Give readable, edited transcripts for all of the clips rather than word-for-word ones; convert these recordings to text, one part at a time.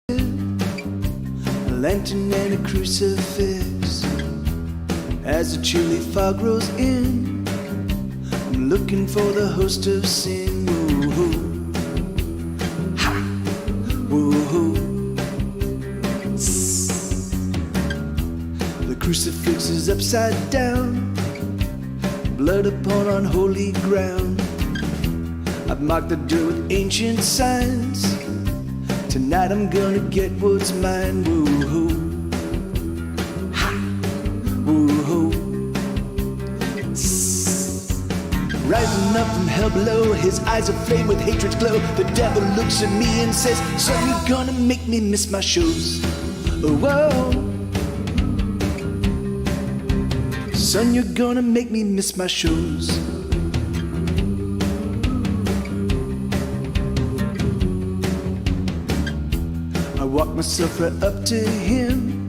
a lantern and a crucifix. As the chilly fog rolls in, I'm looking for the host of sin. Woo-hoo. Ha! Woo-hoo. Tss. The crucifix is upside down, blood upon unholy ground. I've marked the dirt with ancient signs. Tonight I'm gonna get what's mine. Woo-hoo. Ha! Woo-hoo. Tss. Rising up from hell below, his eyes aflame with hatred's glow. The devil looks at me and says, son, you're gonna make me miss my shows. Oh, whoa. Son, you're gonna make me miss my shows. I walk myself right up to him.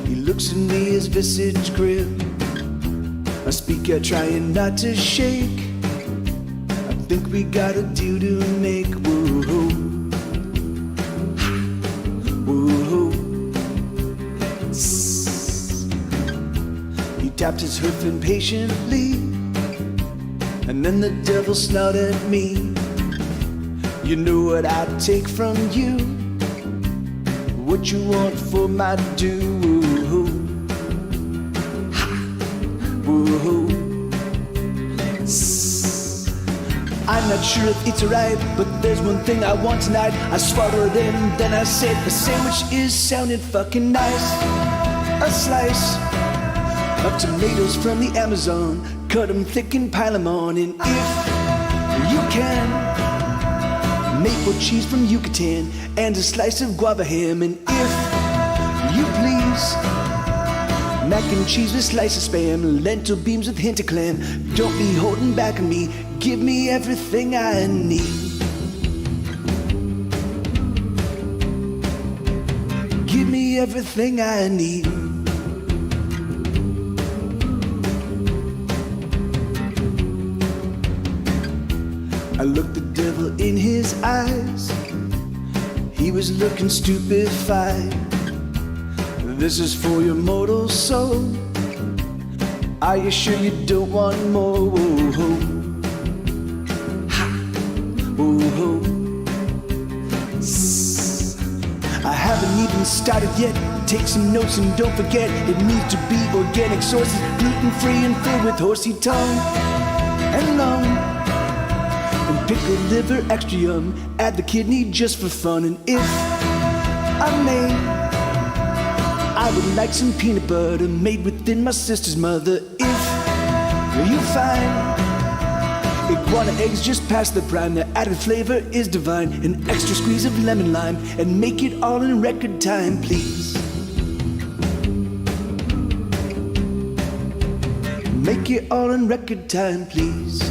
He looks at me, his visage grim. I speak out trying not to shake. I think we got a deal to make. Woo-hoo. Woo-hoo. He tapped his hoof impatiently, and then the devil snarled at me. You know what I'd take from you, what you want for my due. Woo-hoo. Ha! Woo-hoo. I'm not sure if it's right, but there's one thing I want tonight. I swallowed it and then I said, a sandwich is sounding fucking nice. A slice of tomatoes from the Amazon, cut them thick and pile them on. And if you can, maple cheese from Yucatan and a slice of guava ham. And if you please, mac and cheese with slice of spam, lentil beans with hint of clam. Don't be holding back on me, give me everything I need. Give me everything I need. I looked the devil in his eyes. He was looking stupefied. This is for your mortal soul. Are you sure you don't want more? Whoa-ho. Ha! Whoa-ho. I haven't even started yet. Take some notes and don't forget, it needs to be organic sources, gluten-free and filled with horsey tongue and lung. Pickled liver, extra yum, add the kidney just for fun. And if I may, I would like some peanut butter made within my sister's mother. If you find iguana eggs just past the prime, the added flavor is divine. An extra squeeze of lemon lime and make it all in record time, please. Make it all in record time, please.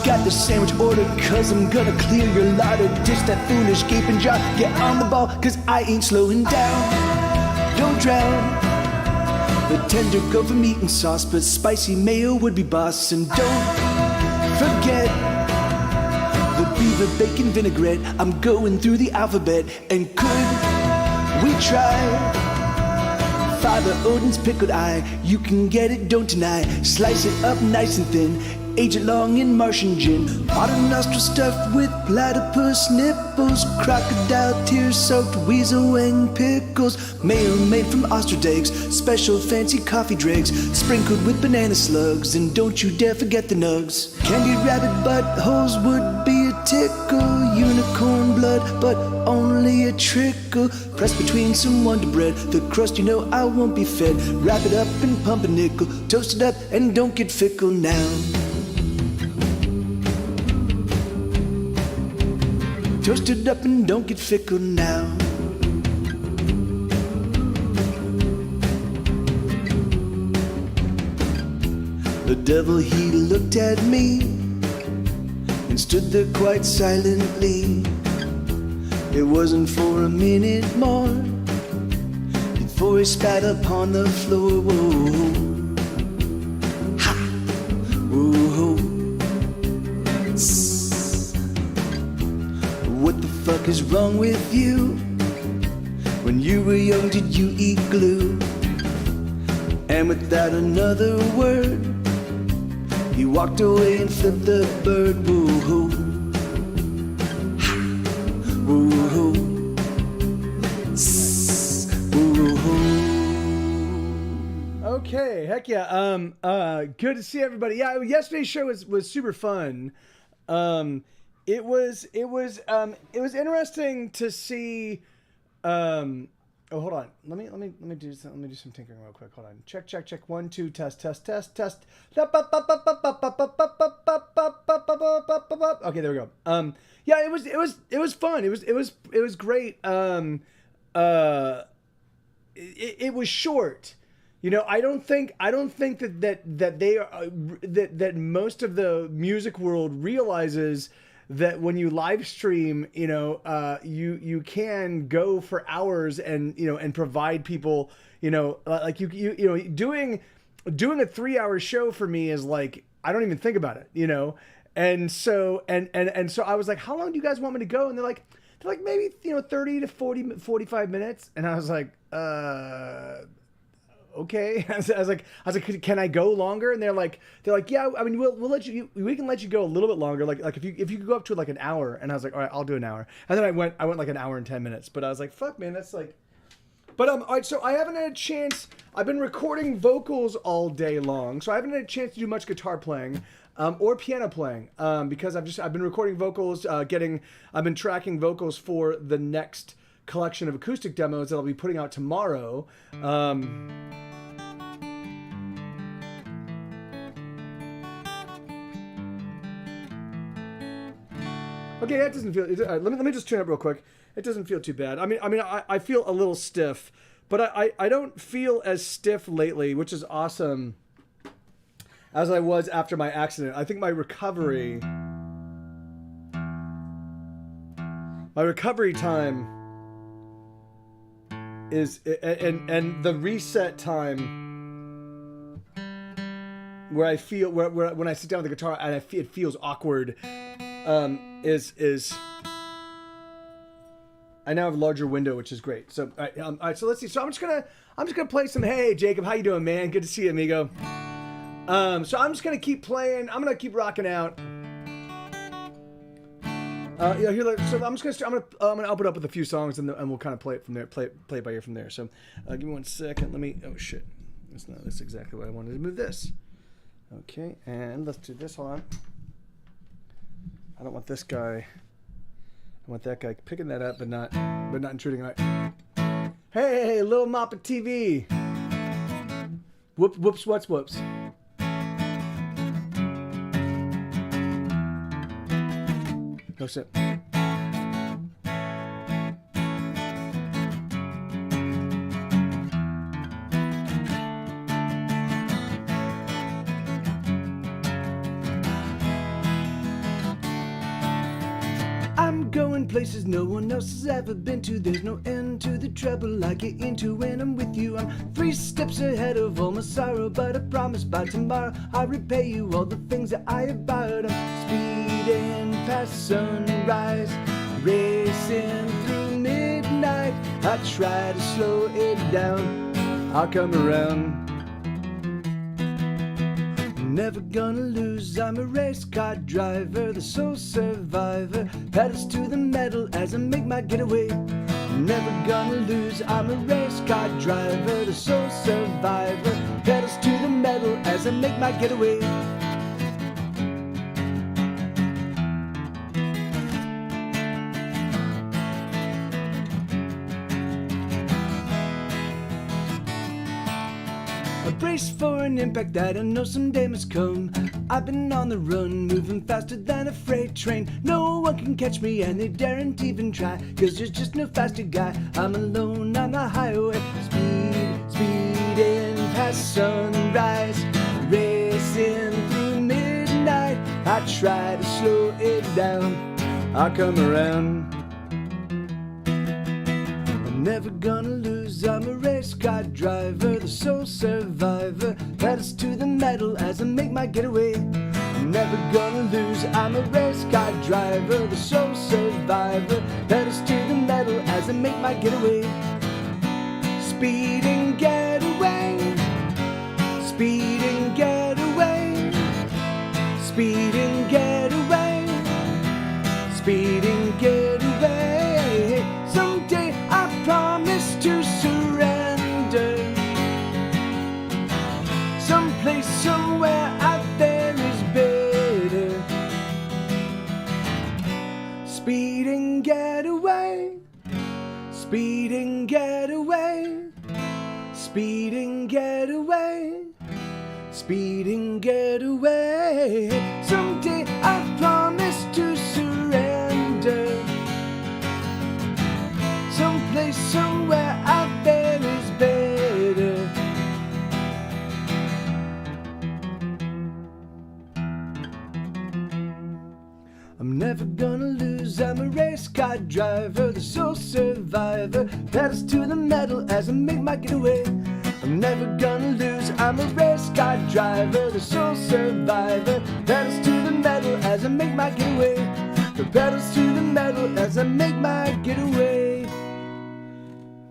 Got the sandwich order, cause I'm gonna clear your larder. Ditch that foolish gaping jaw, get on the ball, cause I ain't slowing down. Don't drown the tender gopher meat and sauce, but spicy mayo would be boss. And don't forget the beaver bacon vinaigrette. I'm going through the alphabet, and could we try Father Odin's pickled eye? You can get it, don't deny. Slice it up nice and thin, age it long in Martian gin. Otter nostril stuffed with platypus nipples, crocodile tear soaked weasel wing pickles, mayo made from ostrich eggs, special fancy coffee dregs, sprinkled with banana slugs. And don't you dare forget the nugs. Candied rabbit buttholes would be a tickle, unicorn blood but only a trickle, pressed between some Wonder Bread. The crust, you know I won't be fed. Wrap it up and pump a nickel, toast it up and don't get fickle now. Toast it up and don't get fickle now. The devil, he looked at me and stood there quite silently. It wasn't for a minute more before he spat upon the floor. Whoa. Ha. Whoa. fuck is wrong with you? When you were young, did you eat glue? And without another word, he walked away and flipped the bird. Woo-hoo, woo-hoo, woo-hoo. Okay, heck yeah. Good to see everybody. Yeah, yesterday's show was super fun. It was interesting to see. Oh, hold on. Let me do some tinkering real quick. Hold on. Check. 1, 2. Test. Okay, there we go. Yeah, it was fun. It was great. It was short. You know, I don't think that they are that most of the music world realizes that when you live stream, you know, you can go for hours and, you know, and provide people, you know, like you know, doing a 3-hour show for me is like, I don't even think about it, you know? And so, and so I was like, how long do you guys want me to go? And they're like maybe, you know, 30 to 40, 45 minutes. And I was like, okay. I was like, can I go longer? And they're like, yeah, I mean, we'll let you, we can let you go a little bit longer. Like if you could go up to like an hour. And I was like, all right, I'll do an hour. And then I went like an hour and 10 minutes, but I was like, fuck man, that's like, but, all right, so I haven't had a chance, I've been recording vocals all day long. So I haven't had a chance to do much guitar playing, or piano playing, because I've been recording vocals, I've been tracking vocals for the next collection of acoustic demos that I'll be putting out tomorrow. Okay, that doesn't feel. Let me just tune up real quick. It doesn't feel too bad. I mean, I feel a little stiff, but I don't feel as stiff lately, which is awesome, as I was after my accident. I think my recovery time is, and the reset time where I feel where when I sit down with the guitar and it feels awkward, is I now have a larger window, which is great. So, all right, so let's see. So I'm just gonna play some. Hey, Jacob, how you doing, man? Good to see you, amigo. So I'm just gonna keep playing. I'm gonna keep rocking out. Yeah, here. So I'm gonna open up with a few songs, and we'll kind of play it from there. Play it by ear from there. So, give me 1 second. Let me. Oh shit, that's exactly what I wanted to move this. Okay, and let's do this. Hold on. I don't want this guy. I want that guy picking that up, but not intruding. All right. Hey, Lil Moppet TV. Whoops. No shit. Places no one else has ever been to. There's no end to the trouble I get into when I'm with you. I'm 3 steps ahead of all my sorrow, but I promise by tomorrow I'll repay you all the things that I have borrowed. I'm speeding past sunrise, racing through midnight. I try to slow it down, I'll come around. Never gonna lose, I'm a race car driver, the sole survivor, pedals to the metal as I make my getaway. Never gonna lose, I'm a race car driver, the sole survivor, pedals to the metal as I make my getaway. Brace for an impact that I know someday must come. I've been on the run, moving faster than a freight train. No one can catch me and they daren't even try, 'cause there's just no faster guy. I'm alone on the highway, speeding past sunrise, racing through midnight. I try to slow it down, I'll come around. Never gonna lose, I'm a race car driver, the sole survivor, pedals to the metal as I make my getaway. I'm never gonna lose. I'm a race car driver, the sole survivor. Pedals to the metal as I make my getaway. Speed and get away. Speed and get away. Speed and get away. Speed and get away. Someday I promise to surrender. Someplace, somewhere out there is better. Speed and get away. Speed and get away. Speed and get away. Speed and get away. Someday I promise to surrender. Someplace, somewhere out there is better. I'm never gonna lose. I'm a race car driver, the sole survivor. Pedals to the metal as I make my getaway. I'm never gonna lose. I'm a race car driver, the sole survivor. Pedals to the metal as I make my getaway. The pedals to the metal as I make my getaway.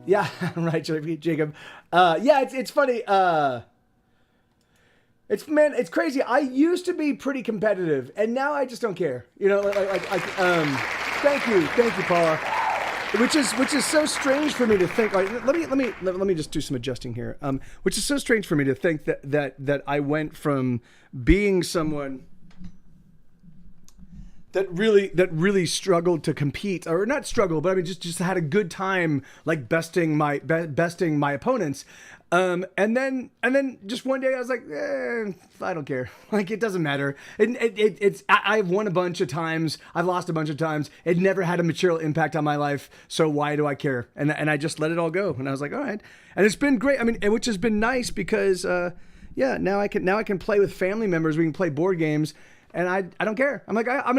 Yeah, right, Jacob. Yeah, it's funny. It's crazy. I used to be pretty competitive, and now I just don't care. You know, thank you, Paula. Which is so strange for me to think. Like, let me just do some adjusting here. Which is so strange for me to think that I went from being someone that really struggled to compete, or not struggle, but I mean just had a good time like besting my opponents. And then just one day I was like, I don't care. Like, it doesn't matter. I've won a bunch of times. I've lost a bunch of times. It never had a material impact on my life. So why do I care? And I just let it all go. And I was like, all right. And it's been great. I mean, which has been nice because, now I can play with family members. We can play board games, and I don't care. I'm like, I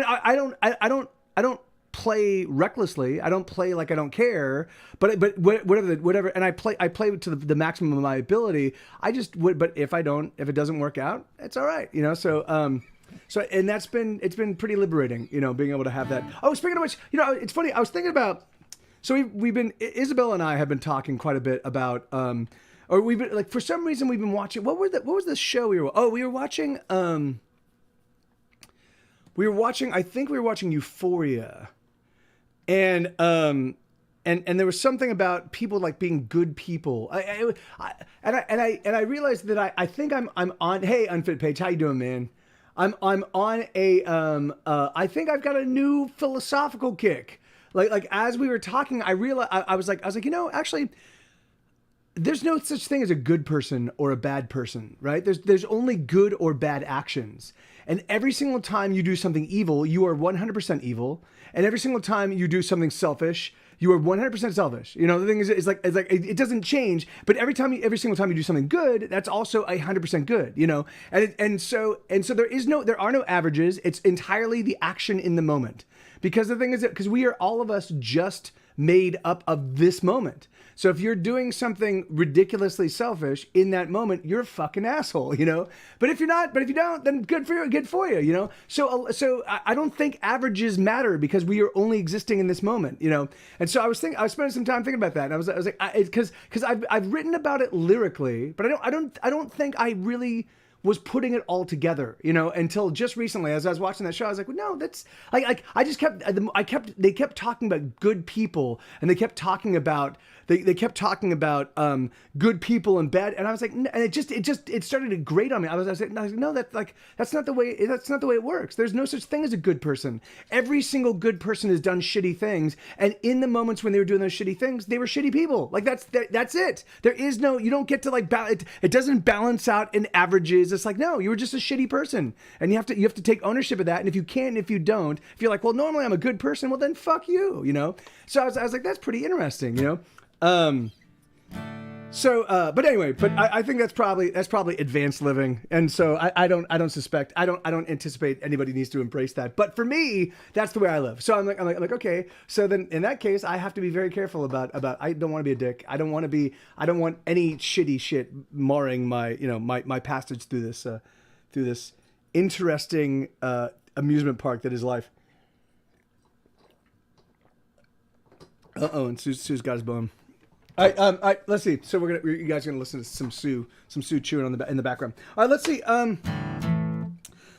don't play recklessly. I don't play like I don't care, but whatever. And I play to the maximum of my ability. But if it doesn't work out, it's all right, you know. So and it's been pretty liberating, you know, being able to have that. Oh, speaking of which, you know, it's funny. I was thinking about. So we've been, Isabel and I have been talking quite a bit about, or we've been like, for some reason we've been watching. What was the show we were? Oh, we were watching. I think we were watching Euphoria. And there was something about people like being good people. I realized that I think I'm on. Hey, Unfit Page, how you doing, man? I'm on a. I think I've got a new philosophical kick. Like as we were talking, I realized I was like, you know, actually, there's no such thing as a good person or a bad person, right? There's only good or bad actions. And every single time you do something evil, you are 100% evil. And every single time you do something selfish, you are 100% selfish. You know, the thing is, it doesn't change. But every single time you do something good, that's also 100% good. You know, and so there are no averages. It's entirely the action in the moment. Because the thing is that because we are all of us just made up of this moment. So if you're doing something ridiculously selfish in that moment, you're a fucking asshole, you know? But if you don't, then good for you, you know? So I don't think averages matter because we are only existing in this moment, you know? And so I was spending some time thinking about that. And I was like, because I've written about it lyrically, but I don't think I really was putting it all together, you know, until just recently, as I was watching that show, I was like, well, no, that's like, they kept talking about good people, and they kept talking about good people and bad, and I was like, and it started to grate on me. I was like, no, that's not the way it works. There's no such thing as a good person. Every single good person has done shitty things, and in the moments when they were doing those shitty things, they were shitty people. Like that's it. There is no, you don't get to like it doesn't balance out in averages. It's like, no, you were just a shitty person, and you have to take ownership of that. And if you can, if you don't, if you're like, well, normally I'm a good person, well then fuck you, you know. So I was like, that's pretty interesting, you know. But anyway, I think that's probably advanced living, and so I don't anticipate anybody needs to embrace that. But for me, that's the way I live. So I'm like okay. So then in that case, I have to be very careful about. I don't want to be a dick. I don't want any shitty shit marring my my passage through this interesting amusement park that is life. And Sue's got his bone. All right, let's see. So you guys are gonna listen to some Sue chewing in the background. All right, let's see.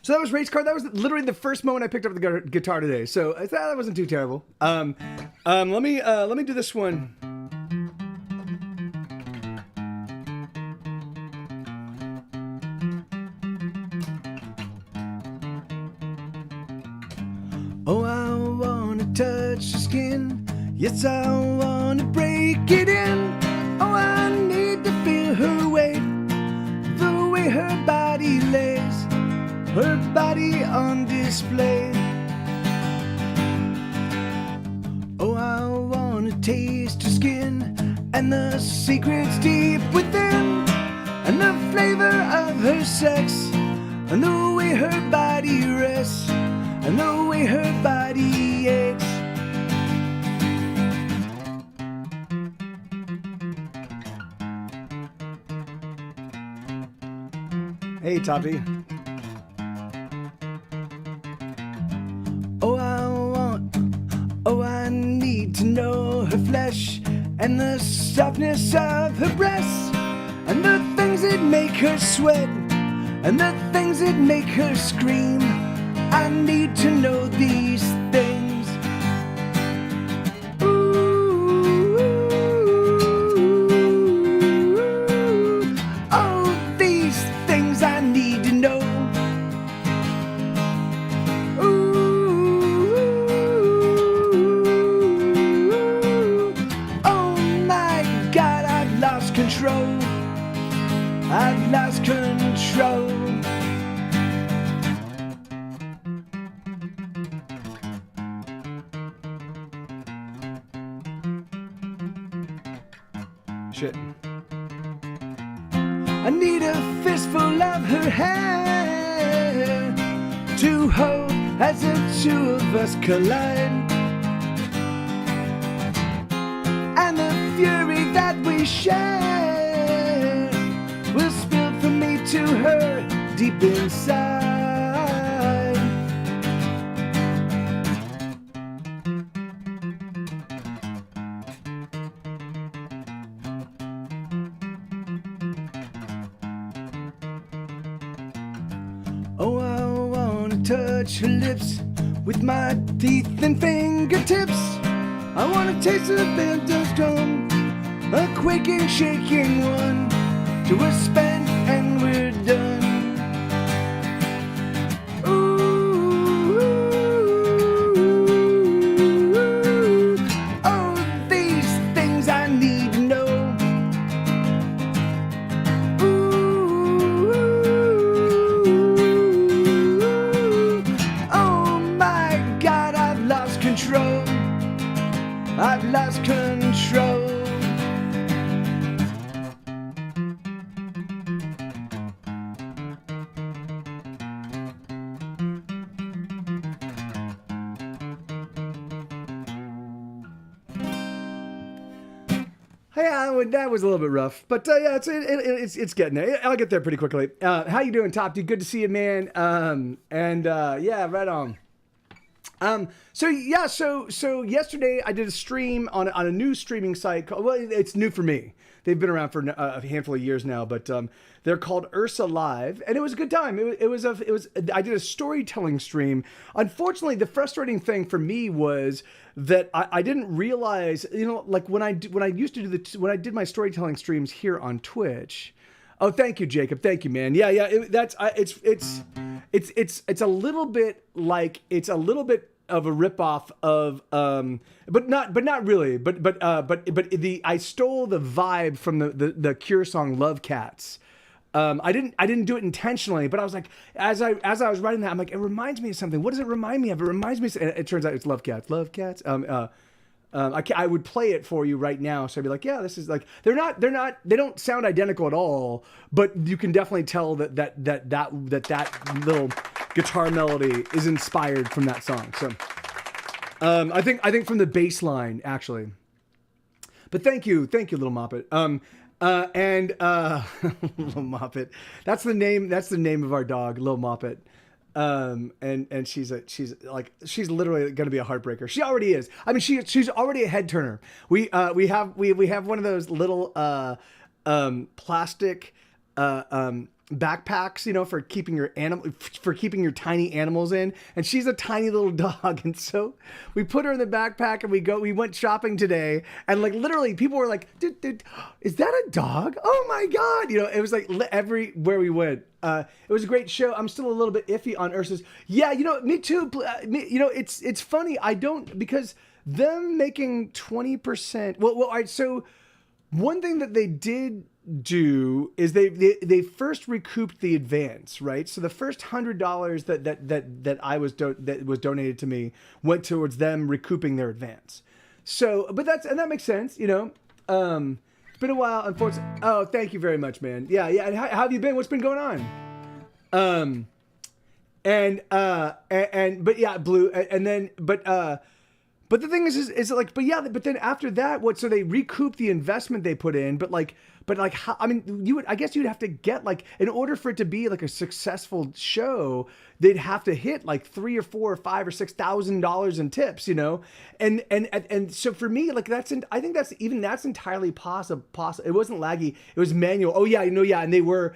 So that was Race Car. That was literally the first moment I picked up the guitar today. So I thought that wasn't too terrible. Let me do this one. Oh, I wanna touch your skin. Yes, I wanna break it in. Oh, I need to feel her weight, the way her body lays, her body on display. Oh, I wanna taste her skin and the secrets deep within, and the flavor of her sex, and the way her body rests, and the way her body aches. Hey, Toppy. Oh, I need to know her flesh and the softness of her breasts, and the things that make her sweat, and the things that make her scream. I need to know these things. Ooh, oh, these things I need to know. Ooh, oh my God, I've lost control. I've lost control. Shit. I need a fistful of her hair to hold as the two of us collide, and the fury that we share will spill from me to her deep inside. Oh, I wanna touch her lips with my teeth and fingertips. I wanna taste the vintage drum, a quaking, shaking one, till we're spent and we're done. Ooh, oh, these things I need to know. I've lost control. Yeah, that was a little bit rough, but yeah, it's getting there. I'll get there pretty quickly. How you doing, Top Dude? Good to see you, man. Yeah, right on. So yesterday I did a stream on a new streaming site. Well, it's new for me. They've been around for a handful of years now, but they're called Ursa Live, and it was a good time. I did a storytelling stream. Unfortunately, the frustrating thing for me was that I didn't realize, like when I did my storytelling streams here on Twitch. Oh, thank you, Jacob. Thank you, man. Yeah. It's a little bit of a ripoff of but not really. But I stole the vibe from the Cure song Love Cats. I didn't do it intentionally, but I was like, as I was writing that, I'm like, it reminds me of something. What does it remind me of? It reminds me. It turns out it's Love Cats. Love Cats. I would play it for you right now, so I'd be like, yeah, this is like they don't sound identical at all, but you can definitely tell that little guitar melody is inspired from that song. So I think from the bass line actually. But thank you, Little Moppet. Little Moppet. That's the name of our dog, Little Moppet. And she's literally going to be a heartbreaker. She already is. I mean, she's already a head turner. We have one of those little plastic backpacks, for keeping your tiny animals in, and she's a tiny little dog, and so we put her in the backpack and we went shopping today, and like literally people were like, dude, is that a dog? Oh my god, it was like everywhere we went. It was a great show. I'm still a little bit iffy on Ursa's. Yeah, me too. It's funny. I don't, because them making 20%. Well, all right. So one thing that they did do is they first recouped the advance, right? So the first $100 that was donated to me went towards them recouping their advance. So, but that makes sense, It's been a while, unfortunately. Oh, thank you very much, man. Yeah. And how have you been? What's been going on? But yeah, Blue, and then, but the thing is like, but then after that, so they recoup the investment they put in, but how, I mean, I guess you'd have to get, like, in order for it to be like a successful show, they'd have to hit like $3 or $4 or $5 or $6,000 in tips, and so for me, like, I think that's entirely possible. It wasn't laggy. It was manual. Oh yeah, and they were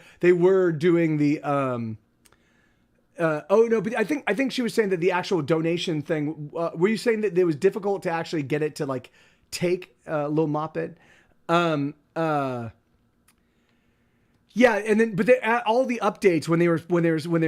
doing the, oh no, but I think she was saying that the actual donation thing. Were you saying that it was difficult to actually get it to like take Lil Moppet? Yeah, and then but all the updates when they were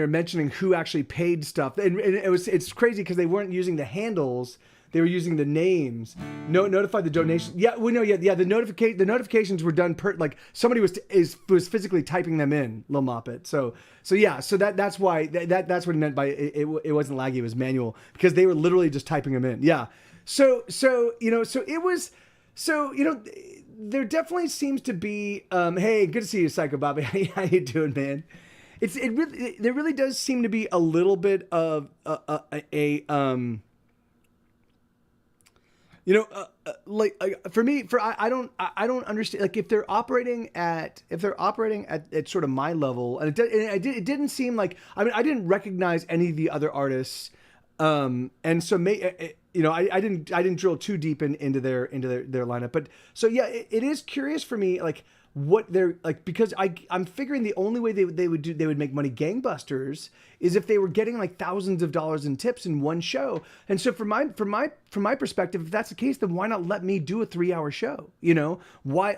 mentioning who actually paid stuff, and it's crazy because they weren't using the handles. They were using the names. Notify the donation. Yeah, we know. Yeah. The notifications were done like somebody was physically typing them in, Lil Moppet. So yeah. So that's why that's what it meant by it wasn't laggy. It was manual because they were literally just typing them in. Yeah. So it was. So there definitely seems to be. Hey, good to see you, Psycho Bobby. How you doing, man? There really does seem to be a little bit of for me, I don't understand, like, if they're operating at sort of my level, and it didn't seem like, I mean, I didn't recognize any of the other artists, and so I didn't drill too deep into their lineup, but so yeah, it is curious for me, like, what they're like, because I'm figuring the only way they would make money gangbusters is if they were getting like thousands of dollars in tips in one show. And so from my perspective, if that's the case, then why not let me do a 3-hour show? Why?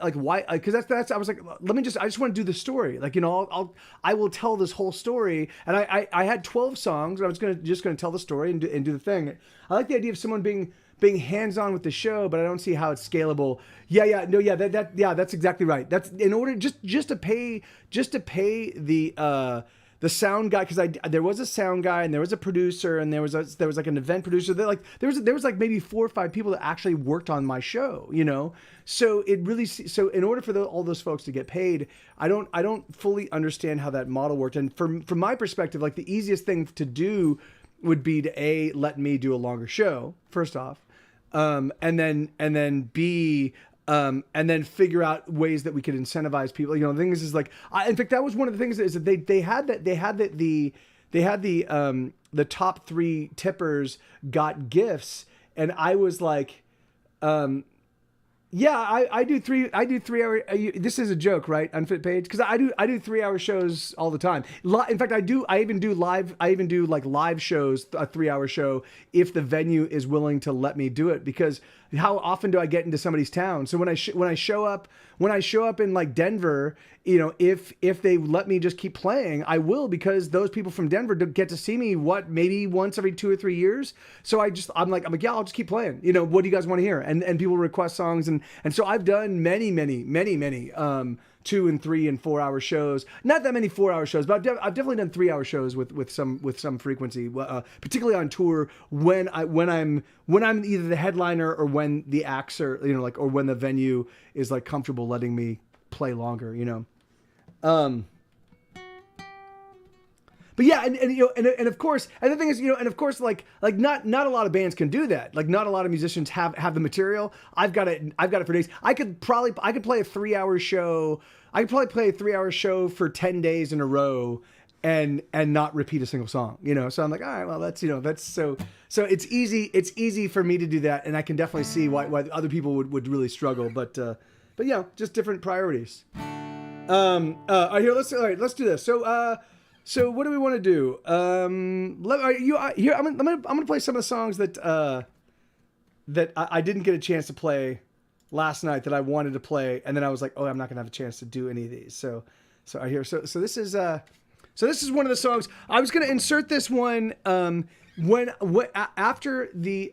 Because that's I was like, I just want to do the story. Like, I will tell this whole story. And I had 12 songs. And I was just gonna tell the story and do the thing. I like the idea of someone being hands-on with the show, but I don't see how it's scalable. That's exactly right. That's in order just to pay the sound guy, because there was a sound guy and there was a producer and there was like an event producer. There was like maybe 4 or 5 people that actually worked on my show. So in order for all those folks to get paid, I don't fully understand how that model worked. And from my perspective, like, the easiest thing to do would be to let me do a longer show first off. And then B, and then figure out ways that we could incentivize people. The thing is like, in fact, that was one of the things, is that they had the top 3 tippers got gifts, and I was like, yeah, I do 3 hour. This is a joke, right? Unfit page, because I do 3-hour shows all the time. In fact, I even do like live shows, a 3-hour show, if the venue is willing to let me do it. Because how often do I get into somebody's town? So when I show up in like Denver, if they let me just keep playing, I will, because those people from Denver get to see me maybe once every 2 or 3 years. So I'm like, yeah, I'll just keep playing. What do you guys want to hear? And people request songs, and so I've done many 2 and 3 and 4 hour shows. Not that many 4-hour shows, but I've definitely done 3-hour shows with some frequency, particularly on tour when I'm either the headliner or when the acts are, or when the venue is like comfortable letting me play longer, But yeah, and of course, and the thing is, and of course, like not a lot of bands can do that. Like, not a lot of musicians have the material. I've got it for days. I could play a 3-hour show. I could probably play a 3-hour show for 10 days in a row, and not repeat a single song, you know. So I'm like, all right, well, that's, you know, that's so it's easy for me to do that, and I can definitely see why other people would really struggle, but you know, just different priorities. All right, let's do this. So what do we want to do? I'm gonna play some of the songs that I didn't get a chance to play last night that I wanted to play, and then I was like, oh, I'm not gonna have a chance to do any of these. So I hear so this is one of the songs. I was gonna insert this one when after the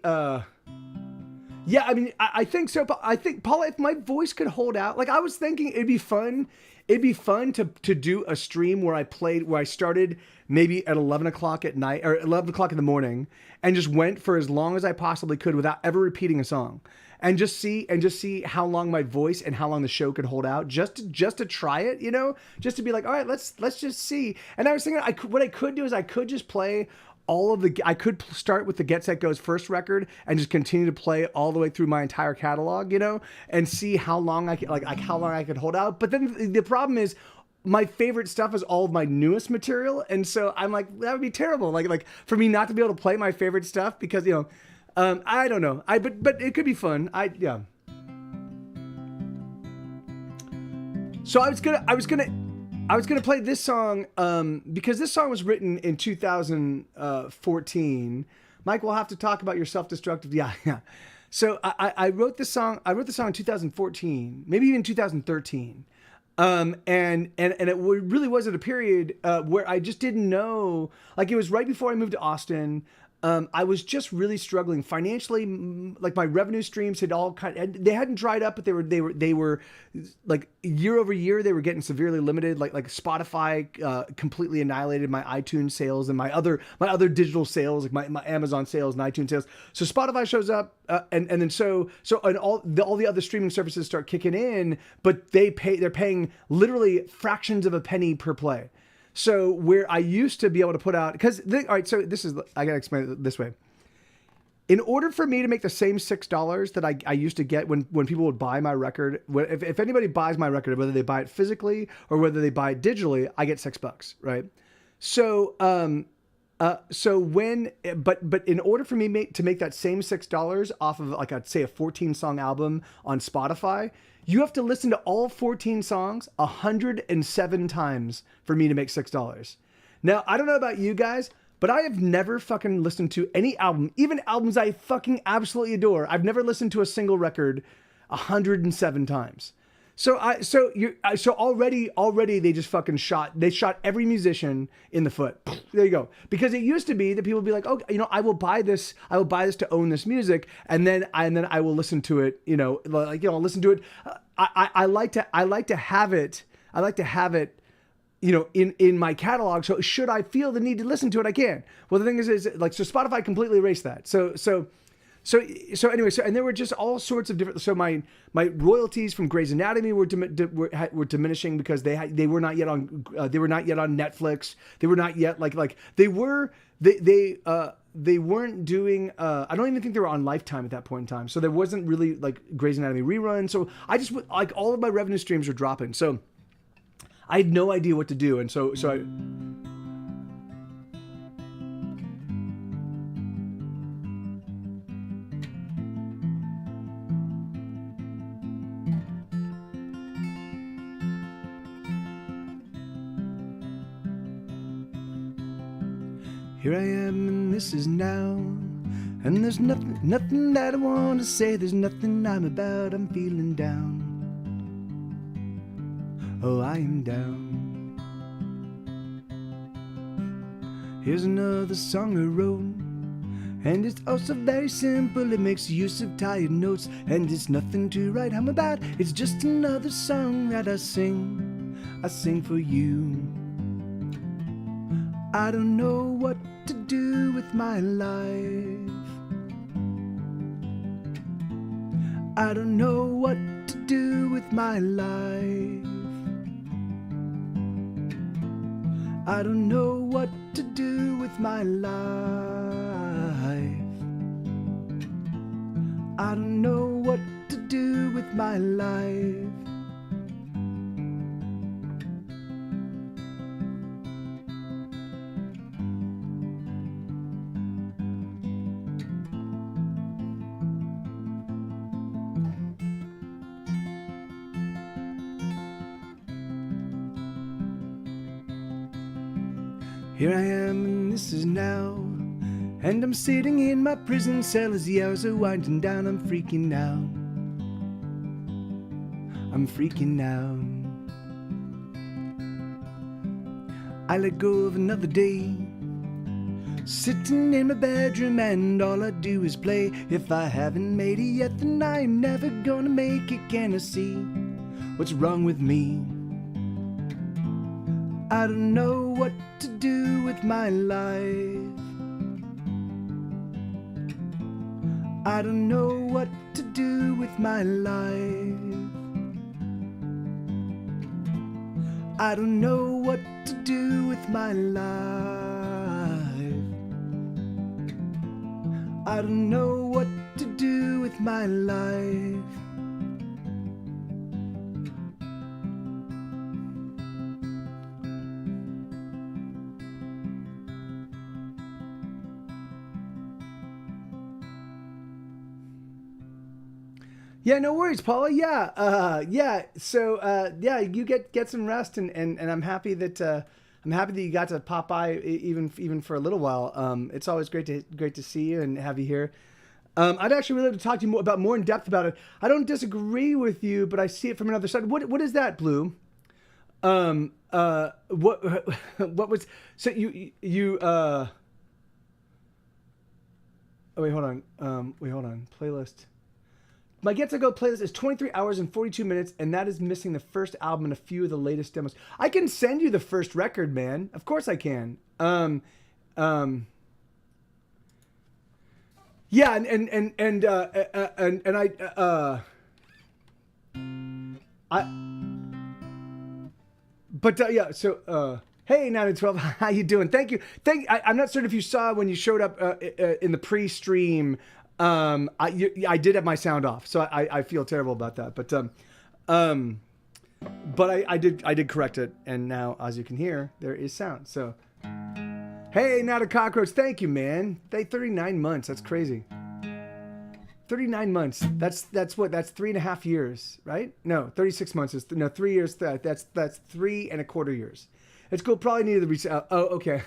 yeah, I mean, I think so, but I think, Paula, if my voice could hold out, like I was thinking it'd be fun to do a stream where I started maybe at 11 o'clock at night or 11 o'clock in the morning and just went for as long as I possibly could without ever repeating a song, and just see how long my voice and how long the show could hold out, just to try it, you know, just to be like, all right, let's just see. And I was thinking what I could do is I could just play I could start with the Get Set Go's first record and just continue to play all the way through my entire catalog, you know, and see how long I could, like how long I could hold out. But then the problem is my favorite stuff is all of my newest material. And so I'm like, that would be terrible. Like for me not to be able to play my favorite stuff because, you know, I don't know. But it could be fun. Yeah. So I was gonna play this song because this song was written in 2014. Mike, we'll have to talk about your self-destructive. Yeah. So I wrote this song. I wrote the song in 2014, maybe even 2013. And it really was at a period where I just didn't know. Like, it was right before I moved to Austin. I was just really struggling financially. Like, my revenue streams had all they hadn't dried up, but they were like year over year, they were getting severely limited. Like Spotify completely annihilated my iTunes sales and my other digital sales, like my Amazon sales and iTunes sales. So Spotify shows up, and then all the other streaming services start kicking in, but they're paying literally fractions of a penny per play. So where I used to be able to put out, all right, so I gotta explain it this way. In order for me to make the same $6 that I used to get when people would buy my record, if anybody buys my record, whether they buy it physically or whether they buy it digitally, I get $6, right? So, but in order for me to make that same $6 off of, like, I'd say a 14 song album on Spotify, you have to listen to all 14 songs 107 times for me to make $6. Now, I don't know about you guys, but I have never fucking listened to any album, even albums I fucking absolutely adore. I've never listened to a single record 107 times. So already they just fucking shot every musician in the foot. There you go. Because it used to be that people would be like, oh, you know, I will buy this to own this music, and then I will listen to it, you know, like, you know, listen to it. I like to have it, you know, in my catalog. So should I feel the need to listen to it, I can. Well, the thing is like, so Spotify completely erased that. So anyway, and there were just all sorts of different. So my royalties from Grey's Anatomy were diminishing because they were not yet on Netflix. They were not yet they weren't doing. I don't even think they were on Lifetime at that point in time. So there wasn't really like Grey's Anatomy rerun. So I just, like, all of my revenue streams were dropping. So I had no idea what to do, and so I. Here I am, and this is now, and there's nothing that I want to say. There's nothing I'm about. I'm feeling down. Oh, I am down. Here's another song I wrote, and it's also very simple. It makes use of tired notes, and it's nothing to write home about. It's just another song that I sing for you. I don't know what to do with my life. I don't know what to do with my life. I don't know what to do with my life. I don't know what to do with my life. Here I am, and this is now. And I'm sitting in my prison cell as the hours are winding down. I'm freaking out. I'm freaking out. I let go of another day, sitting in my bedroom, and all I do is play. If I haven't made it yet, then I'm never gonna make it. Can I see what's wrong with me? I don't know what to do with my life. I don't know what to do with my life. I don't know what to do with my life. I don't know what to do with my life. Yeah, no worries, Paula. Yeah. So, yeah, you get some rest, and I'm happy that you got to pop by even for a little while. It's always great to see you and have you here. I'd actually really like to talk to you more in depth about it. I don't disagree with you, but I see it from another side. What is that, Blue? What was so you oh wait, hold on. Playlist. My Get To Go playlist is 23 hours and 42 minutes, and that is missing the first album and a few of the latest demos. I can send you the first record, man. Of course I can. Yeah, yeah. So, hey, 9 and 12, how you doing? Thank you. I'm not certain if you saw when you showed up in the pre-stream. I did have my sound off, so I feel terrible about that. But I did correct it, and now, as you can hear, there is sound. So, hey, not a cockroach. Thank you, man. 39 months. That's crazy. 39 months. That's what? That's 3.5 years, right? No, 36 months is 3 years. That's 3.25 years. It's cool. Probably needed the reset. Oh, okay.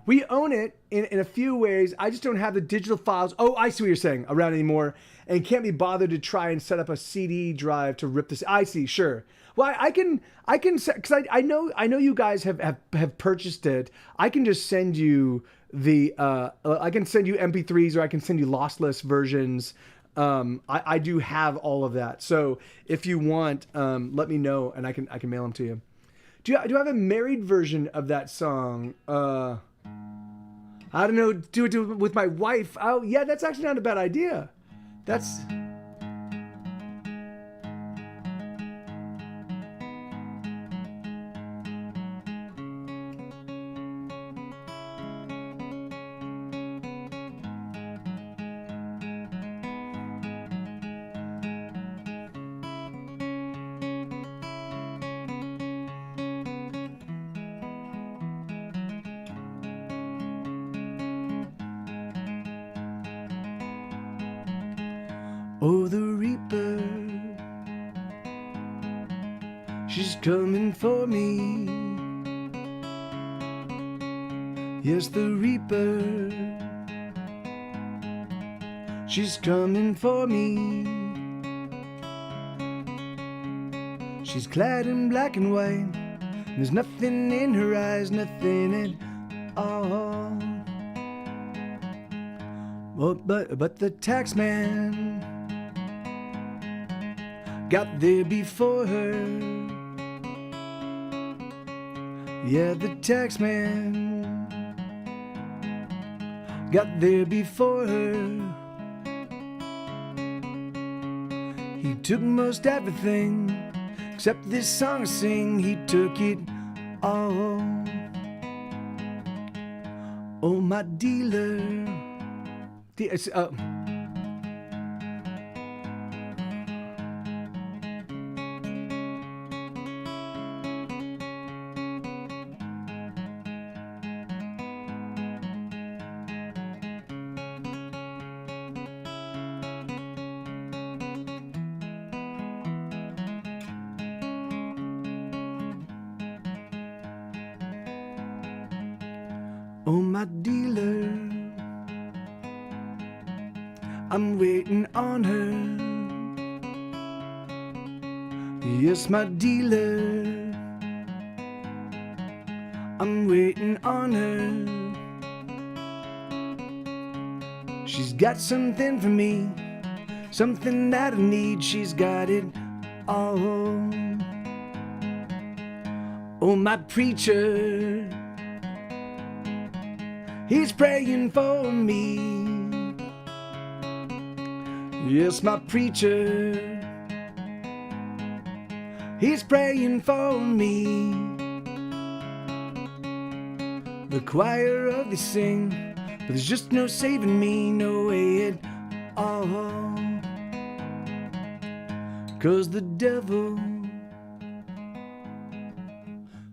We own it in a few ways. I just don't have the digital files. Oh, I see what you're saying. Around anymore, and can't be bothered to try and set up a CD drive to rip this. I see. Sure. Well, I can because I know you guys have purchased it. I can just send you the I can send you MP3s, or I can send you lossless versions. I do have all of that. So if you want, let me know, and I can mail them to you. Do I have a married version of that song? I don't know. Do it with my wife. Oh, yeah, that's actually not a bad idea. That's. Oh, the Reaper, she's coming for me. Yes, the Reaper, she's coming for me. She's clad in black and white, and there's nothing in her eyes, nothing at all. Oh, but the tax man got there before her. Yeah, the tax man got there before her. He took most everything except this song I sing. He took it all. Oh, my dealer. Oh, my dealer, I'm waiting on her. Yes, my dealer, I'm waiting on her. She's got something for me, something that I need. She's got it all. Oh, my preacher, he's praying for me. Yes, my preacher, he's praying for me. The choir of they sing, but there's just no saving me, no way at all. 'Cause the devil,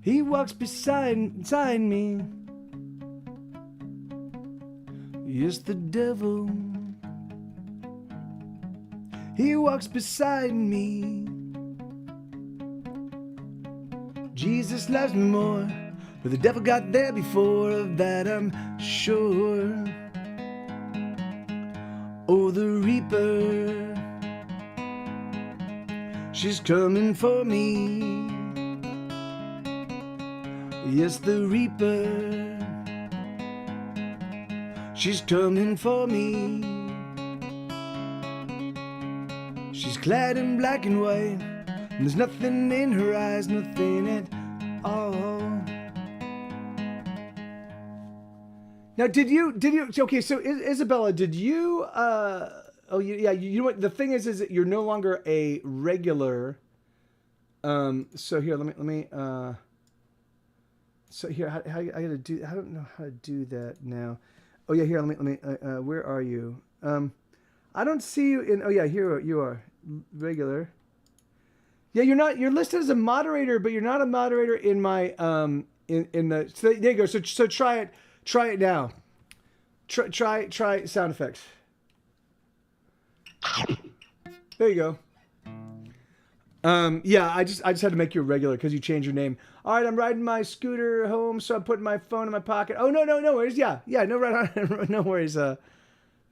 he walks beside me. Yes, the devil, he walks beside me. Jesus loves me more, but the devil got there before, of that I'm sure. Oh, the reaper, she's coming for me. Yes, the reaper, she's coming for me. She's clad in black and white, and there's nothing in her eyes, nothing at all. Now, did you, okay, so Isabella, did you, you know what, the thing is that you're no longer a regular, so here, let me, so here, how I gotta do, I don't know how to do that now. Oh yeah, here, let me, where are you? I don't see you in, oh yeah, here you are, regular. Yeah, you're listed as a moderator, but you're not a moderator in my, in the, so there you go, so try it now. Try sound effects. There you go. Yeah, I just had to make you a regular because you changed your name. All right, I'm riding my scooter home, so I'm putting my phone in my pocket. Oh no worries. Yeah, no no worries. No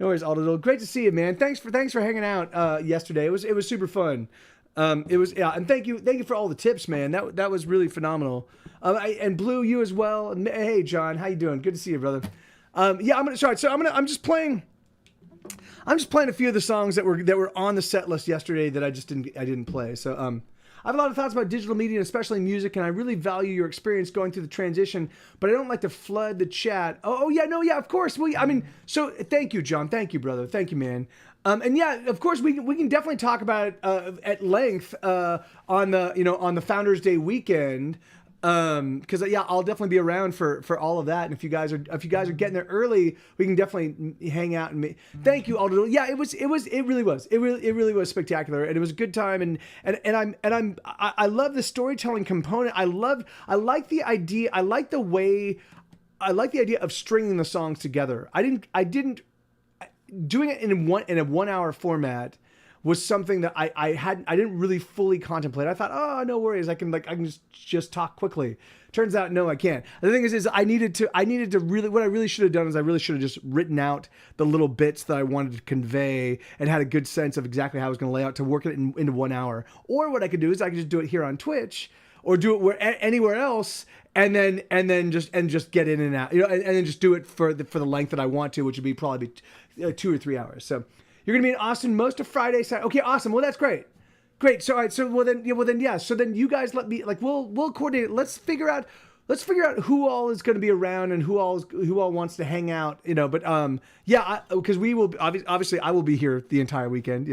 worries, Aldo. Great to see you, man. Thanks for hanging out yesterday. It was super fun. It was, yeah, and thank you for all the tips, man. That was really phenomenal. And Blue, you as well. And, hey, John, how you doing? Good to see you, brother. Yeah, I'm just playing a few of the songs that were on the set list yesterday that I didn't play. So I have a lot of thoughts about digital media, and especially music, and I really value your experience going through the transition, but I don't like to flood the chat. Yeah, of course. Well, I mean, so thank you, John. Thank you, brother. Thank you, man. And yeah, of course, we can definitely talk about it at length on the Founders Day weekend. Because yeah, I'll definitely be around for all of that. And if you guys are getting there early, we can definitely hang out and thank you, Aldo. Yeah, it really was spectacular, and it was a good time. And I love the storytelling component. I like the idea. I like the idea of stringing the songs together. I didn't doing it in a 1 hour format was something that I didn't really fully contemplate. I thought, oh, no worries, I can just talk quickly. Turns out, no, I can't. The thing is I needed to really, what I really should have done is I really should have just written out the little bits that I wanted to convey and had a good sense of exactly how I was going to lay out to work it into 1 hour. Or what I could do is I could just do it here on Twitch or do it anywhere else. And then just get in and out, and then just do it for the length that I want to, which would be probably 2 or 3 hours. So you're gonna be in Austin most of Friday, Saturday. Okay, awesome. Well, that's great. So all right. So well then yeah. So then you guys let me we'll coordinate. Let's figure out who all is going to be around and who all wants to hang out. But yeah, because we will obviously I will be here the entire weekend.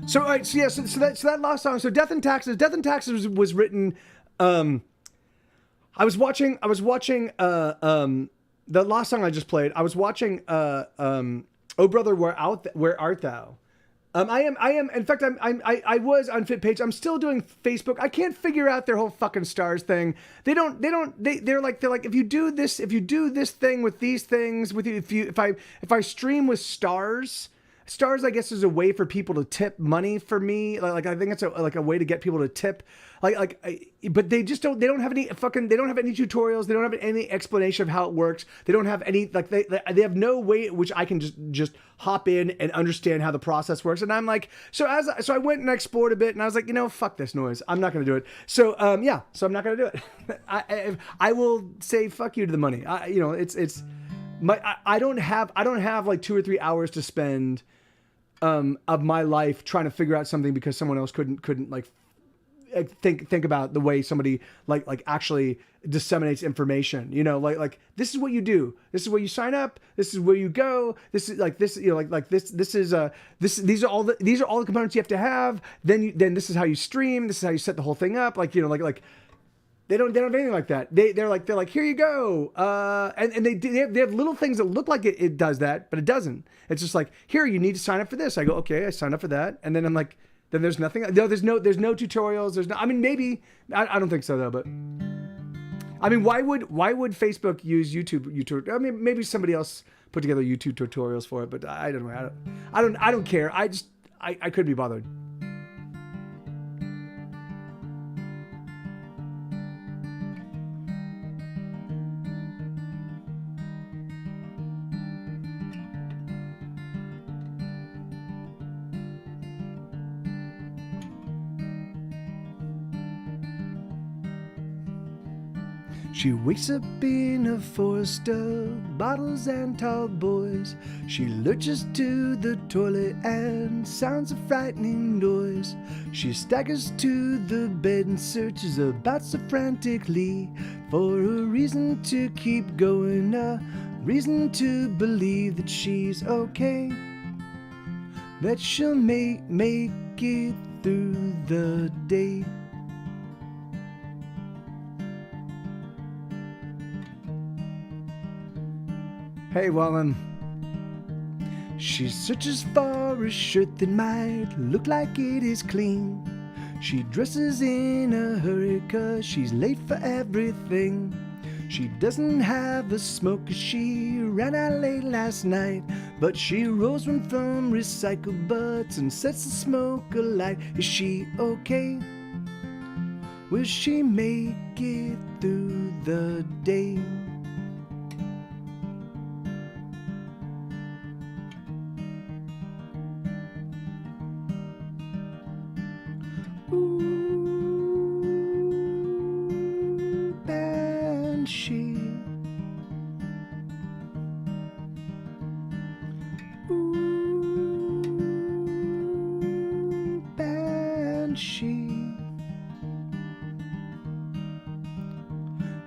So all right, so yeah, so that last song, so Death and Taxes was written. I was watching the last song I just played. I was watching Oh Brother, Where Art Thou? I am. In fact, I was on FitPage. I'm still doing Facebook. I can't figure out their whole fucking stars thing. They're like if you do this thing with these things with you, if I stream with stars. Stars, I guess, is a way for people to tip money for me. Like I think it's a way to get people to tip. But they just don't. They don't have any They don't have any tutorials. They don't have any explanation of how it works. They don't have any They have no way which I can just hop in and understand how the process works. And I'm like, so I went and explored a bit, and I was like, fuck this noise. I'm not going to do it. So yeah, so I'm not going to do it. I will say fuck you to the money. I don't have like 2 or 3 hours to spend of my life trying to figure out something because someone else couldn't like think about the way somebody like actually disseminates information. Like this is what you do. This is where you sign up. This is where you go. This is like this. These are all the components you have to have. Then this is how you stream. This is how you set the whole thing up. Like they don't have anything like that. They're like here you go. And they have little things that look like it does that, but it doesn't. It's just like, here, you need to sign up for this. I go, okay, I sign up for that, and then I'm like, then there's nothing. No, there's no tutorials. There's no. I mean, maybe I don't think so though. But I mean, why would Facebook use YouTube? I mean, maybe somebody else put together YouTube tutorials for it, but I don't know. I don't care. I couldn't be bothered. She wakes up in a forest of bottles and tall boys. She lurches to the toilet and sounds a frightening noise. She staggers to the bed and searches about so frantically for a reason to keep going, a reason to believe that she's okay, that she'll make it through the day. Hey, Wallen. She searches for a shirt that might look like it is clean. She dresses in a hurry 'cause she's late for everything. She doesn't have a smoke 'cause she ran out late last night, but she rolls one from recycled butts and sets the smoke alight. Is she okay? Will she make it through the day?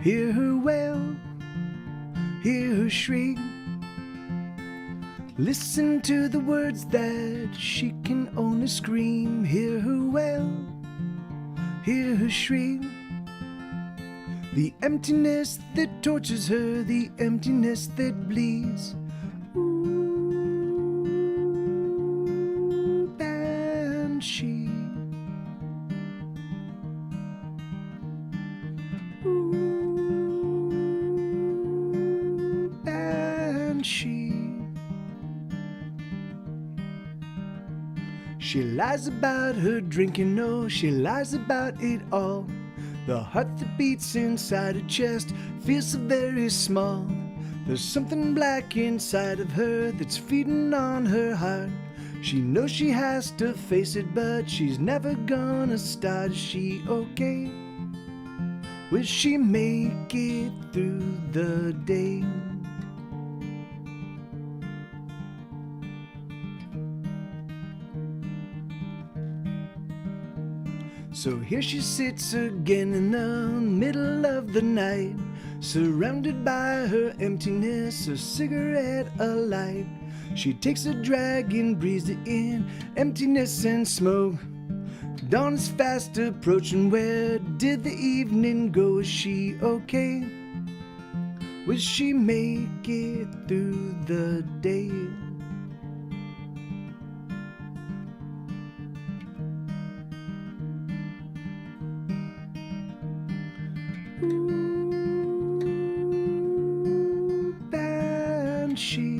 Hear her wail, hear her shriek. Listen to the words that she can only scream. Hear her wail, hear her shriek. The emptiness that tortures her, the emptiness that bleeds. Ooh, banshee. She lies about her drinking, no, she lies about it all. The heart that beats inside her chest feels so very small. There's something black inside of her that's feeding on her heart. She knows she has to face it, but she's never gonna start. Is she okay? Will she make it through the day? So here she sits again in the middle of the night, surrounded by her emptiness, a cigarette alight. She takes a drag and breathes it in, emptiness and smoke. Dawn is fast approaching, where did the evening go? Is she okay? Will she make it through the day? Ooh, banshee.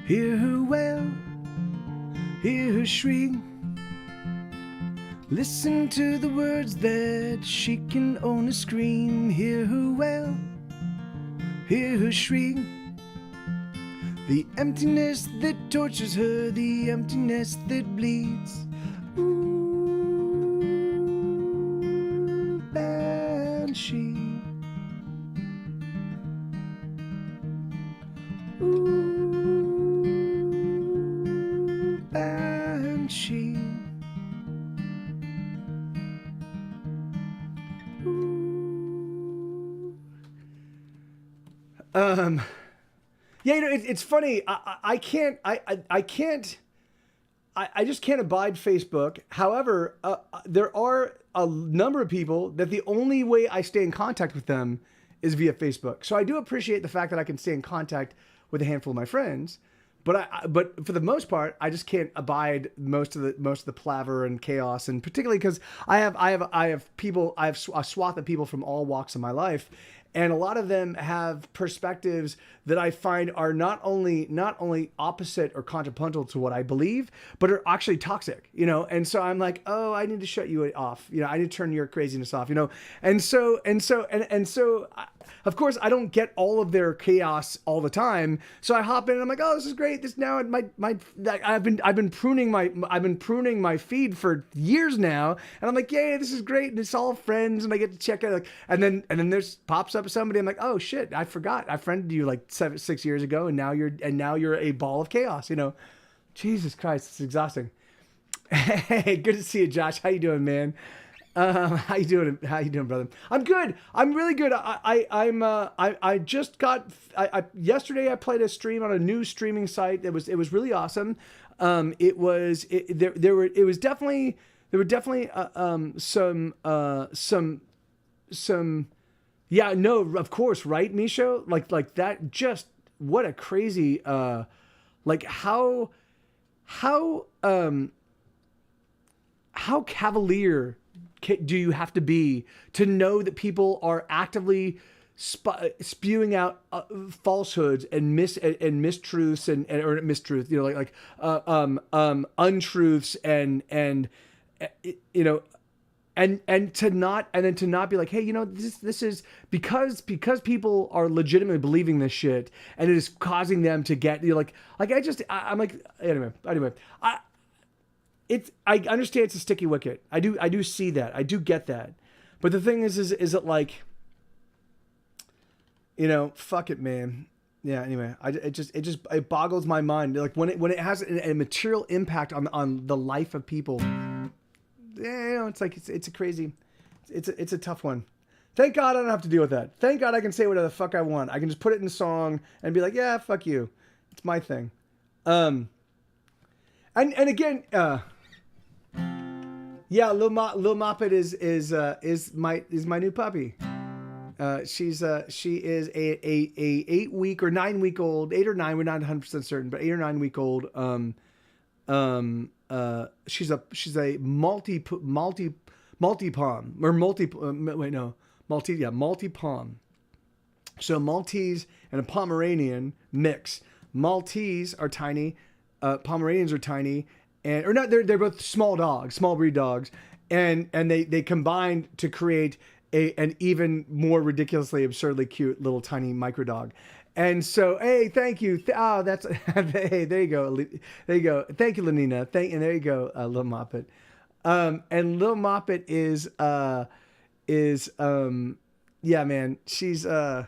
Hear her wail, hear her shriek. Listen to the words that she can only scream. Hear her wail, hear her shriek. The emptiness that tortures her, the emptiness that bleeds. Ooh, banshee. Ooh, banshee. Ooh. Yeah, it's funny. I can't. I can't. I just can't abide Facebook. However, there are a number of people that the only way I stay in contact with them is via Facebook. So I do appreciate the fact that I can stay in contact with a handful of my friends. But for the most part, I just can't abide most of the palaver and chaos, and particularly because I have a swath of people from all walks of my life, and a lot of them have perspectives that I find are not only opposite or contrapuntal to what I believe, but are actually toxic, you know. And so I'm like, oh, I need to shut you off, you know. I need to turn your craziness off, you know. And so of course, I don't get all of their chaos all the time. So I hop in and I'm like, oh, this is great. This now I've been pruning my feed for years now, and I'm like, yeah, this is great, and it's all friends, and I get to check it, like, and then there's pops up somebody. I'm like, oh shit, I forgot I friended you like 6 years ago, and now you're a ball of chaos, you know. Jesus Christ, it's exhausting. Hey, good to see you, Josh. How you doing, man? How you doing? How you doing, brother? I'm good. I'm really good. I just got. Yesterday I played a stream on a new streaming site. It was really awesome. There were definitely some. Yeah, no, of course, right, Misho? Like that. Just what a crazy. Like how cavalier do you have to be to know that people are actively spewing out falsehoods and mistruths or mistruth, you know, untruths and you know, and to not be like, hey, you know, this is because people are legitimately believing this shit, and it is causing them to get, you know, I'm like, anyway. I understand it's a sticky wicket. I do see that. I do get that. But the thing is it like, you know, fuck it, man. Yeah. Anyway, it boggles my mind. Like when it has a material impact on the life of people. Yeah, you know, it's like it's a crazy, it's a tough one. Thank God I don't have to deal with that. Thank God I can say whatever the fuck I want. I can just put it in a song and be like, yeah, fuck you. It's my thing. And again, yeah, Lil Moppet is my new puppy. She is a 8 week or 9 week old, 8 or 9. We're not 100% certain, but 8 or 9 week old. She's a multi palm or multi palm. So Maltese and a Pomeranian mix. Maltese are tiny. Pomeranians are tiny, they're both small dogs, small breed dogs, and they combined to create an even more ridiculously, absurdly cute little tiny micro dog. And so, hey, thank you. That's hey, there you go, there you go. Thank you, Lenina. And there you go, Lil Moppet. And Lil Moppet is yeah, man, she's like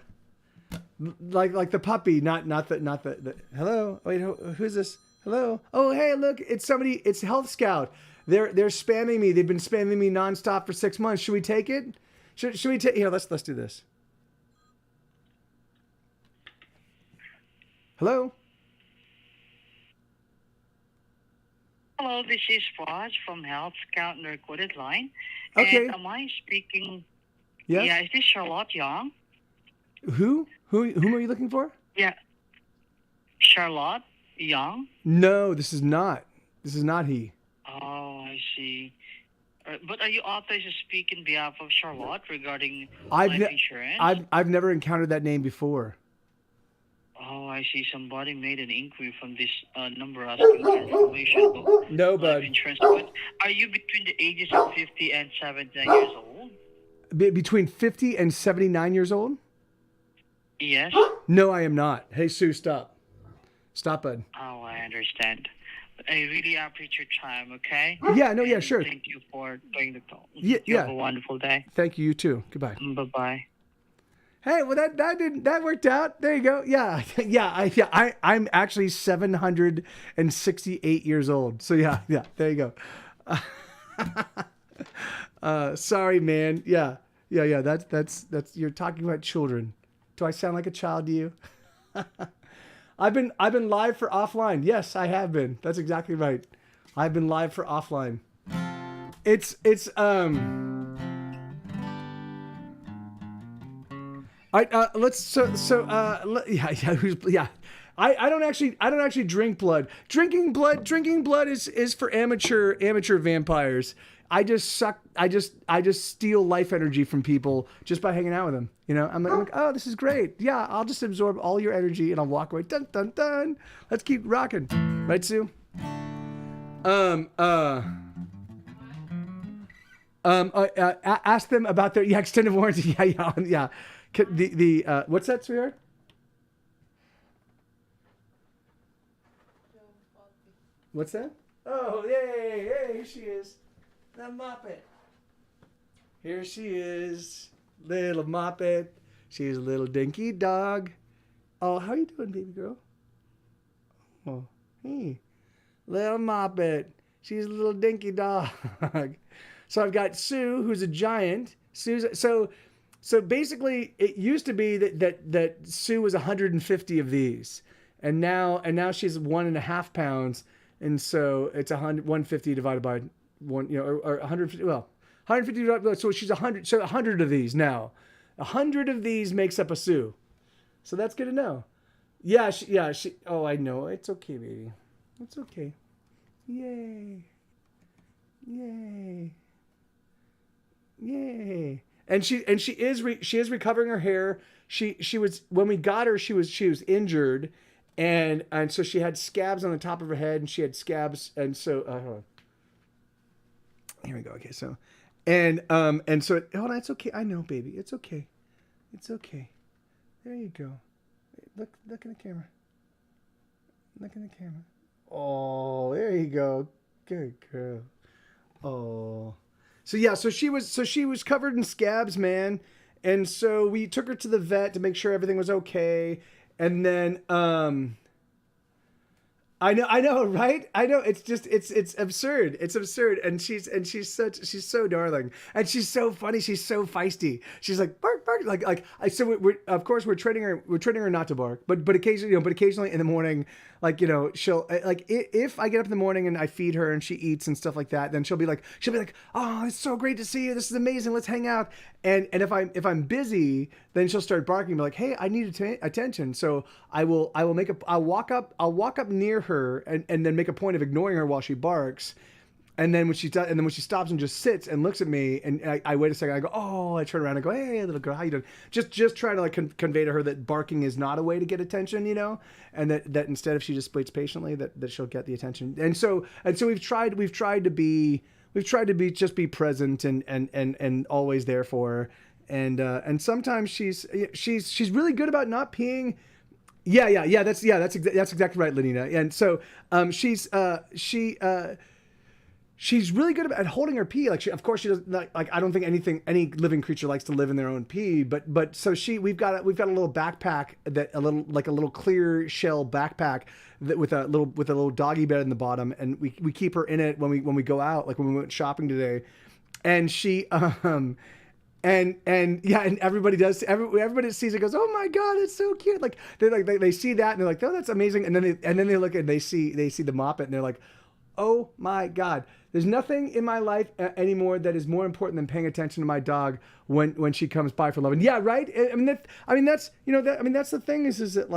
the puppy, not the hello. Wait, who's this? Hello. Oh, hey, look, it's somebody. It's Health Scout. They're spamming me. They've been spamming me nonstop for 6 months. Should we take it? Should we take? Here, let's do this. Hello. Hello, this is Raj from Health Scout and Recorded Line. Okay. And am I speaking? Yes? Yeah, is this Charlotte Young? Whom are you looking for? Yeah. Charlotte Young? No, this is not. This is not he. Oh, I see. But are you authorized to speak in behalf of Charlotte regarding life insurance? I've never encountered that name before. Oh, I see somebody made an inquiry from this number asking for information about No, life bud. insurance. But are you between the ages of 50 and 79 years old? Between 50 and 79 years old? Yes. No, I am not. Hey, Sue, stop. Stop, bud. Oh, I understand. I really appreciate your time, okay? Yeah, no, yeah, And sure. Thank you for doing the call. Yeah, You have yeah. a wonderful day. Thank you, you too. Goodbye. Bye-bye. Hey, well that worked out. There you go. Yeah. I'm actually 768 years old. So yeah, there you go. Sorry, man. Yeah. That's you're talking about children. Do I sound like a child to you? I've been live for offline. Yes, I have been. That's exactly right. I've been live for offline. It's I don't actually drink blood. Drinking blood is for amateur vampires. I just steal life energy from people just by hanging out with them. You know, I'm like, oh, this is great. Yeah, I'll just absorb all your energy and I'll walk away. Dun dun dun. Let's keep rocking, right, Sue? Ask them about their extended warranty. Yeah. The what's that, sweetheart? What's that? Oh, yay! Hey, here she is, the Muppet. Here she is, little Muppet. She's a little dinky dog. Oh, how you doing, baby girl? Oh, hey, little Muppet. She's a little dinky dog. So I've got Sue, who's a giant. So basically, it used to be that Sue was 150 of these, and now she's 1.5 pounds, and so it's 150 divided by one, or 150. Well, 150 divided by, so she's 100. So 100 of these now, 100 of these makes up a Sue. So that's good to know. Yeah. She. Oh, I know. It's okay, baby. It's okay. Yay. And she is recovering her hair. She was, when we got her, she was injured, and so she had scabs on the top of her head, and she had scabs, and so hold on. Here we go. Okay, so and so hold on. It's okay. I know, baby. It's okay. It's okay. There you go. Look in the camera. Look in the camera. Oh, there you go. Good girl. Oh. So yeah, so she was covered in scabs, man. And so we took her to the vet to make sure everything was okay. And then I know, right? I know, it's absurd. It's absurd. And she's so darling. And she's so funny, she's so feisty. She's like bark bark, so we're of course we're training her not to bark, but occasionally in the morning, she'll if I get up in the morning and I feed her and she eats and stuff like that, then she'll be like, oh, it's so great to see you, this is amazing, let's hang out. And if I'm busy, then she'll start barking and be like, hey, I need attention. So I'll walk up near her and then make a point of ignoring her while she barks. And then when she stops and just sits and looks at me, and I wait a second, I go, oh, I turn around and go, hey, little girl, how you doing? Just trying to convey to her that barking is not a way to get attention, and that instead, if she just waits patiently, that she'll get the attention. And so we've tried to be just be present and always there for her. And sometimes she's really good about not peeing. Yeah. That's exactly right, Lenina. And so she's really good at holding her pee. Of course she doesn't like. I don't think any living creature likes to live in their own pee. But so we've got a little backpack, a little clear shell backpack that with a little doggy bed in the bottom, and we keep her in it when we go out, like when we went shopping today, and she and everybody sees it, goes, oh my god, it's so cute. They see that and they're like, oh, that's amazing. And then they look and they see the Moppet and they're like, oh my god, there's nothing in my life anymore that is more important than paying attention to my dog when she comes by for love. And yeah, right. That's the thing is that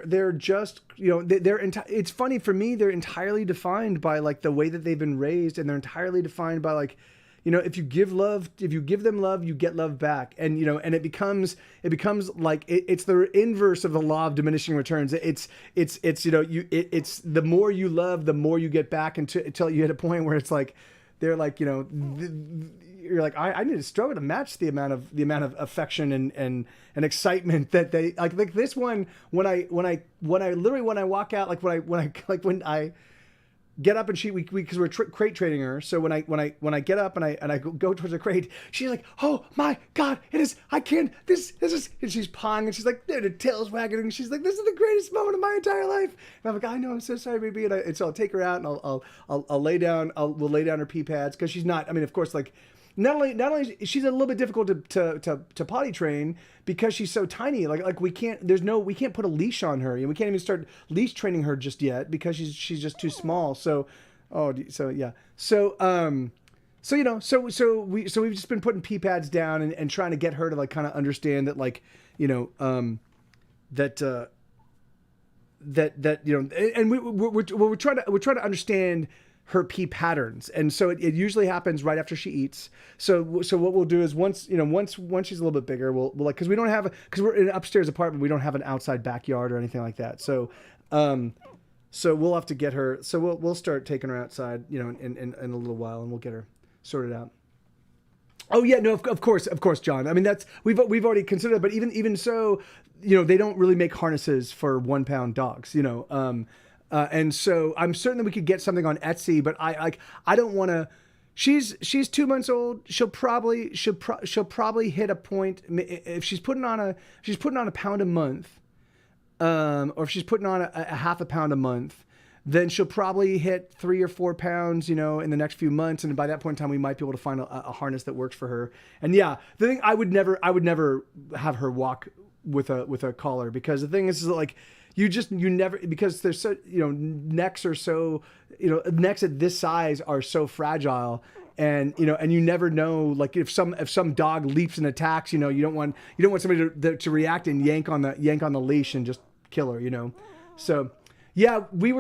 they're just, it's funny for me, they're entirely defined by the way that they've been raised, and they're entirely defined by if you give them love, you get love back. And, and it becomes like, it's the inverse of the law of diminishing returns. It's the more you love, the more you get back until you hit a point where it's like, they're like, you're like, I need to struggle to match the amount of affection and excitement that they like this one, when I walk out, when I get up and because we're crate trading her. So when I get up and I go towards the crate, she's like, oh my God, I can't, this is, and she's pawing and she's like, the tail's wagging and she's like, this is the greatest moment of my entire life. And I'm like, I know, I'm so sorry, baby. And so I'll take her out and we'll lay down her pee pads. Cause she's not, I mean, of course, like, not only she's a little bit difficult to potty train because she's so tiny. Like we can't put a leash on her, and we can't even start leash training her just yet because she's just too small. So, yeah. So we've just been putting pee pads down and trying to get her to like kind of understand that, like, and we're trying to understand her pee patterns, and so it usually happens right after she eats. So what we'll do is once she's a little bit bigger, we'll like, because we're in an upstairs apartment, we don't have an outside backyard or anything like that. So we'll have to get her. So we'll start taking her outside, in a little while, and we'll get her sorted out. Oh yeah, no, of course, John. I mean, we've already considered it, but even so, they don't really make harnesses for 1 pound dogs, and so I'm certain that we could get something on Etsy, but I don't want to. She's 2 months old. She'll probably hit a point if she's putting on a pound a month, or if she's putting on a half a pound a month, then she'll probably hit 3 or 4 pounds, in the next few months. And by that point in time, we might be able to find a harness that works for her. And yeah, the thing, I would never have her walk with a collar, because the thing is like, you never, because they're so, necks are so, necks at this size are so fragile, and you never know, like if some dog leaps and attacks, you don't want somebody to react and yank on the leash and just kill her, So yeah, we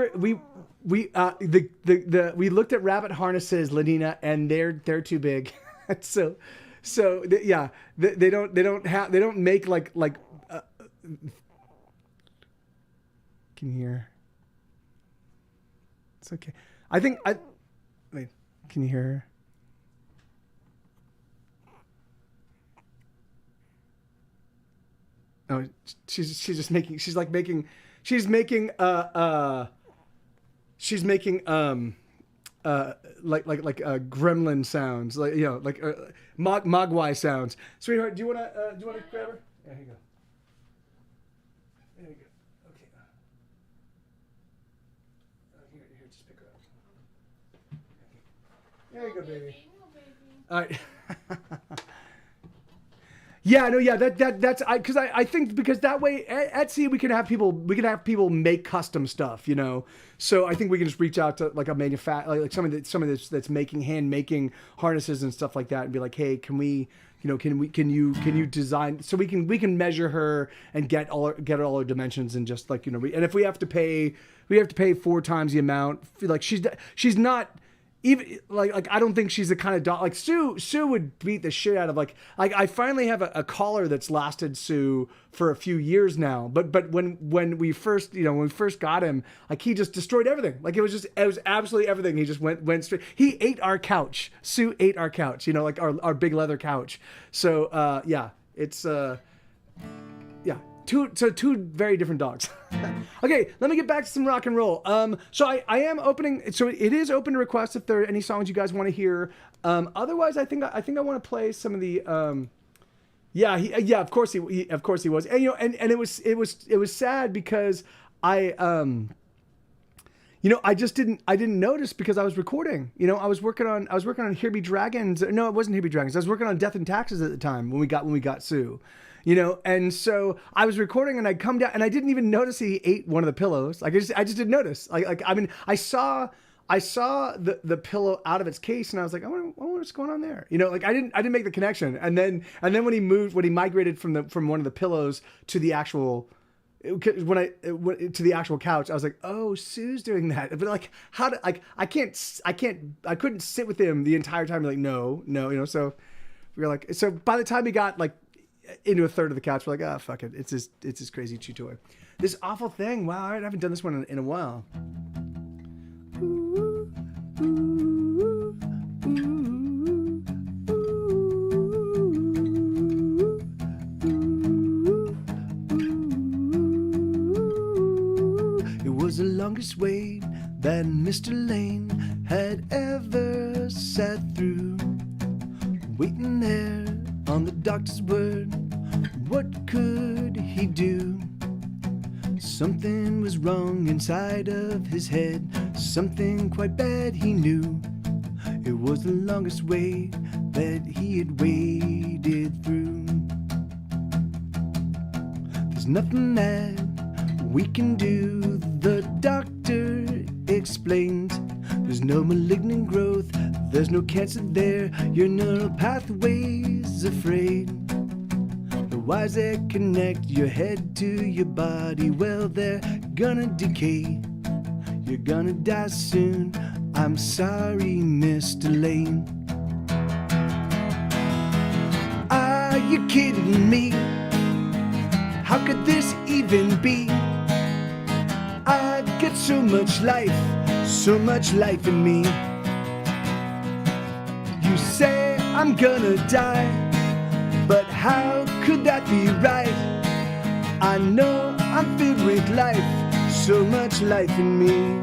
looked at rabbit harnesses, Ladina, and they're too big. so yeah, they don't make like can you hear? It's okay. Wait, can you hear her? Oh, she's making gremlin sounds, like mogwai sounds. Sweetheart, do you wanna grab her? Yeah, here you go. There you go. Okay. Here, just pick her up. There you go, baby. All right. Yeah, no, yeah, that's I think because that way Etsy we can have people make custom stuff, So I think we can just reach out to like a like somebody that's making harnesses and stuff like that, and be like, hey, can you design, so we can measure her and get all her dimensions, and just like, and if we have to pay 4 times the amount, like she's not. Even like I don't think she's the kind of dog like Sue would beat the shit out of like I finally have a collar that's lasted Sue for a few years now, but when we first got him, like he just destroyed everything. Like it was absolutely everything. He just went straight. He ate our couch. Sue ate our couch, like our big leather couch. So yeah, it's yeah. Two very different dogs. Okay, let me get back to some rock and roll. So I am opening. So it is open to request if there are any songs you guys want to hear. Otherwise, I think I want to play some of the. Yeah, of course he was, and and it was sad because I I didn't notice because I was recording. I was working on Here Be Dragons. No, it wasn't Here Be Dragons. I was working on Death and Taxes at the time when we got Sue. And so I was recording and I'd come down and I didn't even notice he ate one of the pillows. Like I just didn't notice. I saw the pillow out of its case and I was like, I wonder what's going on there. I didn't make the connection. And then when he migrated from one of the pillows to the actual when I went to the actual couch, I was like, "Oh, Sue's doing that." But like, how do I couldn't sit with him the entire time. Like, no, So we were like, so by the time he got like into a third of the couch, we're like, "Ah, fuck it. It's this crazy chew toy, this awful thing." Wow, I haven't done this one in a while. Ooh, ooh, ooh, ooh. Was the longest wait that Mr. Lane had ever sat through, waiting there on the doctor's word. What could he do? Something was wrong inside of his head, something quite bad he knew. It was the longest wait that he had waited through. There's nothing that we can do, the doctor explained. There's no malignant growth, there's no cancer there. Your neural pathway's afraid. The wires that connect your head to your body, well, they're gonna decay. You're gonna die soon. I'm sorry, Mr. Lane. Are you kidding me? How could this even be? I've got so much life in me. You say I'm gonna die, but how could that be right? I know I'm filled with life, so much life in me.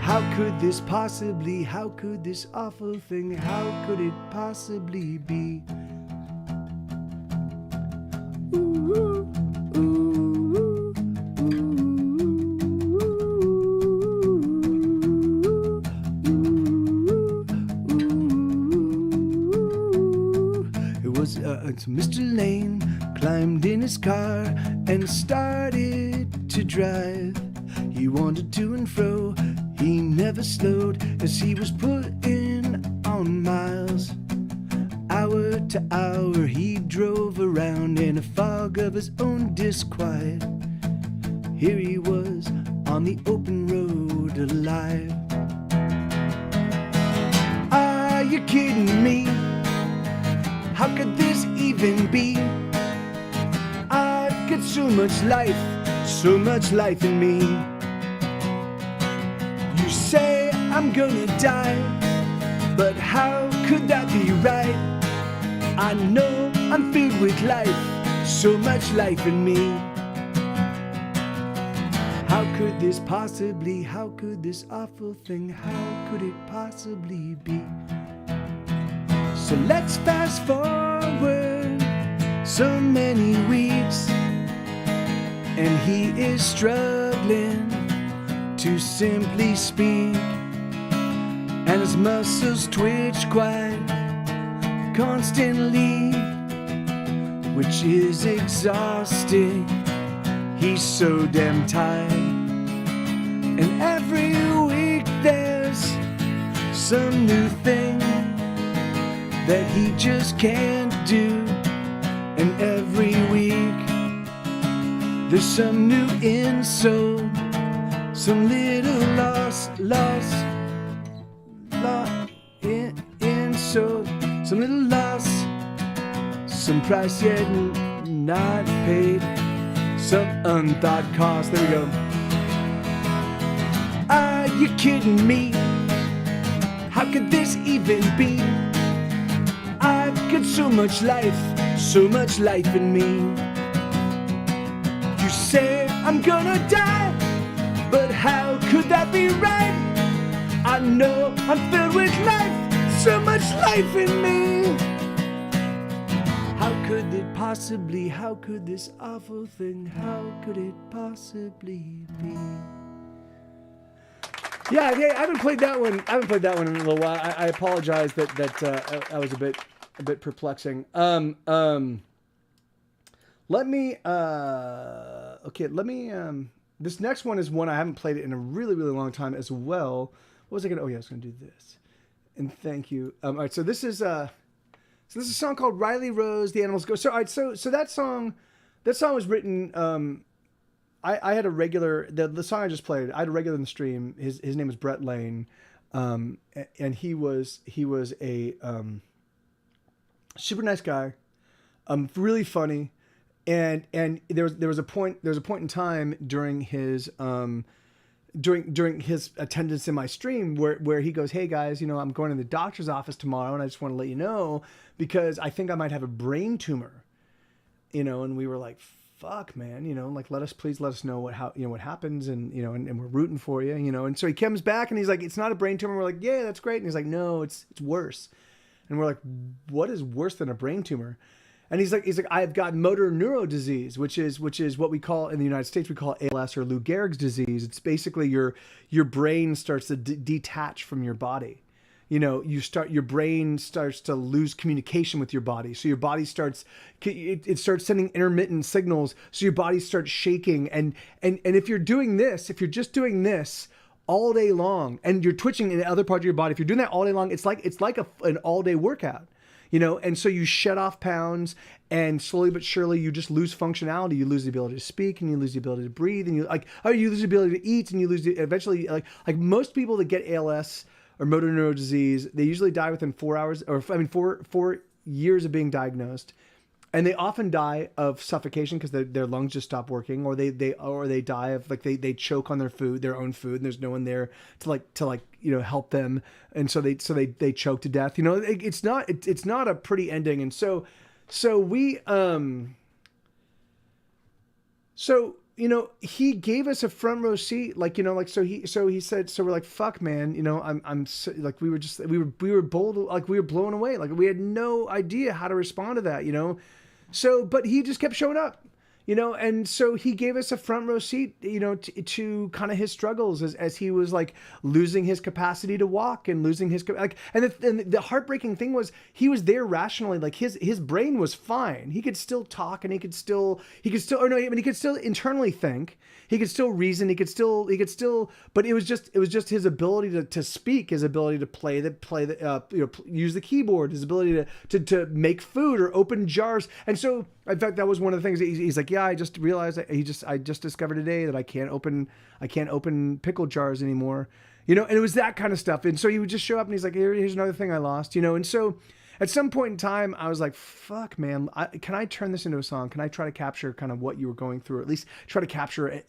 How could this possibly, how could this awful thing, how could it possibly be? Ooh, ooh, ooh, It was Mr. Lane climbed in his car and started to drive. He wandered to and fro, he never slowed as he was putting on miles. Hour to hour he drove around in a fog of his own disquiet. Here he was on the open road alive. Are you kidding me? How could this even be? I've got so much life in me. You say I'm gonna die, but how could that be right? I know I'm filled with life, so much life in me. How could this possibly, how could this awful thing, how could it possibly be? So let's fast forward so many weeks, and he is struggling to simply speak, and his muscles twitch quite constantly, which is exhausting. He's so damn tired, and every week there's some new thing that he just can't do, and every week there's some new insult, some little insult, some little loss, some price yet not paid, some unthought cost. There we go. Are you kidding me? How could this even be? I've got so much life in me. You say I'm gonna die, but how could that be right? I know I'm filled with life, so much life in me. How could it possibly, how could this awful thing, how could it possibly be? Yeah, I haven't played that one. I haven't played that one in a little while. I apologize that I was a bit perplexing. Let me this next one is one I haven't played it in a really, really long time as well. What was I gonna? Oh yeah, I was gonna do this. And thank you. All right, so this is a song called Riley Rose, The Animals Go. So all right, so that song, that song was written. I had a regular the song I just played. I had a regular in the stream. His name was Brett Lane, and he was a super nice guy, really funny, and there was a point in time during his during his attendance in my stream where he goes, "Hey guys, I'm going to the doctor's office tomorrow, and I just want to let you know because I think I might have a brain tumor," and we were like, fuck, man, like please let us know what happens, and and we're rooting for you, and so he comes back and he's like, "It's not a brain tumor." We're like, "Yeah, that's great." And he's like, "No, it's worse." And we're like, "What is worse than a brain tumor?" And he's like, "I've got motor neuro disease, which is what we call in the United States, we call ALS or Lou Gehrig's disease. It's basically your brain starts to detach from your body. Your brain starts to lose communication with your body. So your body starts starts sending intermittent signals. So your body starts shaking. And if you're just doing this all day long, and you're twitching in the other part of your body, if you're doing that all day long, it's like an all day workout. And so you shed off pounds, and slowly but surely you just lose functionality. You lose the ability to speak, and you lose the ability to breathe, and you lose the ability to eat, and you lose eventually, like most people that get ALS or motor neuron disease, they usually die within 4 hours, or 4 years of being diagnosed, and they often die of suffocation because their lungs just stop working, or they die of they choke on their own food, and there's no one there to help them, and so they choke to death. It's not a pretty ending, and so we he gave us a front row seat, so he said, so we're like, fuck, man, I'm so, we were bold, we were blown away, we had no idea how to respond to that, so, but he just kept showing up, and so he gave us a front row seat, to kind of his struggles as he was losing his capacity to walk and losing his, and the heartbreaking thing was he was there rationally, his brain was fine. He could still talk, and he could still internally think. He could still reason. He could still, but it was just his ability to speak, his ability to play use the keyboard, his ability to make food or open jars. And so, in fact, that was one of the things he's like, "Yeah, I just realized that I just discovered today that I can't open pickle jars anymore." And it was that kind of stuff. And so he would just show up and he's like, here's another thing I lost, and so at some point in time, I was like, fuck, man, can I turn this into a song? Can I try to capture kind of what you were going through, or at least try to capture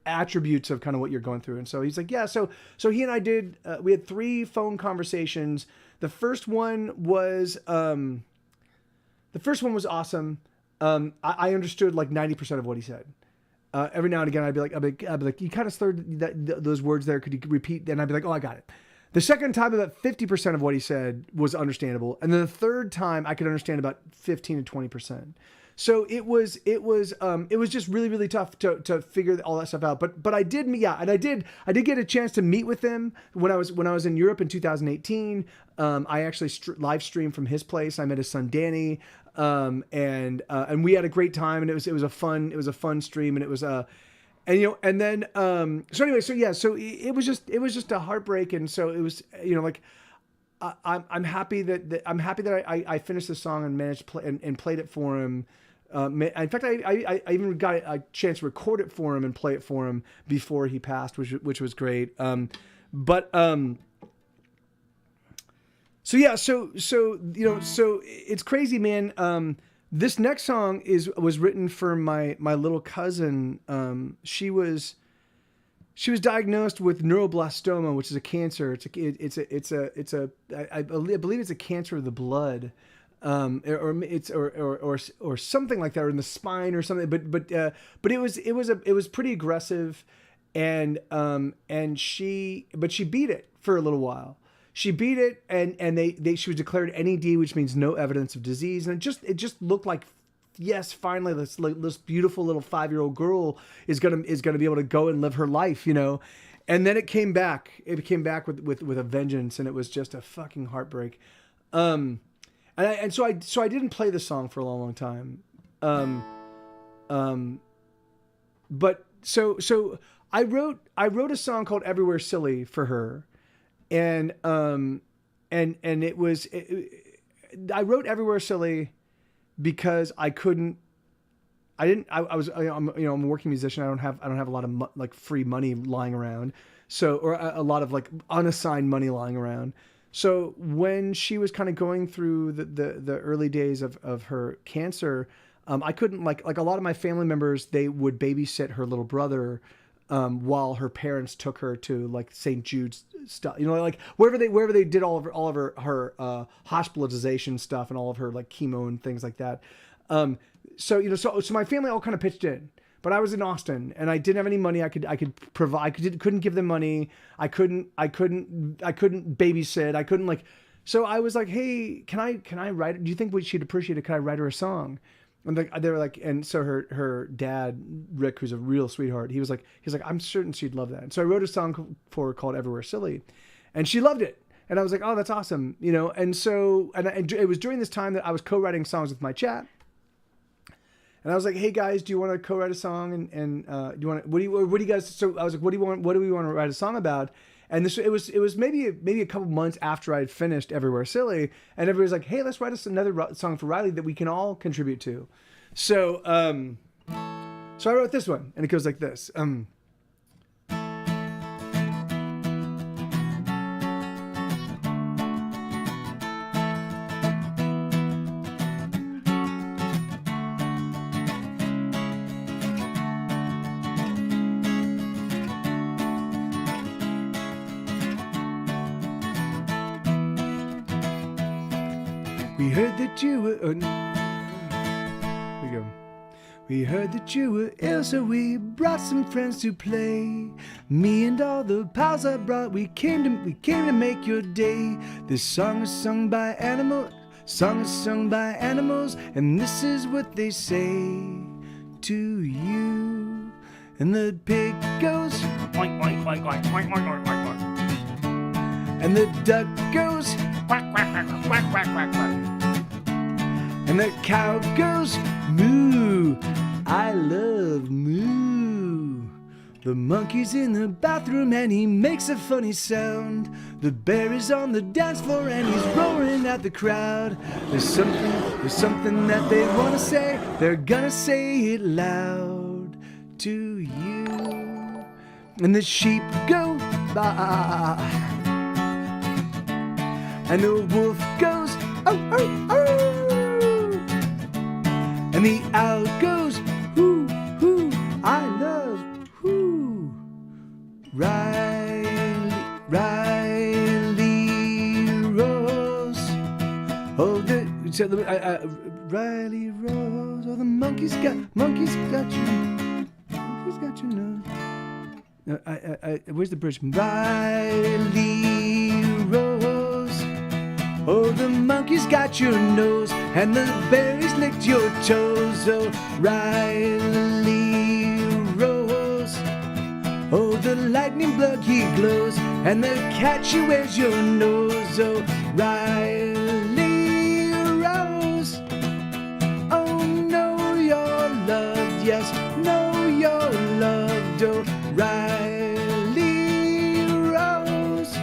attributes of kind of what you're going through? And so he's like, yeah. So he and I did, we had 3 phone conversations. The first one was awesome. I understood 90% of what he said. Every now and again, I'd be like, you kind of slurred those words there. Could you repeat? And I'd be like, oh, I got it. The second time, about 50% of what he said was understandable, and then the third time, I could understand about 15 to 20%. So it was just really, really tough to figure all that stuff out. But I did, yeah, and I did get a chance to meet with him when I was in Europe in 2018. I actually live streamed from his place. I met his son Danny, and we had a great time, and it was a fun stream, and it was and then so anyway, so yeah, so it was just a heartbreak, and so it was I'm happy that I finished the song and managed to play and played it for him. In fact, I even got a chance to record it for him and play it for him before he passed, which was great. So yeah, so it's crazy, man. This next song was written for my little cousin. She was diagnosed with neuroblastoma, which is a cancer. I believe it's a cancer of the blood, or something like that, or in the spine or something. But it was pretty aggressive, and she beat it for a little while. She beat it, and she was declared NED, which means no evidence of disease, and it just looked like, yes, finally this beautiful little 5-year-old girl is gonna be able to go and live her life, And then it came back. It came back with a vengeance, and it was just a fucking heartbreak. So I didn't play the song for a long, long time. But so I wrote a song called "Everywhere Silly" for her. And it was, I wrote "Everywhere Silly" because I couldn't I didn't. I was. I'm I'm a working musician. I don't have a lot of like free money lying around. So or a lot of like unassigned money lying around. So when she was kind of going through the early days of her cancer, I couldn't like a lot of my family members, they would babysit her little brother while her parents took her to like St. Jude's stuff, like wherever they did all of her hospitalization stuff and all of her like chemo and things like that. So my family all kind of pitched in, but I was in Austin and I didn't have any money. I could provide. Couldn't give them money. I couldn't babysit. I couldn't like. So I was like, hey, can I write? Do you think she'd appreciate it? Can I write her a song? And they were like, and so her dad, Rick, who's a real sweetheart, he's like, I'm certain she'd love that. And so I wrote a song for her called Everywhere Silly, and she loved it. And I was like, oh, that's awesome, And so, and it was during this time that I was co-writing songs with my chat. And I was like, hey guys, do you want to co-write a song? And do you want to, what do you guys? So I was like, what do we want to write a song about? And it was maybe a couple months after I had finished Everywhere Silly, and everybody was like, hey, let's write us another song for Riley that we can all contribute to. So so I wrote this one, and it goes like this. We heard that you were. Here we go. We heard that you were ill, so we brought some friends to play. Me and all the pals I brought, we came to make your day. This song is sung by animals. Song is sung by animals, and this is what they say to you. And the pig goes oink oink oink oink oink oink oink oink oink. And the duck goes quack quack quack quack quack quack quack. And the cow goes moo. I love moo. The monkey's in the bathroom and he makes a funny sound. The bear is on the dance floor and he's roaring at the crowd. There's something that they want to say. They're gonna say it loud to you. And the sheep go baa. And the wolf goes oh oh oh. And the owl goes hoo hoo. I love hoo. Riley Rose. Oh, Riley Rose. Oh, the monkey's got you. Monkey's got your nose. Where's the bridge? Riley Rose. Oh, the monkey's got your nose, and the berries licked your toes. Oh, Riley Rose. Oh, the lightning bug he glows, and the cat she wears your nose. Oh, Riley Rose. Oh, know you're loved, yes, know you're loved. Oh, Riley Rose.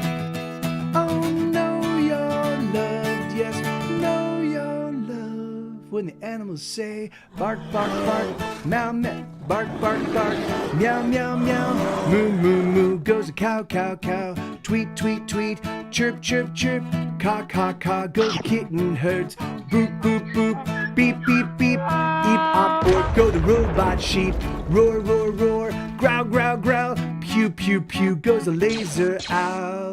Oh, know you're loved, yes, know you're loved. When the animals say bark, bark, bark, meow, meow, bark, bark, bark, meow, meow, meow, moo, moo, moo, goes a cow, cow, cow, tweet, tweet, tweet, chirp, chirp, chirp, caw, caw, caw, goes the kitten herds, boop, boop, boop, beep, beep, beep, eep, op, or go the robot sheep, roar, roar, roar, growl, growl, growl, pew, pew, pew, goes the laser owl.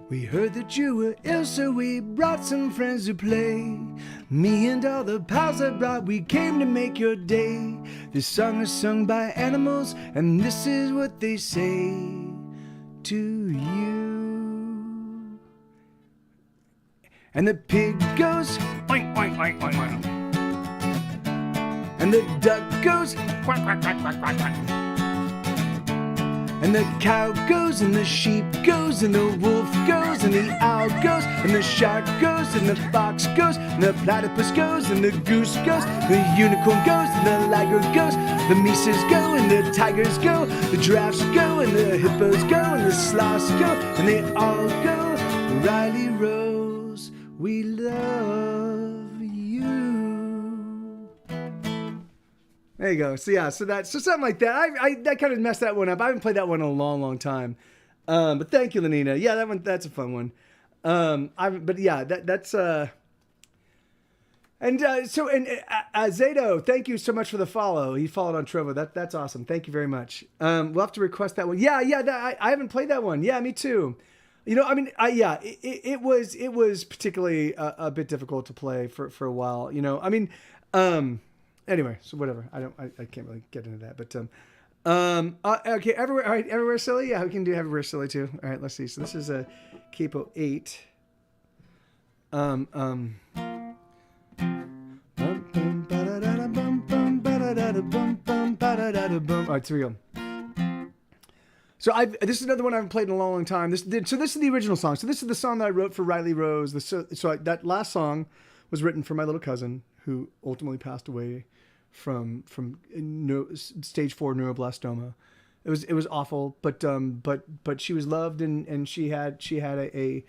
We heard that you were ill, so we brought some friends to play. Me and all the pals I brought, we came to make your day. This song is sung by animals, and this is what they say to you. And the pig goes oink, oink, oink, oink, oink. And the duck goes quack, quack, quack, quack, quack, quack. And the cow goes, and the sheep goes, and the wolf goes, and the owl goes, and the shark goes, and the fox goes, and the platypus goes, and the goose goes, the unicorn goes, and the liger goes, the mises go, and the tigers go, the giraffes go, and the hippos go, and the sloths go, and they all go. Riley Rose, we love you. There you go. So yeah, so something like that. I kind of messed that one up. I haven't played that one in a long, long time. But thank you, Lenina. Yeah, that's a fun one. But yeah, that's Zato, thank you so much for the follow. He followed on Trovo. That's awesome. Thank you very much. We'll have to request that one. Yeah, I haven't played that one. Yeah, me too. You know, I mean, it was particularly a bit difficult to play for a while. You know, I mean, anyway, so whatever. I can't really get into that, but okay, everywhere. All right, everywhere silly. Yeah, we can do everywhere silly too. All right, let's see. So this is a capo 8. All right, so we go. So this is another one I haven't played in a long, long time. So this is the original song. So this is the song that I wrote for Riley Rose. That last song was written for my little cousin, who ultimately passed away from stage 4 neuroblastoma. It was awful, but she was loved, and she had a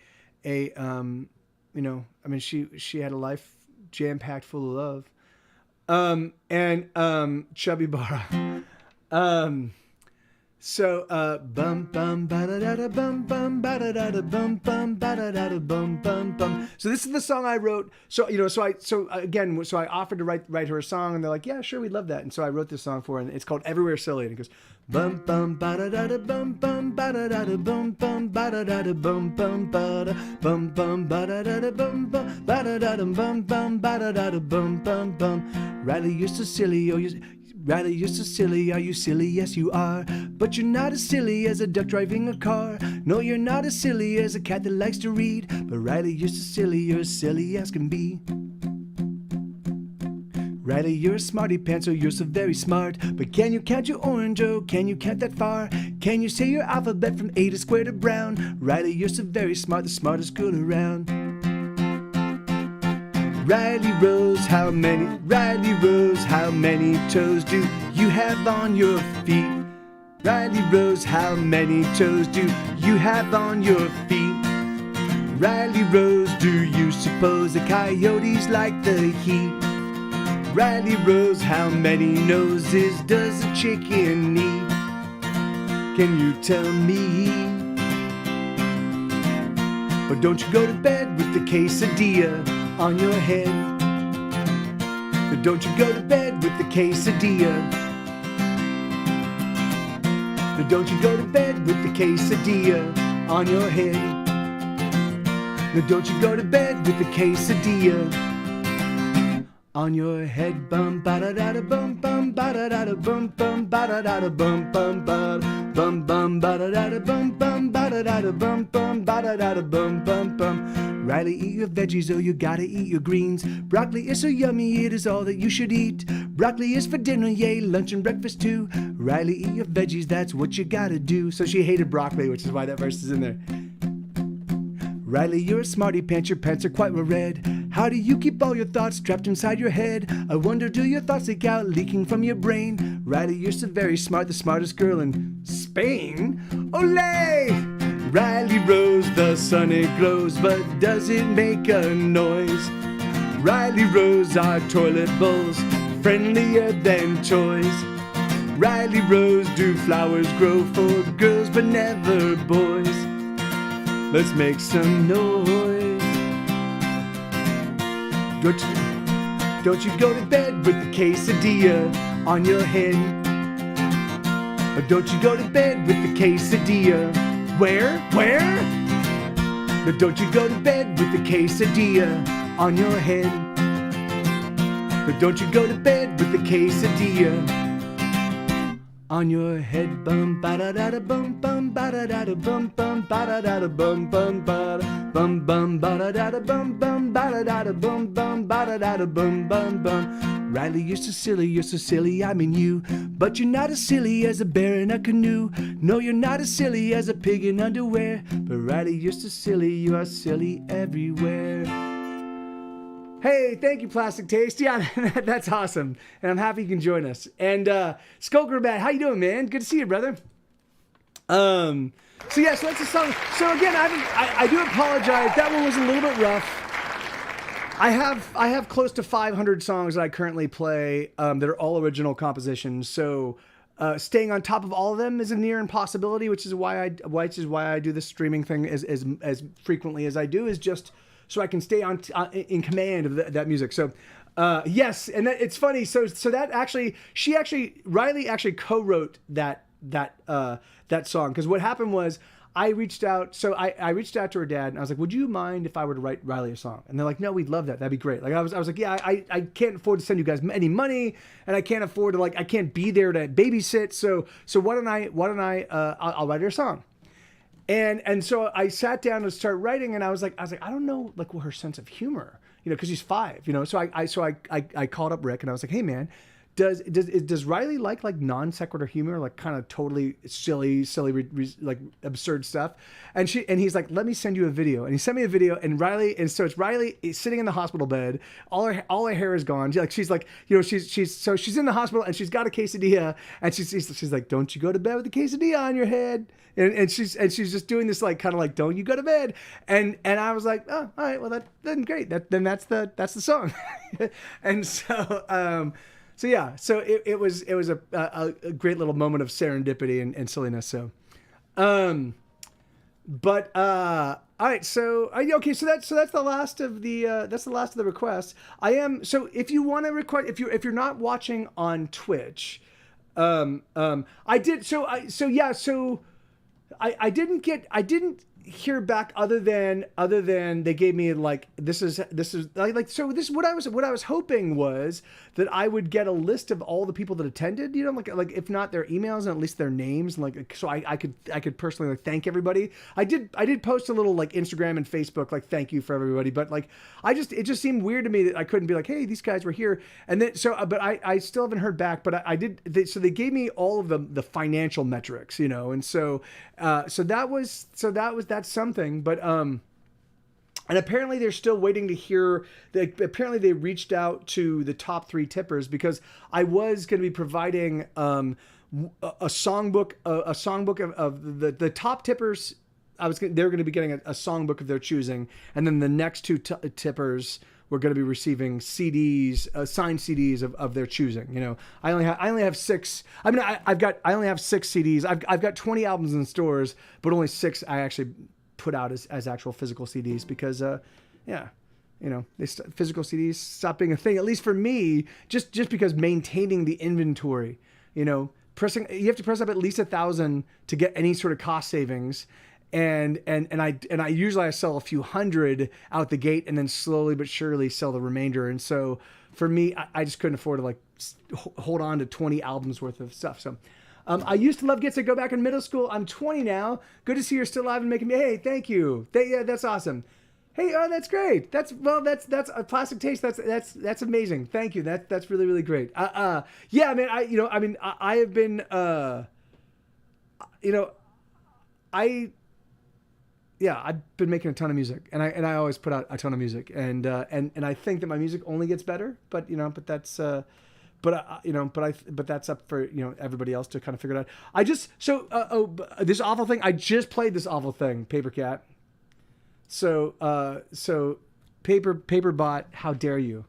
you know, I mean, she had a life jam packed full of love, and Chubby Bara. So bum bum ba da da da bum bum ba da da da bum bum ba da da da bum bum bum. So this is the song I wrote. So you know, so I offered to write her a song, and they're like, yeah, sure, we'd love that. And so I wrote this song for her, and it's called Everywhere Silly, and it goes bum bum ba da da da bum bum ba da da da bum bum ba da da da bum bum ba da bum bum ba da da da bum bum ba da da da bum bum ba da da da bum bum bum. Riley, you're so silly, Riley, you're so silly, are you silly? Yes, you are. But you're not as silly as a duck driving a car. No, you're not as silly as a cat that likes to read. But Riley, you're so silly, you're as silly as can be. Riley, you're a smarty pants, oh, you're so very smart. But can you count your orange, oh, can you count that far? Can you say your alphabet from A to square to brown? Riley, you're so very smart, the smartest girl around. Riley Rose, how many toes do you have on your feet? Riley Rose, how many toes do you have on your feet? Riley Rose, do you suppose the coyotes like the heat? Riley Rose, how many noses does a chicken need? Can you tell me? Or don't you go to bed with the quesadilla on your head? Or don't you go to bed with the quesadilla? Or don't you go to bed with the quesadilla on your head? Or don't you go to bed with the quesadilla on your head? Bum ba da da da bum bum ba da da da bum bum ba da da da bum bum ba bum bum ba da da da bum bum ba da da da bum bum ba da da da bum bum bum. Riley, eat your veggies, oh, you gotta eat your greens. Broccoli is so yummy, it is all that you should eat. Broccoli is for dinner, yay, lunch and breakfast too. Riley, eat your veggies, that's what you gotta do. So she hated broccoli, which is why that verse is in there. Riley, you're a smarty pants, your pants are quite well read. How do you keep all your thoughts trapped inside your head? I wonder, do your thoughts leak out, leaking from your brain? Riley, you're so very smart, the smartest girl in Spain. Olé! Riley Rose, the sun it glows, but does it make a noise? Riley Rose, our toilet bowls, friendlier than toys. Riley Rose, do flowers grow for girls but never boys? Let's make some noise. Don't you go to bed with the quesadilla on your head? Or don't you go to bed with the quesadilla? Where? But don't you go to bed with the quesadilla on your head? But don't you go to bed with the quesadilla on your head? Bum ba da da da bum bum ba da da da bum bum ba da da da bum bum ba da Bum bum ba da da da bum bum ba da da da bum bum ba da da da bum bum bum. Riley, you're so silly, I mean you. But you're not as silly as a bear in a canoe. No, you're not as silly as a pig in underwear. But Riley, you're so silly, you are silly everywhere. Hey, thank you, Plastic Taste. Yeah, that's awesome. And I'm happy you can join us. And Skulker, how you doing, man? Good to see you, brother. So that's a song. So again, I do apologize. That one was a little bit rough. I have close to 500 songs that I currently play that are all original compositions. So staying on top of all of them is a near impossibility, which is why I do this streaming thing as frequently as I do, is just so I can stay in command of that music. So yes, and it's funny. So that Riley actually co-wrote that song, because what happened was I reached out to her dad and I was like, would you mind if I were to write Riley a song? And they're like, no, we'd love that. That'd be great. Like I was like, yeah, I can't afford to send you guys any money, and I can't afford to I can't be there to babysit. So why don't I'll write her a song. And so I sat down to start writing, and I was like, I don't know what her sense of humor, because she's 5, So I called up Rick and I was like, hey man, does Riley like non sequitur humor, like kind of totally silly, like absurd stuff? And he's like, let me send you a video. And he sent me a video, and it's Riley is sitting in the hospital bed. All her hair is gone. She's in the hospital, and she's got a quesadilla, and she's like, don't you go to bed with the quesadilla on your head. And she's just doing this kind of don't you go to bed. And I was like, oh, all right, well then great. Then that's the song. And so yeah, so it was a great little moment of serendipity and silliness. So, all right. So okay. So that's the last of the requests. So if you want to request, if you're not watching on Twitch, I didn't hear back other than they gave me this is what I was hoping was that I would get a list of all the people that attended, like if not their emails and at least their names, and so I could personally thank everybody. I did post a little Instagram and Facebook thank you for everybody, but it just seemed weird to me that I couldn't be hey, these guys were here. And then but I still haven't heard back, but so they gave me all of the financial metrics, and so that's something. But and apparently they're still waiting to hear. Apparently they reached out to the top 3 tippers, because I was going to be providing a songbook of the top tippers. They're going to be getting a songbook of their choosing, and then the next 2 tippers were going to be receiving CDs, signed CDs of their choosing. I only have 6. I mean, I only have 6 CDs. I've got 20 albums in stores, but only 6 I actually put out as actual physical CDs, because physical CDs stopped being a thing, at least for me, just because maintaining the inventory, you have to press up at least 1,000 to get any sort of cost savings. And I usually sell a few hundred out the gate, and then slowly but surely sell the remainder. And so for me, I just couldn't afford to hold on to 20 albums worth of stuff. So I used to love Get Set Go back in middle school. I'm 20 now. Good to see you're still alive and making me. Hey, thank you. Yeah, that's awesome. Hey, that's great. That's a Plastic Taste. That's amazing. Thank you. That's really, really great. Yeah, man. I have been I've been making a ton of music, and I always put out a ton of music, and I think that my music only gets better, but that's that's up for everybody else to kind of figure it out. This awful thing. I just played this awful thing, Paper Cat. So Paper Bot, how dare you?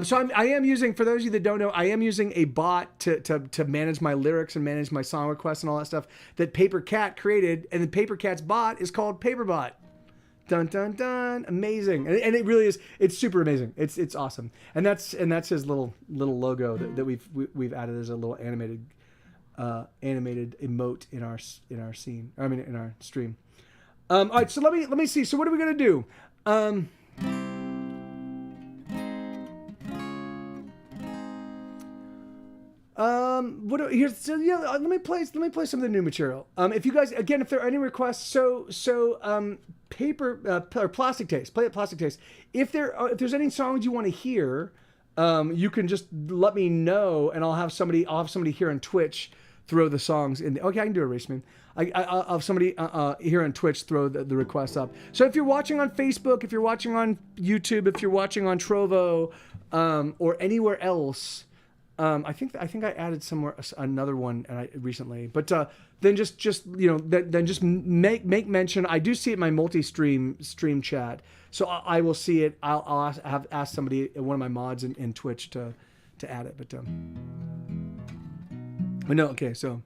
So I am using, for those of you that don't know, I am using a bot to manage my lyrics and manage my song requests and all that stuff that Paper Cat created, and the Paper Cat's bot is called PaperBot. Dun dun dun! Amazing, and it really is. It's super amazing. It's awesome, and that's his little logo that we've added as a little animated emote in our scene. I mean, in our stream. All right, so let me see. So what are we gonna do? Here's so yeah. Let me play some of the new material. If you guys again, if there are any requests, paper or plastic taste. Play it plastic taste. If there's any songs you want to hear, you can just let me know, and I'll have somebody here on Twitch throw the songs in. Okay, I can do a race man. I'll have somebody here on Twitch throw the requests up. So if you're watching on Facebook, if you're watching on YouTube, if you're watching on Trovo, or anywhere else. I think I added another one recently, but then just then just make mention. I do see it in my stream chat, so I will see it. I'll ask somebody, one of my mods in Twitch to add it. But no, okay, so.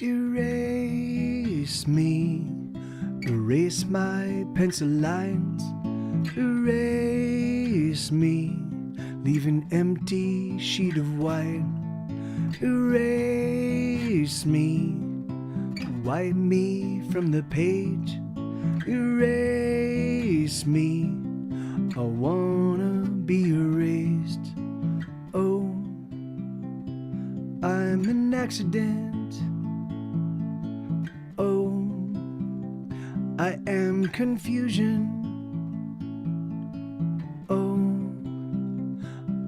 Erase me, erase my pencil lines, erase me, leave an empty sheet of white, erase me, wipe me from the page, erase me, I wanna be erased. Oh, I'm an accident. Oh, I am confusion. Oh,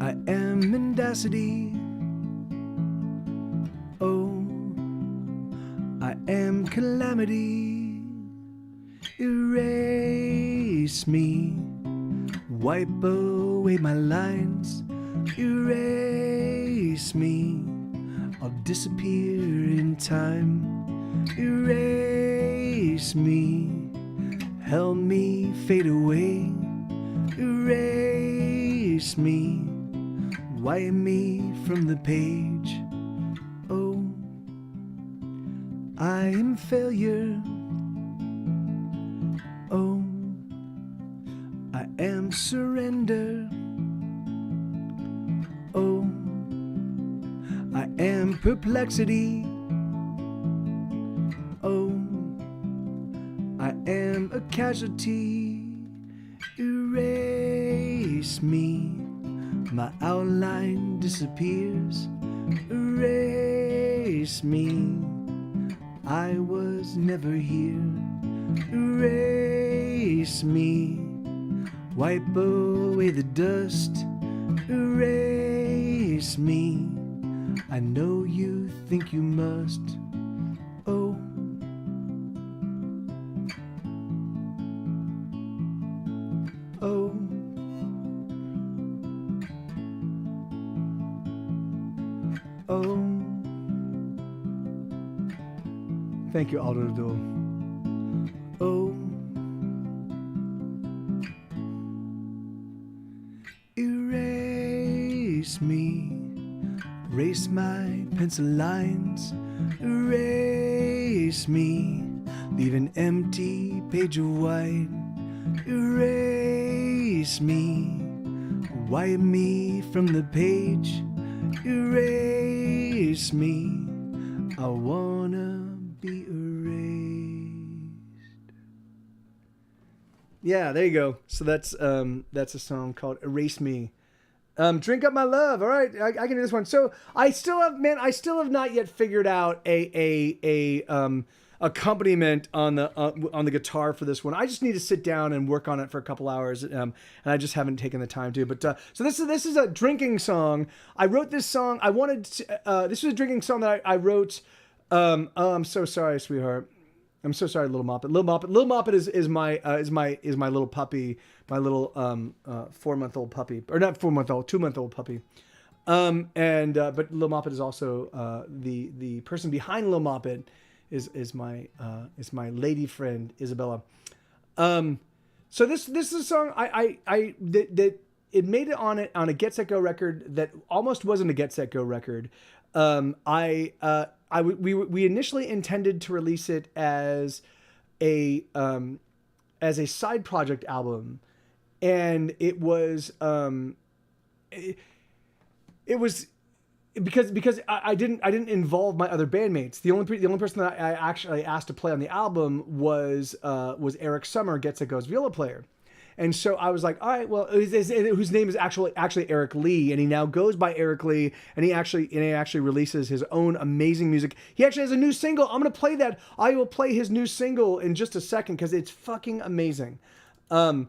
I am mendacity. Oh, I am calamity. Erase me, wipe away my lines. Erase me, I'll disappear in time. Erase me, help me fade away. Erase me, wipe me from the page. Oh, I am failure. Oh, I am surrender. Oh, I am perplexity. Oh, I am a casualty. Erase me, my outline disappears. Erase me, I was never here. Erase me, wipe away the dust. Erase me, I know you think you must. Oh, oh, oh. Thank you, Aldo Dole. Oh, erase me, erase my pencil lines, erase me, leave an empty page of white. Erase me, wipe me from the page. Erase me, I wanna be erased. Yeah, there you go. So that's a song called "Erase Me." Drink Up My Love. All right, I can do this one. So I still have not yet figured out a accompaniment on the guitar for this one. I just need to sit down and work on it for a couple hours, and I just haven't taken the time to. But so this is a drinking song. I wrote this song. This was a drinking song that I wrote. Oh, I'm so sorry, sweetheart. I'm so sorry, Little Moppet. Little Moppet is my little puppy, my little 4-month-old puppy, or not 4-month-old, 2-month-old puppy. But Little Moppet is also the person behind Little Moppet is my lady friend Isabella. So this is a song that it made it on a Get Set Go record that almost wasn't a Get Set Go record. We initially intended to release it as a side project album, and it was because I didn't involve my other bandmates. The only person that I actually asked to play on the album was Eric Summer, Gets It Goes viola player. And so I was like, all right, well, whose name is actually Eric Lee, and he now goes by Eric Lee, and he actually releases his own amazing music. He actually has a new single. I'm gonna play that. I will play his new single in just a second because it's fucking amazing. Yeah,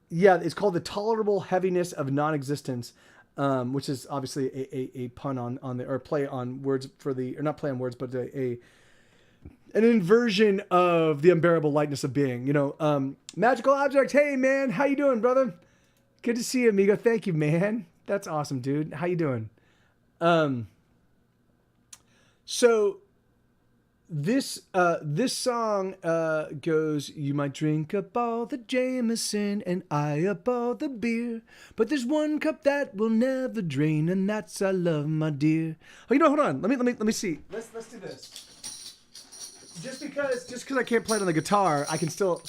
it's called The Tolerable Heaviness of Non-Existence, which is obviously a pun on the, or play on words for the, or not play on words, but an inversion of the unbearable lightness of being, Magical Object. Hey man, how you doing, brother? Good to see you, amigo. Thank you, man. That's awesome, dude. How you doing? So this song goes, you might drink up all the Jameson and I up all the beer, but there's one cup that will never drain, and that's I love, my dear. Oh, hold on. Let me see. Let's do this. Just because I can't play it on the guitar, I can still.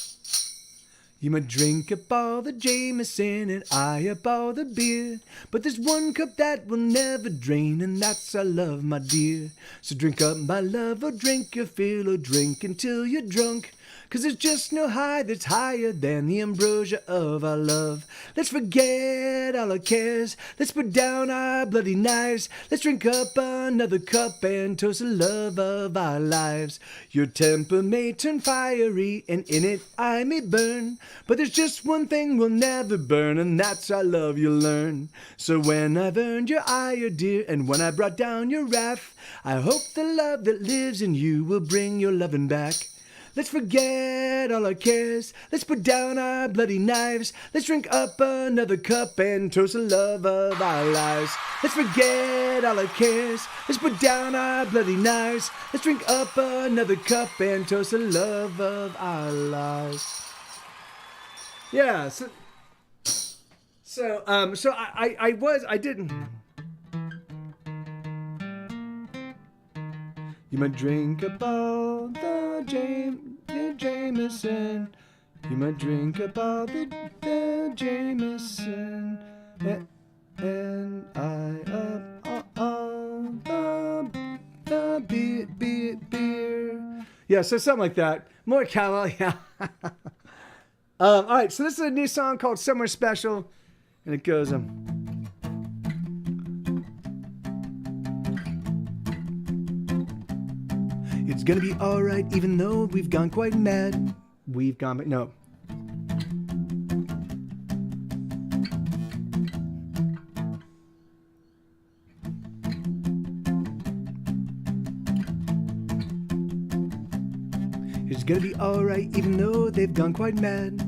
You might drink up all the Jameson and I up all the beer, but there's one cup that will never drain, and that's I love, my dear. So drink up, my love, or drink your fill, or drink until you're drunk. 'Cause there's just no high that's higher than the ambrosia of our love. Let's forget all our cares. Let's put down our bloody knives. Let's drink up another cup and toast the love of our lives. Your temper may turn fiery, and in it I may burn, but there's just one thing we'll never burn, and that's our love, you'll learn. So when I've earned your ire, dear, and when I brought down your wrath, I hope the love that lives in you will bring your loving back. Let's forget all our cares. Let's put down our bloody knives. Let's drink up another cup and toast the love of our lives. Let's forget all our cares. Let's put down our bloody knives. Let's drink up another cup and toast the love of our lives. Yeah, I didn't. You might drink up all the Jameson. You might drink up all the Jameson. And I up all the beer. Yeah, so something like that. More camel, yeah. All right, so this is a new song called Somewhere Special. And it goes, it's gonna be alright even though we've gone quite mad. No. It's gonna be alright even though they've gone quite mad.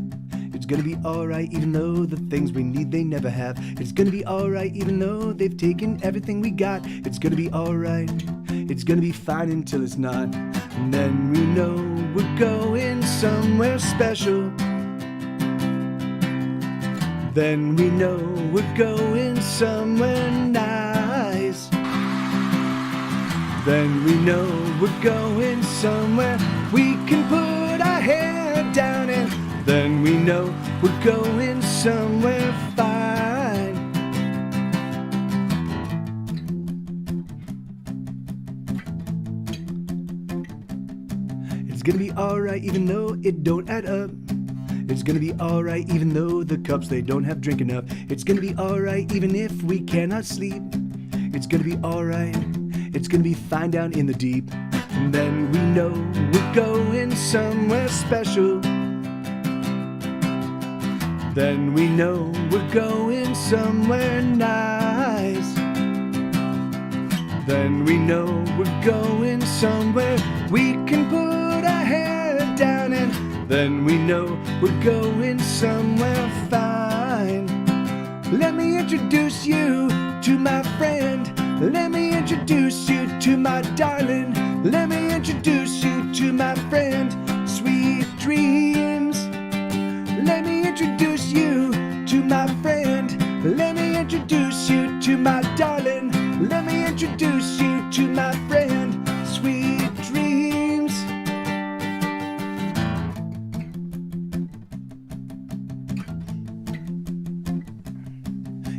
It's gonna be alright even though the things we need they never have. It's gonna be alright even though they've taken everything we got. It's gonna be alright. It's gonna be fine until it's not. And then we know we're going somewhere special. Then we know we're going somewhere nice. Then we know we're going somewhere we can put our head down, and then we know we're going somewhere fine. It's gonna be alright even though it don't add up. It's gonna be alright even though the cups they don't have drink enough. It's gonna be alright even if we cannot sleep. It's gonna be alright. It's gonna be fine down in the deep. And then we know we're going somewhere special. Then we know we're going somewhere nice. Then we know we're going somewhere we can put our head down, and then we know we're going somewhere fine. Let me introduce you to my friend. Let me introduce you to my darling. Let me introduce you to my friend. Sweet dreams. Let me introduce you to my friend. Let me introduce you to my darling. Let me introduce you to my friend. Sweet dreams.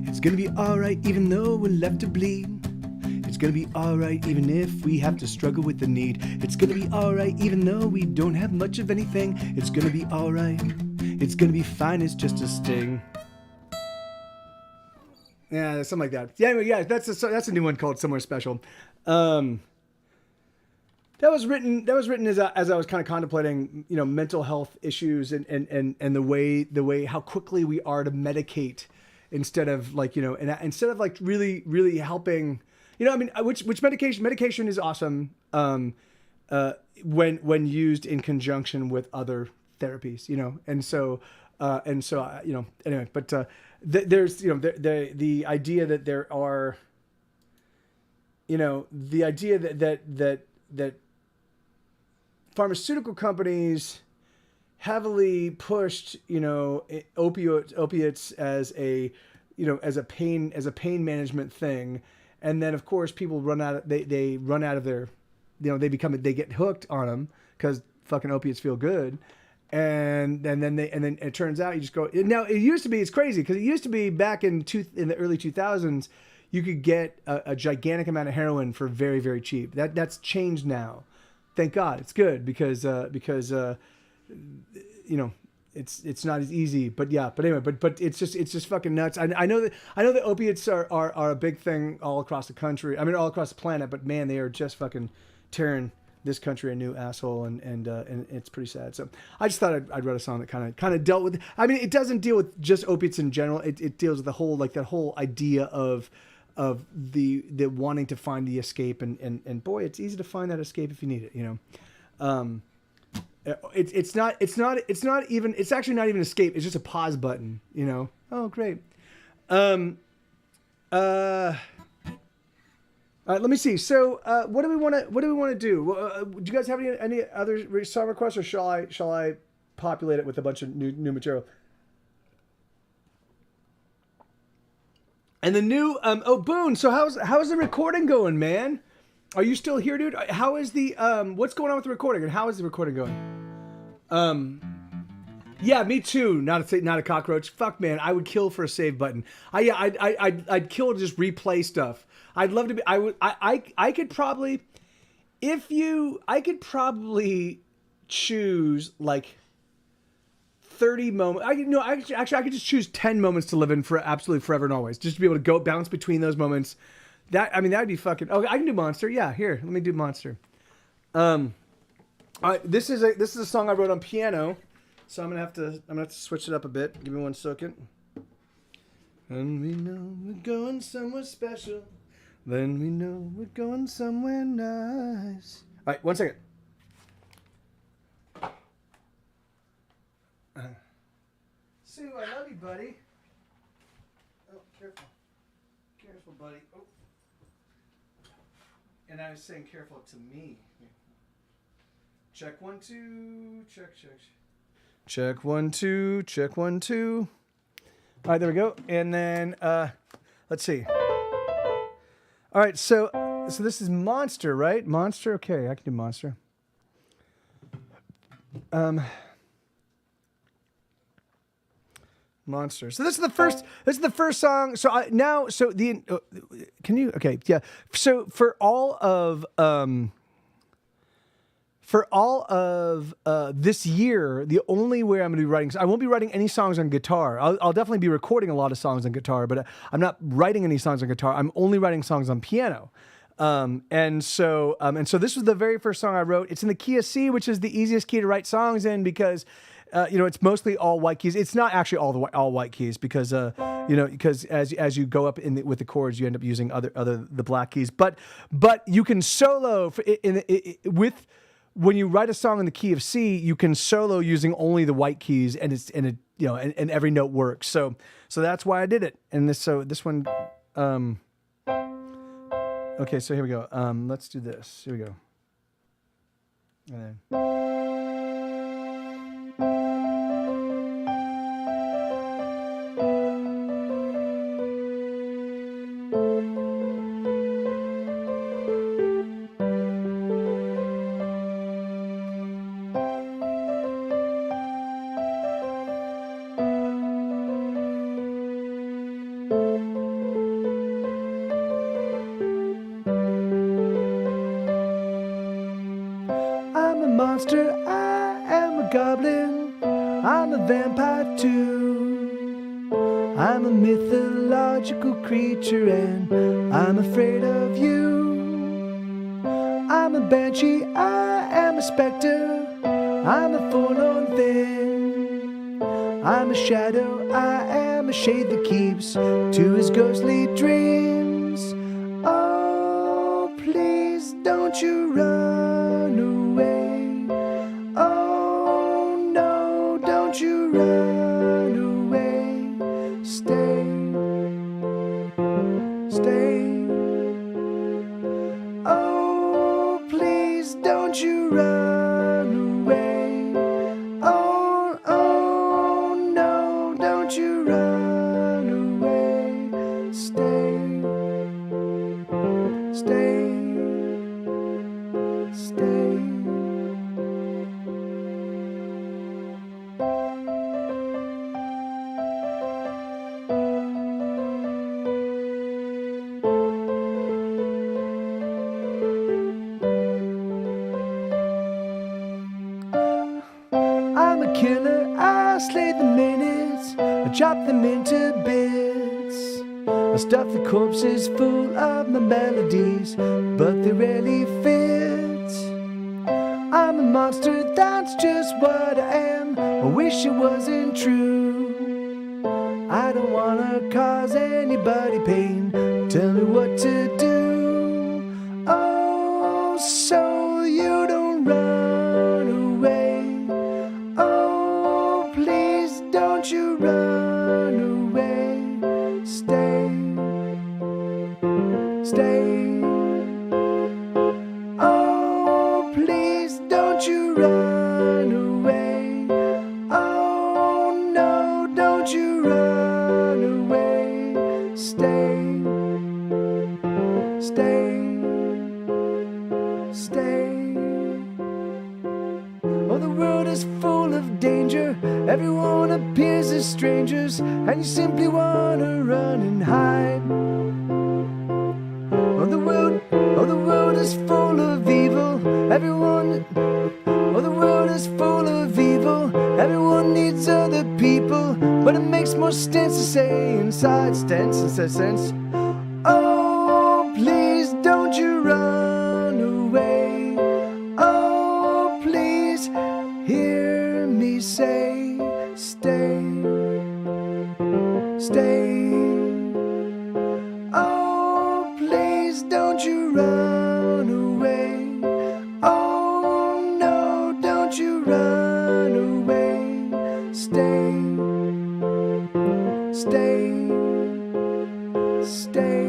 It's gonna be alright even though we're left to bleed. It's gonna be alright even if we have to struggle with the need. It's gonna be alright even though we don't have much of anything. It's gonna be alright. It's gonna be fine, it's just a sting. Yeah, something like that. Yeah, anyway, yeah, that's a new one called Somewhere Special. That was written as I was kind of contemplating, mental health issues and the way how quickly we are to medicate instead of instead of like really really helping. Which medication is awesome when used in conjunction with other therapies, anyway, but there's the idea that there are, the idea that pharmaceutical companies heavily pushed, opiates as a pain management thing. And then of course people they run out of their, they get hooked on them because fucking opiates feel good. And then it turns out you just go, now it used to be, it's crazy because it used to be back in the early 2000s, you could get a gigantic amount of heroin for very, very cheap. That's changed now. Thank God. It's good because it's not as easy, but anyway, but it's just fucking nuts. I know that opiates are a big thing all across the country. I mean, all across the planet, but man, they are just fucking tearing this country a new asshole, and it's pretty sad. So I just thought I'd write a song that kind of dealt with. I mean, it doesn't deal with just opiates in general. It deals with the whole that whole idea of the wanting to find the escape, and boy, it's easy to find that escape if you need it. It's actually not even escape. It's just a pause button. Oh great. All right, let me see. So, what do we want to do? Do you guys have any other song requests, or shall I populate it with a bunch of new material? And the new Boone. So how's the recording going, man? Are you still here, dude? How is the what's going on with the recording, and how is the recording going? Yeah, me too. Not a cockroach. Fuck, man, I would kill for a save button. I'd kill to just replay stuff. I'd love to be. I could probably, I could probably choose like 30 moments. I could just choose 10 moments to live in for absolutely forever and always. Just to be able to go bounce between those moments. That'd be fucking. Oh, I can do Monster. Yeah, here, let me do Monster. All right, this is a song I wrote on piano, so I'm gonna have to switch it up a bit. Give me 1 second. And we know we're going somewhere special. Then we know we're going somewhere nice. All right, 1 second. Sue, I love you, buddy. Oh, careful. Careful, buddy. Oh. And I was saying careful to me. Check 1 2. Check. Check 1 2. Check 1 2. All right, there we go. And then let's see. All right, so this is Monster, right? Monster. Okay, I can do Monster. Monster. So this is the first song. So can you? Okay, yeah. So for all of this year, the only way I'm going to be writing, I won't be writing any songs on guitar. I'll definitely be recording a lot of songs on guitar, but I'm not writing any songs on guitar. I'm only writing songs on piano. And so this was the very first song I wrote. It's in the key of C, which is the easiest key to write songs in because, it's mostly all white keys. It's not actually all white keys because, because as you go up with the chords, you end up using the black keys. But you can solo when you write a song in the key of C, you can solo using only the white keys, and every note works. So that's why I did it. And this one. Okay, so here we go. Let's do this. Here we go. And then. monster, I am a goblin, I'm a vampire too. I'm a mythological creature and I'm afraid of you. I'm a banshee, I am a specter, I'm a forlorn thing. I'm a shadow, I am a shade that keeps to his ghostly dreams. Oh, please don't you run away. Oh, no, don't you run away. Stay, stay. Oh, please don't you run away. Oh, oh, no, don't you run away. Stay, stay, stay. I'm a killer, I slay the minutes, I chop them into bits. I stuff the corpses full of my melodies, but they rarely fit. I'm a monster, that's just what I am. I wish it wasn't true. I don't wanna cause anybody pain. Tell me what to do. Oh, so you don't run away. Oh, please don't you run away. Stay, stay. Oh, please don't you run away. Oh, no, don't you run away. Stay, stay, stay. Oh, the world is full of danger. Everyone appears as strangers, and you simply wanna run and hide. Oh, the world is full of evil. Oh, the world is full of evil. Everyone needs other people, but it makes more sense to say inside sense. Oh, please don't you run away. Oh, please hear me say, stay, stay. Oh, please don't you run away. Oh, no, don't you run away. Stay, stay, stay.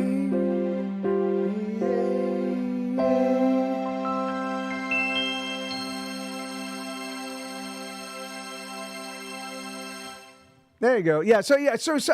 There you go. Yeah. So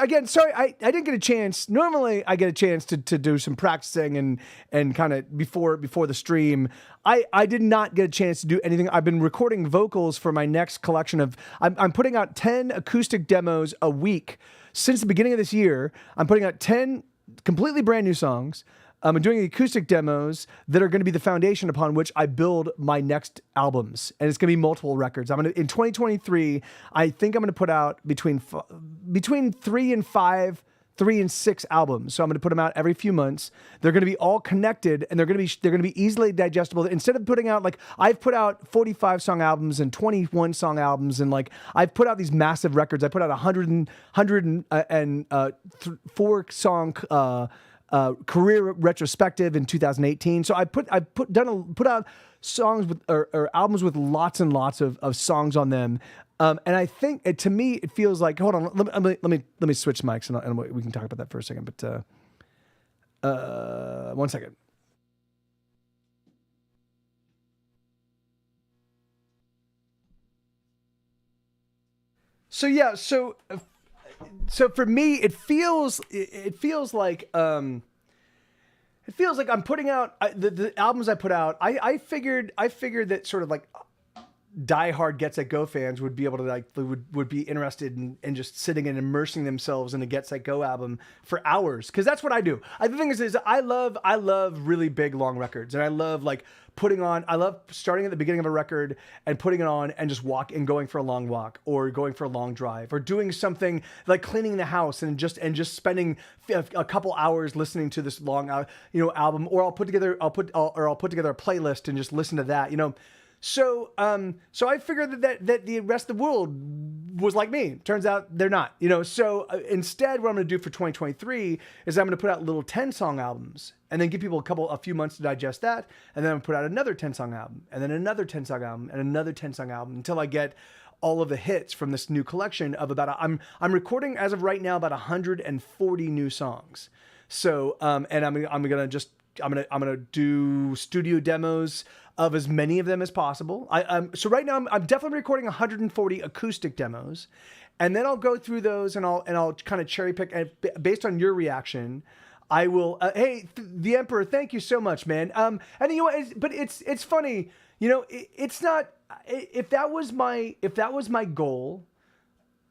again, sorry, I didn't get a chance. Normally, I get a chance to do some practicing and kind of before the stream. I did not get a chance to do anything. I've been recording vocals for my next collection of. I'm putting out 10 acoustic demos a week since the beginning of this year. I'm putting out 10 completely brand new songs. I'm doing acoustic demos that are going to be the foundation upon which I build my next albums, and it's going to be multiple records. In 2023, I think I'm going to put out between 3 and 6 albums. So I'm going to put them out every few months. They're going to be all connected, and they're going to be easily digestible. Instead of putting out I've put out 45 song albums and 21 song albums, and I've put out these massive records. I put out 4 song. Career retrospective in 2018. So I put out songs with or albums with lots and lots of songs on them. And I think to me it feels like, hold on, let me switch mics and we can talk about that for a second. But 1 second. So yeah, so for me, it feels like I'm putting out the albums I put out. I figured that sort of diehard Get Set Go fans would be able to would be interested in just sitting and immersing themselves in a Get Set Go album for hours, because that's what I do. The thing is I love really big long records, and I love I love starting at the beginning of a record and putting it on and just going for a long walk, or going for a long drive, or doing something like cleaning the house and just spending a couple hours listening to this long album, or I'll put together a playlist and just listen to that. So I figured that the rest of the world was like me. Turns out they're not, So instead, what I'm going to do for 2023 is I'm going to put out little 10-song albums, and then give people a few months to digest that, and then I'm going to put out another 10-song album, and then another 10-song album, and another 10-song album, until I get all of the hits from this new collection of I'm recording as of right now about 140 new songs. So and I'm gonna do studio demos of as many of them as possible. So right now I'm definitely recording 140 acoustic demos, and then I'll go through those and I'll kind of cherry pick, and based on your reaction, I will. Hey, the Emperor, thank you so much, man. And but it's funny, it's not. If that was my goal,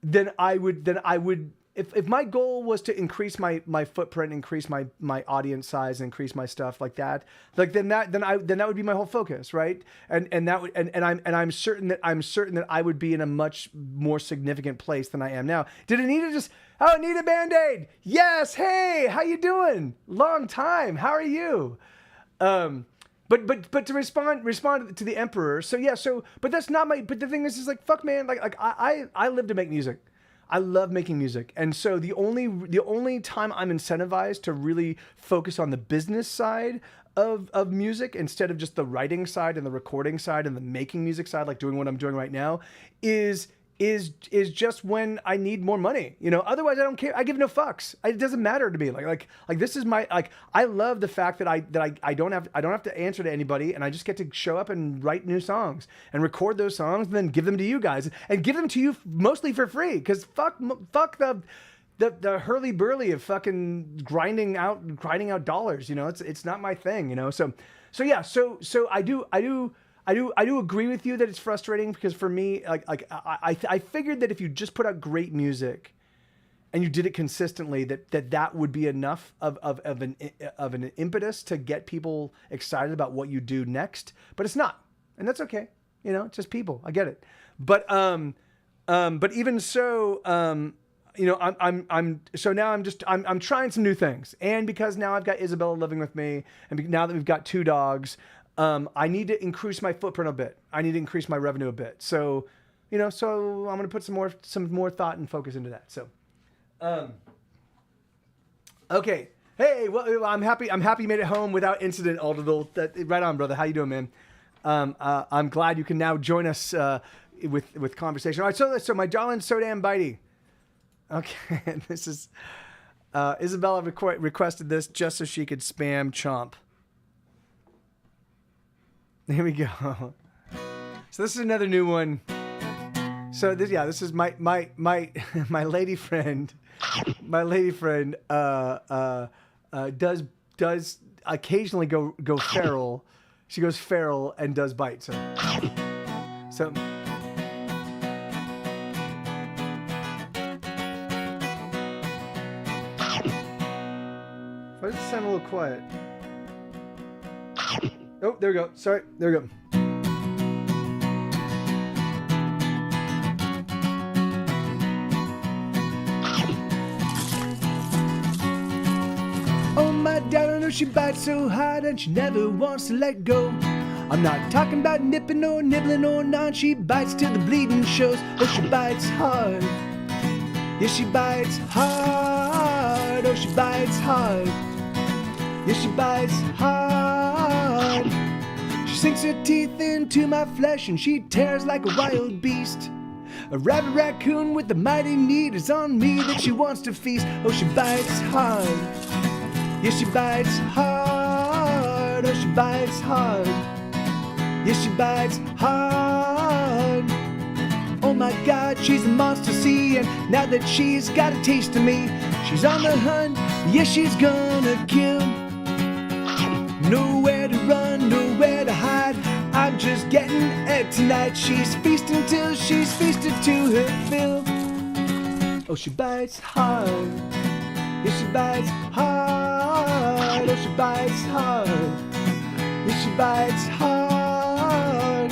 then I would. If my goal was to increase my footprint, increase my audience size, increase my stuff like that, then that would be my whole focus, right? And I'm certain that I would be in a much more significant place than I am now. Did Anita Anita Band-Aid? Yes. Hey, how you doing? Long time. How are you? But to respond to the Emperor. But that's not but the thing is fuck, man. I live to make music. I love making music. And so the only time I'm incentivized to really focus on the business side of music, instead of just the writing side and the recording side and the making music side, like doing what I'm doing right now, is just when I need more money. Otherwise I don't care. I give no fucks. It doesn't matter to me. Like this is my, I love the fact that I don't have to answer to anybody, and I just get to show up and write new songs and record those songs and then give them to you guys, and give them to you mostly for free. Cause fuck the hurly-burly of fucking grinding out dollars. It's not my thing, So I do agree with you that it's frustrating, because for me, I figured that if you just put out great music and you did it consistently, that would be enough of an impetus to get people excited about what you do next. But it's not, and that's okay. It's just people. I get it. But even so, I'm trying some new things, and because now I've got Isabella living with me, and now that we've got 2 dogs. I need to increase my footprint a bit. I need to increase my revenue a bit. So, so I'm going to put some more thought and focus into that. So, okay. Hey, well, I'm happy you made it home without incident, Alderville. Right on, brother. How you doing, man? I'm glad you can now join us with conversation. All right. So my darling's so damn bitey. Okay. This is Isabella requested this just so she could spam Chomp. Here we go. So this is another new one. So this is my lady friend. My lady friend does occasionally go feral. She goes feral and does bite. So why does it sound a little quiet? Oh, there we go. Sorry. There we go. Oh, my darling, she bites so hard and she never wants to let go. I'm not talking about nipping or nibbling or not. She bites till the bleeding shows. Oh, she bites hard. Yeah, she bites hard. Oh, she bites hard. Yeah, she bites hard. She sinks her teeth into my flesh and she tears like a wild beast. A rabbit raccoon with the mighty need is on me that she wants to feast. Oh, she bites hard. Yeah, she bites hard. Oh, she bites hard. Yeah, she bites hard. Oh my God, she's a monster, see, and now that she's got a taste of me, she's on the hunt. Yeah, she's gonna kill. Nowhere to run, nowhere to hide. I'm just getting it tonight. She's feasting till she's feasted to her fill. Oh, she bites hard. Yeah, she bites hard. Oh, she bites hard. Yeah, she bites hard.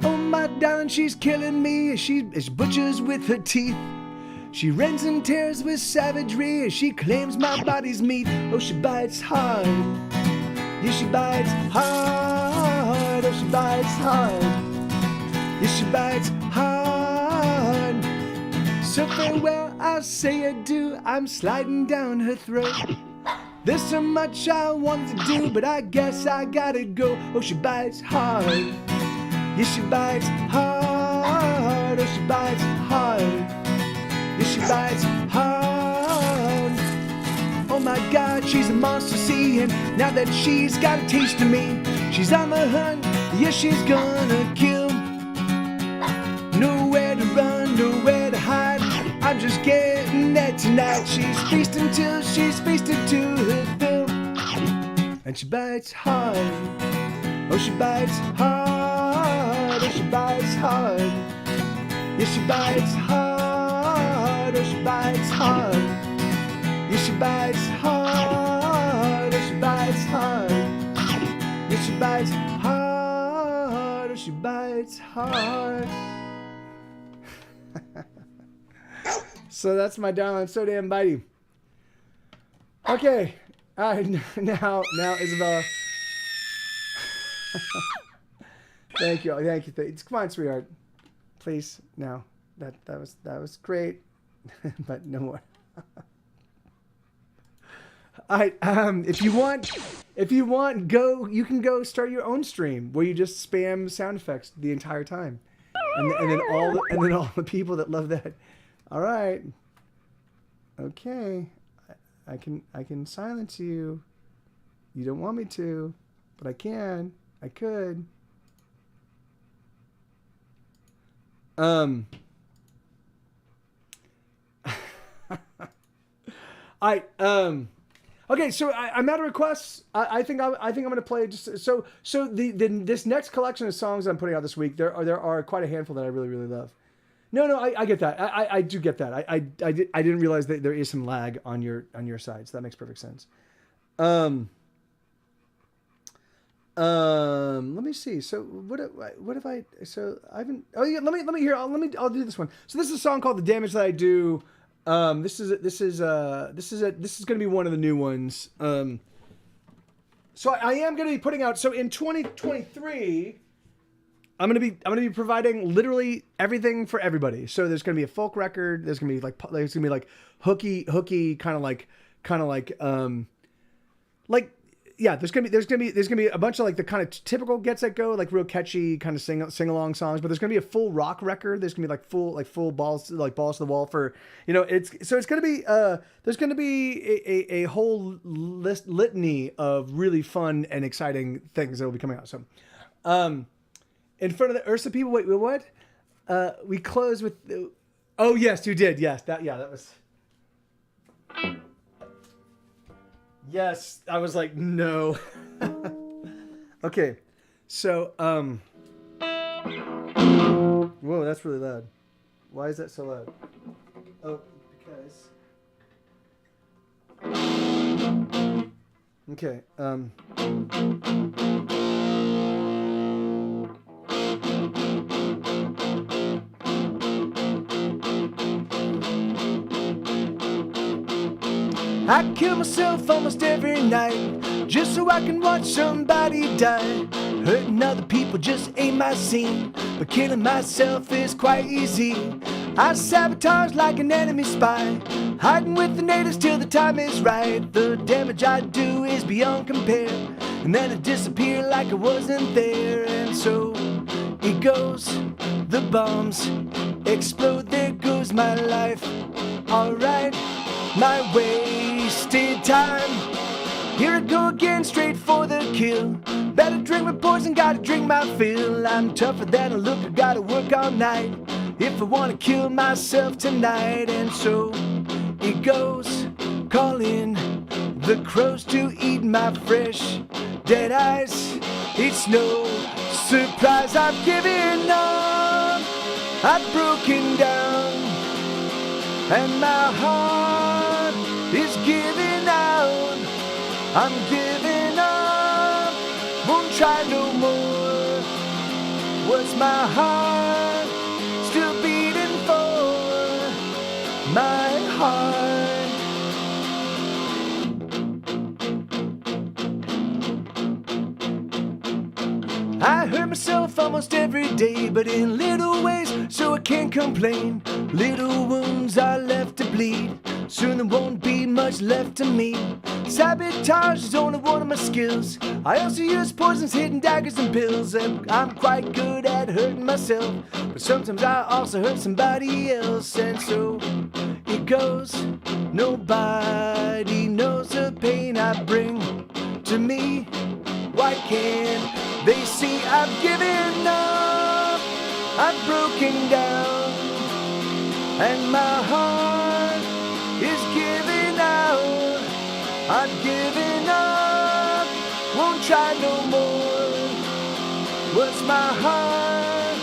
Oh, my darling, she's killing me as she butchers with her teeth. She rends and tears with savagery as she claims my body's meat. Oh, she bites hard. Yeah, she bites hard. Oh, she bites hard. Yeah, she bites hard. So farewell, I say adieu. I'm sliding down her throat. There's so much I want to do, but I guess I gotta go. Oh, she bites hard. Yeah, she bites hard. Oh, she bites hard. Yeah, she bites hard. Oh my God, she's a monster, see, and now that she's got a taste of me, she's on the hunt, yeah, she's gonna kill. Nowhere to run, nowhere to hide, I'm just getting it tonight. She's feasting till she's feasted to her fill. And she bites hard. Oh, she bites hard. Oh, she bites hard. Yeah, she bites hard. Oh, she bites hard. Yeah, she bites hard. Oh, she bites hard. Yeah, she bites hard. Oh, she bites hard. So that's my darling, so damn bitey. Okay, now Isabella. Thank you. Come on, sweetheart. Please, now. That was great, but no more. All right. If you want, you can go start your own stream where you just spam sound effects the entire time, and then all the people that love that. All right. Okay. I can silence you. You don't want me to, but I can. I could. Okay, so I'm out of requests. I think I'm gonna play just so this next collection of songs I'm putting out this week. There are quite a handful that I really love. No, I get that. I do get that. I didn't realize that there is some lag on your side, so that makes perfect sense. Let me see. So what have I? So I haven't. Oh yeah, let me hear. I'll do this one. So this is a song called "The Damage That I Do." This is going to be one of the new ones. So I am going to be putting out. So in 2023, I'm going to be providing literally everything for everybody. So there's going to be a folk record. There's going to be like hooky kind of like yeah, there's gonna be a bunch of like the kind of typical Get Set Go, like real catchy kind of sing along songs, but there's gonna be a full rock record. There's gonna be full balls to the wall for, it's gonna be there's gonna be a whole litany of really fun and exciting things that will be coming out. So in front of the Ursa people, wait, what? We close with oh yes, you did, yes, that was. Yes, I was like, no. Okay, so, whoa, that's really loud. Why is that so loud? Oh, because... Okay, I kill myself almost every night just so I can watch somebody die. Hurting other people just ain't my scene, but killing myself is quite easy. I sabotage like an enemy spy, hiding with the natives till the time is right. The damage I do is beyond compare, and then I disappear like I wasn't there. And so it goes, the bombs explode, there goes my life. Alright, my wasted time. Here I go again, straight for the kill. Better drink my poison, gotta drink my fill. I'm tougher than I look, I gotta work all night. if I wanna kill myself tonight. And so it goes, calling the crows to eat my fresh dead eyes. It's no surprise I've given up, I've broken down, and my heart is giving out. I'm giving up, won't try no more. Was my heart still beating for my heart? I hurt myself almost every day, but in little ways, so I can't complain. Little wounds are left to bleed, soon there won't be much left to me. Sabotage is only one of my skills. I also use poisons, hidden daggers, and pills. And I'm quite good at hurting myself, but sometimes I also hurt somebody else. And so it goes, nobody knows the pain I bring to me. Why can't they see I've given up, I've broken down, and my heart is giving out. I've given up, won't try no more. Was my heart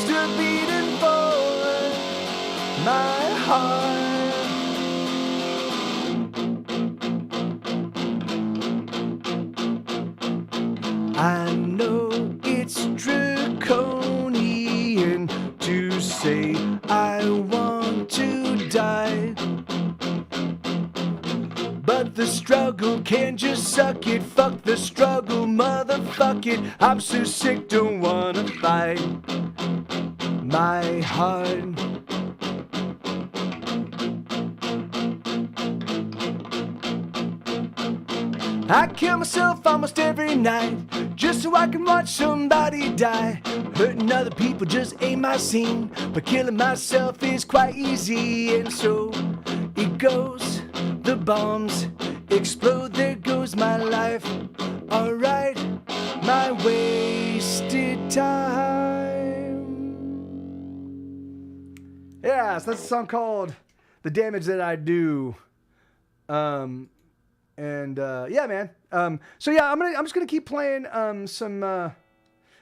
still beating for my heart? I know it's draconian to say I want to die, but the struggle can't just suck it. Fuck the struggle, motherfuck it. I'm so sick, don't wanna fight my heart. I kill myself almost every night, just so I can watch somebody die. Hurting other people just ain't my scene, but killing myself is quite easy. And so it goes, the bombs explode, there goes my life. Alright, my wasted time. Yeah, so that's a song called The Damage That I Do. Yeah, man. So yeah, I'm just gonna keep playing some.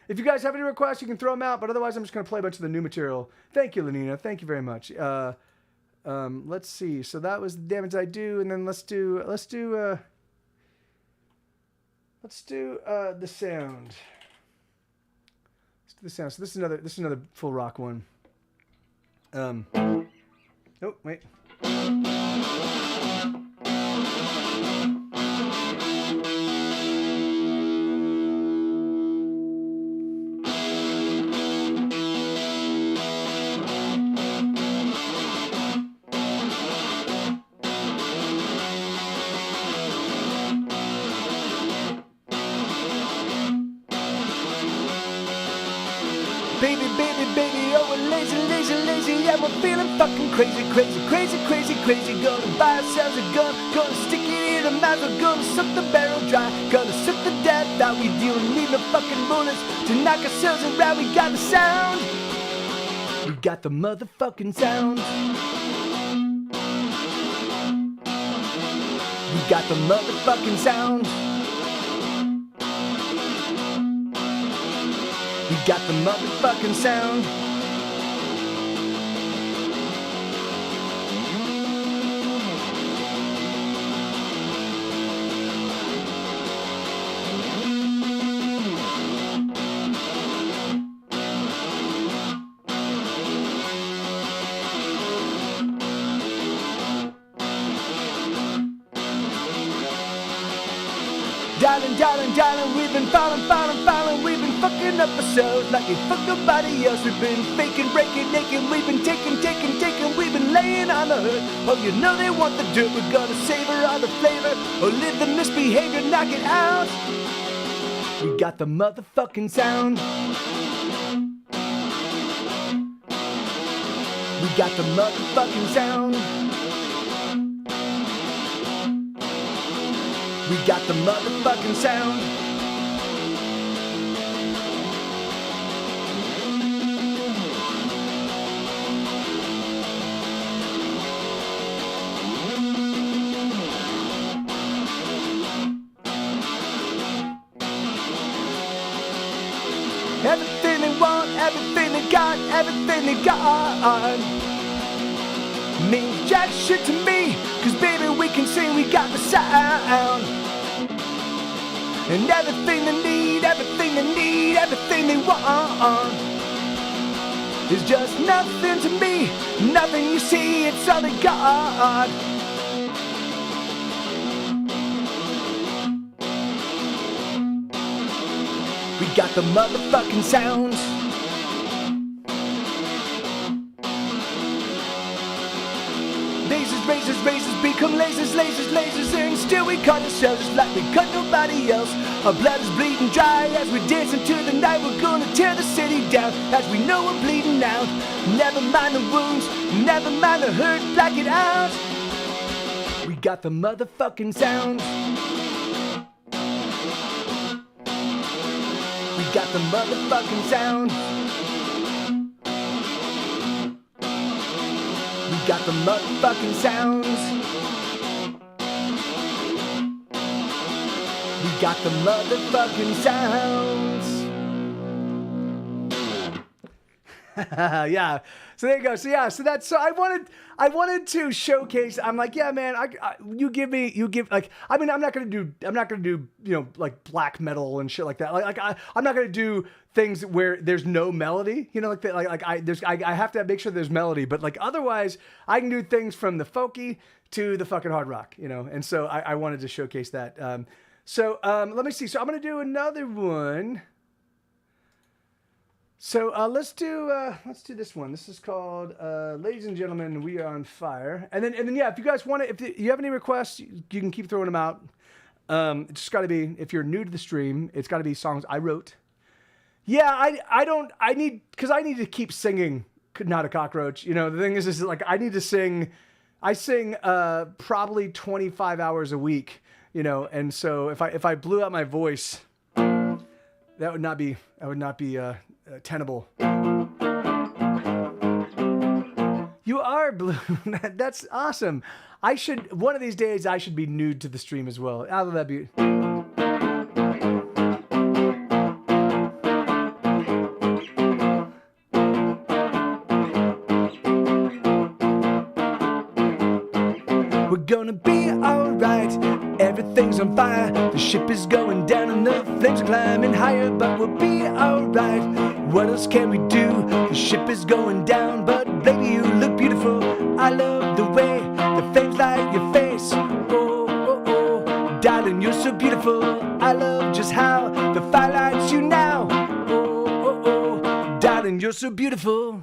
If you guys have any requests, you can throw them out. But otherwise, I'm just gonna play a bunch of the new material. Thank you, Lenina. Thank you very much. Let's see. So that was The Damage I Do, and then let's do the sound. Let's do the sound. So this is another full rock one. Oh wait. Baby, baby, baby, oh, we're lazy, lazy, lazy. Yeah, we're feeling fucking crazy, crazy, crazy, crazy, crazy. Gonna buy ourselves a gun, gonna stick it in a mouth. We're gonna suck the barrel dry, gonna suck the death out. We don't need no fucking bullets to knock ourselves around. We got the sound, we got the motherfucking sound. We got the motherfucking sound. We got the motherfucking sound. Darling, darling, darling, we've been falling, we've been fucking up ourselves like we fuck nobody else. We've been faking, breaking, naked, we've been taking, we've been laying on the hood. Oh, you know they want the dirt, we're gonna savor all the flavor, or live the misbehavior, knock it out. We got the motherfucking sound. We got the motherfucking sound. We got the motherfucking sound. want everything they got, everything they got. Means jack shit to me, cause baby we can sing, we got the sound. And everything they need, everything they need, everything they want is just nothing to me, nothing you see, it's all they got. We got the motherfucking sounds. Lasers, razors, razors become lasers, lasers, lasers, and still we cut ourselves just like we cut nobody else. Our blood is bleeding dry as we dance into the night. We're gonna tear the city down as we know we're bleeding out. Never mind the wounds, never mind the hurt, black it out. We got the motherfucking sounds. We got the motherfucking sounds. We got the motherfucking sounds. We got the motherfucking sounds. Yeah. So there you go. So yeah. So that's. So I wanted to showcase. I'm like, yeah, man. You give. I mean, I'm not gonna do. Like black metal and shit like that. I'm not gonna do things where there's no melody. You know, like that. I have to make sure there's melody. But like otherwise, I can do things from the folky to the fucking hard rock. You know. And so I wanted to showcase that. Let me see. So I'm gonna do another one. So let's do this one. This is called "Ladies and Gentlemen, We Are on Fire." And then yeah, if you guys want to, if you have any requests, you can keep throwing them out. It's just got to be, if you're new to the stream, it's got to be songs I wrote. Yeah, I need to keep singing "Not a Cockroach." You know, the thing is like I need to sing. I sing probably 25 hours a week. You know, and so if I blew out my voice, that would not be tenable. You are blue. That's awesome. One of these days I should be nude to the stream as well. How would that be? We're gonna be alright. Everything's on fire. The ship is going down and the flames are climbing higher, but we'll be alright. What else can we do? The ship is going down, but baby, you look beautiful. I love the way the flames light your face. Oh, oh, oh, darling, you're so beautiful. I love just how the fire lights you now. Oh, oh, oh, darling, you're so beautiful.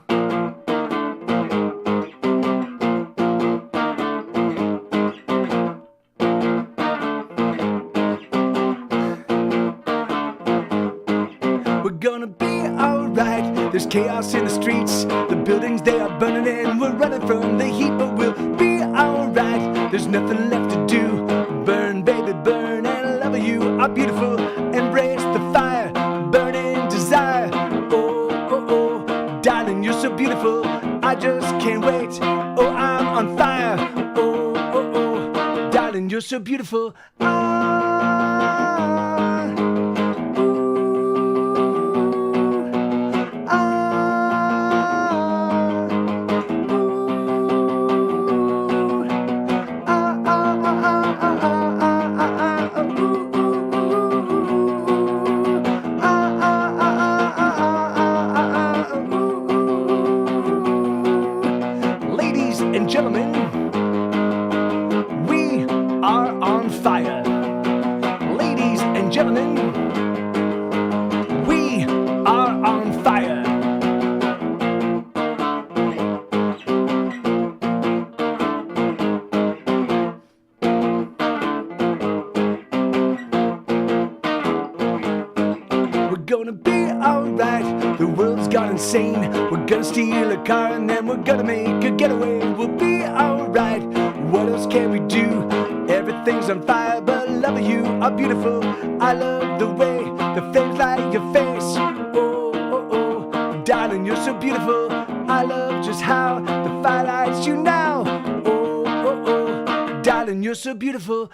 Gonna be alright. There's chaos in the streets. The buildings, they are burning and we're running from the heat, but we'll be alright. There's nothing left to do. Burn, baby, burn, and love you are beautiful. Embrace the fire, burning desire. Oh, oh, oh, darling, you're so beautiful. I just can't wait. Oh, I'm on fire. Oh, oh, oh, darling, you're so beautiful. Gentlemen, we are on fire. Ladies and gentlemen, we are on fire. We're gonna be alright. The world's gone insane. We're gonna steal a car and then we're gonna make a getaway. We'll be alright. What else can we do? Everything's on fire, but love you are beautiful. I love the way the flames light your face. Oh, oh, oh, darling, you're so beautiful. I love just how the fire lights you now. Oh, oh, oh, darling, you're so beautiful.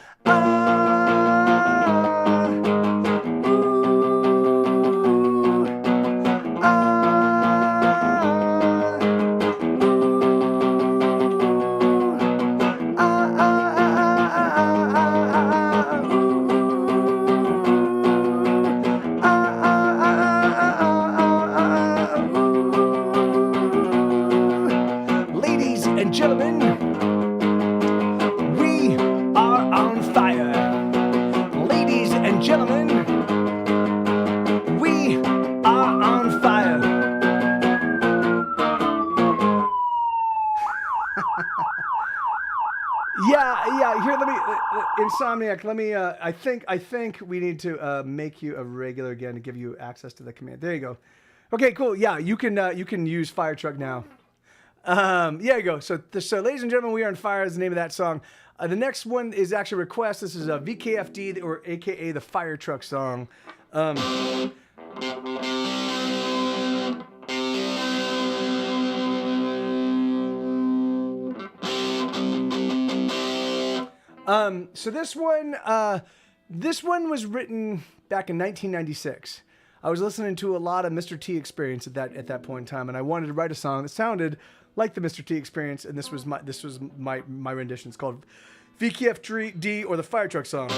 Yeah. Here, let me, Insomniac. Let me. I think we need to make you a regular again to give you access to the command. There you go. Okay, cool. Yeah, you can use Fire Truck now. There you go. So, ladies and gentlemen, we are on fire is the name of that song. The next one is actually a request. This is a VKFD, or AKA the Fire Truck song. So this one was written back in 1996. I was listening to a lot of Mr. T Experience at that point in time, and I wanted to write a song that sounded like the Mr. T Experience, and this was my rendition. It's called VKFD, or the Fire Truck song.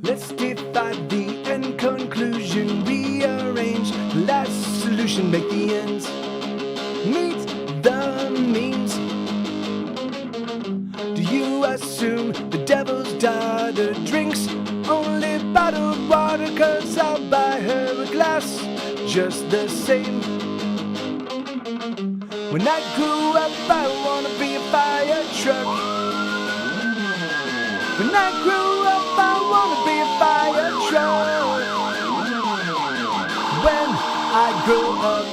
Let's divide the end conclusion, rearrange the last solution, make the ends meet the means. Do you assume the devil's daughter drinks only bottled water? 'Cause I'll buy her a glass just the same. When I grew up, I wanna be a fire truck. When I grew up, I wanna be a fire truck. When I grow up,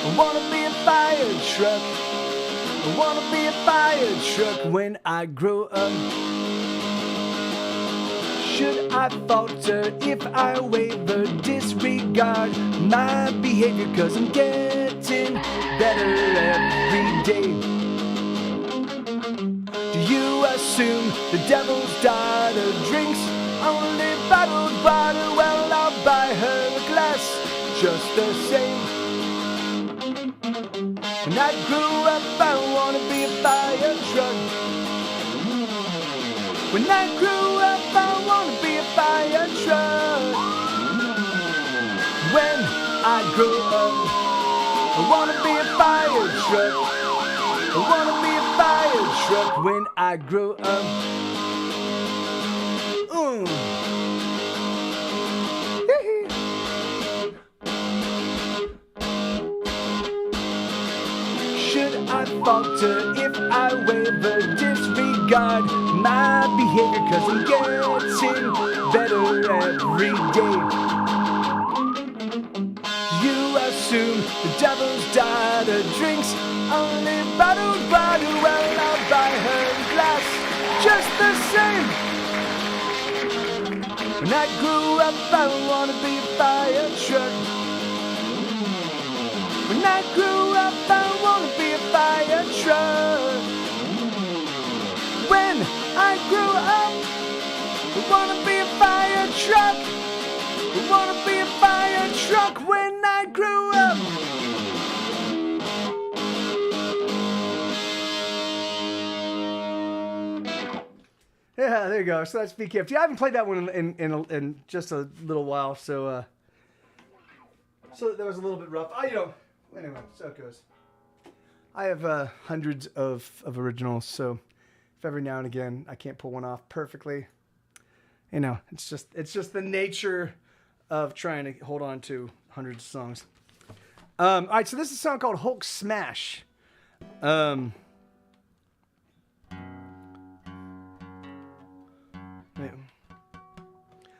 I wanna be a fire truck. I wanna be a fire truck when I grow up. Should I falter if I waver, disregard my behavior? 'Cause I'm getting better every day. Do you assume the devil's daughter drinks only bottled water? Well, I'll buy her a glass just the same. When I grew up, I wanna be a fire truck. When I grew up, I wanna be a fire truck. When I grow up, I wanna be a fire truck. I wanna be a fire truck when I grow up. Should I falter if I waver, disregard my behavior? 'Cause I'm getting better every day. You assume the devil's daughter drinks only bottled water. Well, I'll buy her a glass just the same. When I grew up, I wanna be a fire truck. When I grew up, I wanna be a fire truck. When I grew up, I wanna be a fire truck. I wanna be a fire truck when I grew up. Yeah, there you go. So that's BKFT. I haven't played that one in just a little while, so that was a little bit rough. Anyway, so it goes. I have hundreds of originals, so if every now and again I can't pull one off perfectly, it's just the nature of trying to hold on to hundreds of songs. All right, so this is a song called Hulk Smash.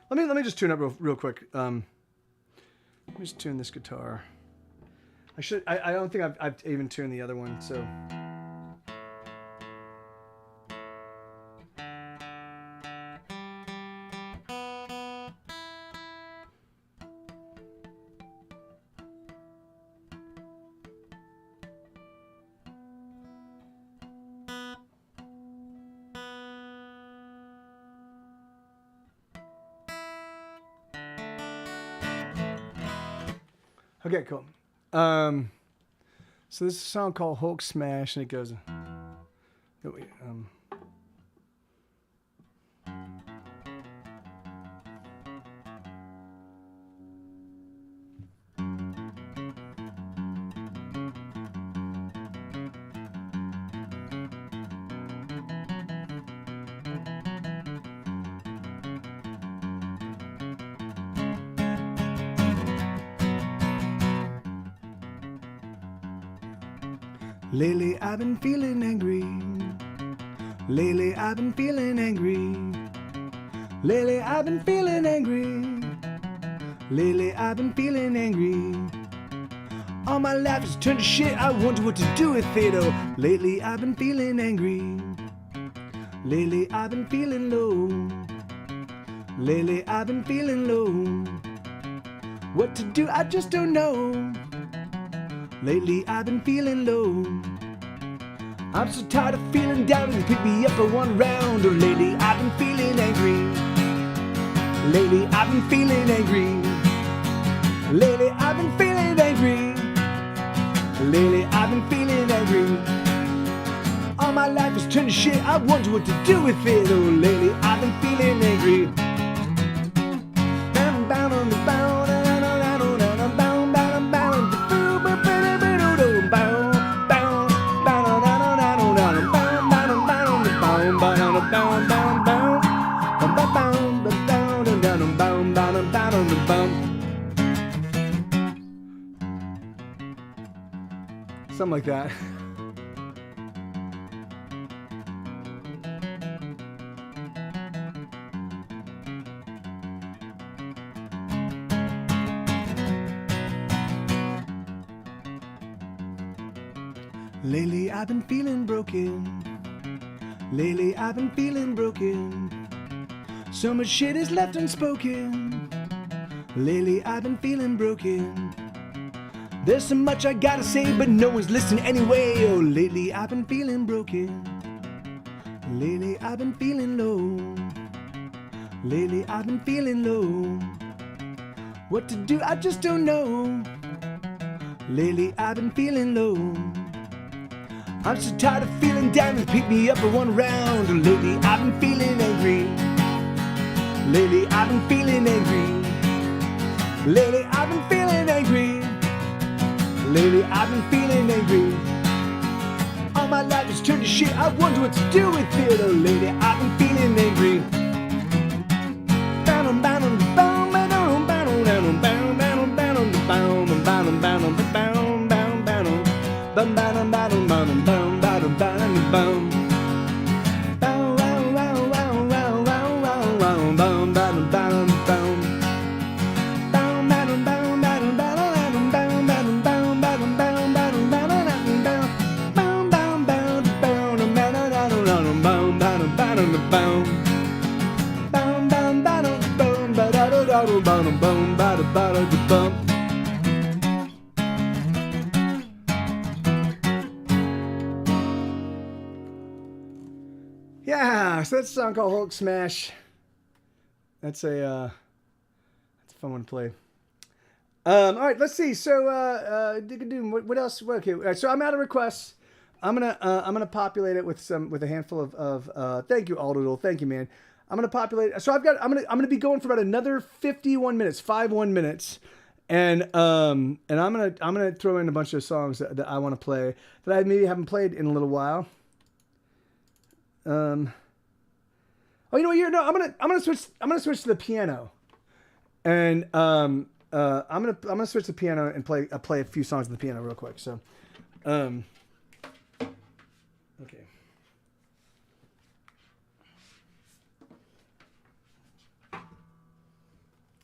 Let me just tune up real quick. Let me just tune this guitar. I don't think I've even tuned the other one, so. Okay, cool. So this is a song called Hulk Smash, and it goes. Lately I've been feeling angry. Lately I've been feeling angry. Lately I've been feeling angry. Lately I've been feeling angry. All my life has turned to shit. I wonder what to do with it. Oh, lately I've been feeling angry. Lately I've been feeling low. Lately I've been feeling low. What to do, I just don't know. Lately I've been feeling low. I'm so tired of feeling down and pick me up for one round. Or lately I've been feeling angry. Lately I've been feeling angry. Lately I've been feeling angry. Lately I've been feeling angry. All my life has turned to shit. I wonder what to do with it. Oh, lately I've been feeling angry. Something like that. Lately I've been feeling broken. Lately I've been feeling broken. So much shit is left unspoken. Lately I've been feeling broken. There's so much I gotta say, but no one's listening anyway. Oh, lately I've been feeling broken. Lately I've been feeling low. Lately I've been feeling low. What to do, I just don't know. Lately I've been feeling low. I'm so tired of feeling down and pick me up for one round. Oh, lately I've been feeling angry. Lately I've been feeling angry. Lately I've been feeling angry. Lately I've been feeling angry. All my life has turned to shit. I wonder what to do with it. Oh, lately I've been feeling angry. Yeah, so that's a song called Hulk Smash. That's a fun one to play. All right, let's see. So, what else? Okay, so I'm out of requests. I'm gonna populate it with a handful of thank you, Aldoodle. Thank you, man. I'm gonna populate. So I'm gonna be going for about another 51 minutes, 51 minutes, and I'm gonna throw in a bunch of songs that I want to play that I maybe haven't played in a little while. Oh, you know what? I'm gonna switch to the piano, and I'm gonna switch to the piano and play a few songs on the piano real quick. So, okay.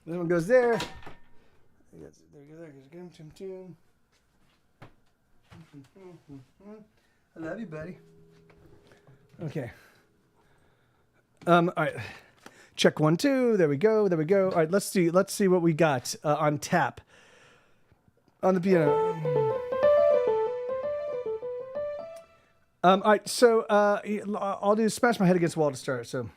This one goes there. There you go. I love you, buddy. Okay. All right. Check 1, 2. There we go. All right. Let's see what we got on tap on the piano. All right. So I'll do Smash My Head Against the Wall to start. So.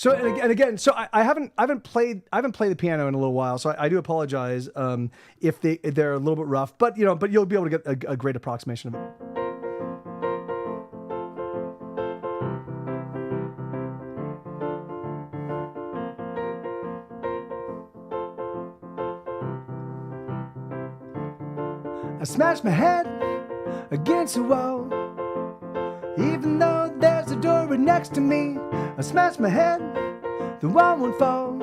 So and again, so I haven't played the piano in a little while, so I do apologize if they're a little bit rough, but you'll be able to get a great approximation of it. I smashed my head against the wall. Even though there's a door right next to me, I smash my head, the wall won't fall,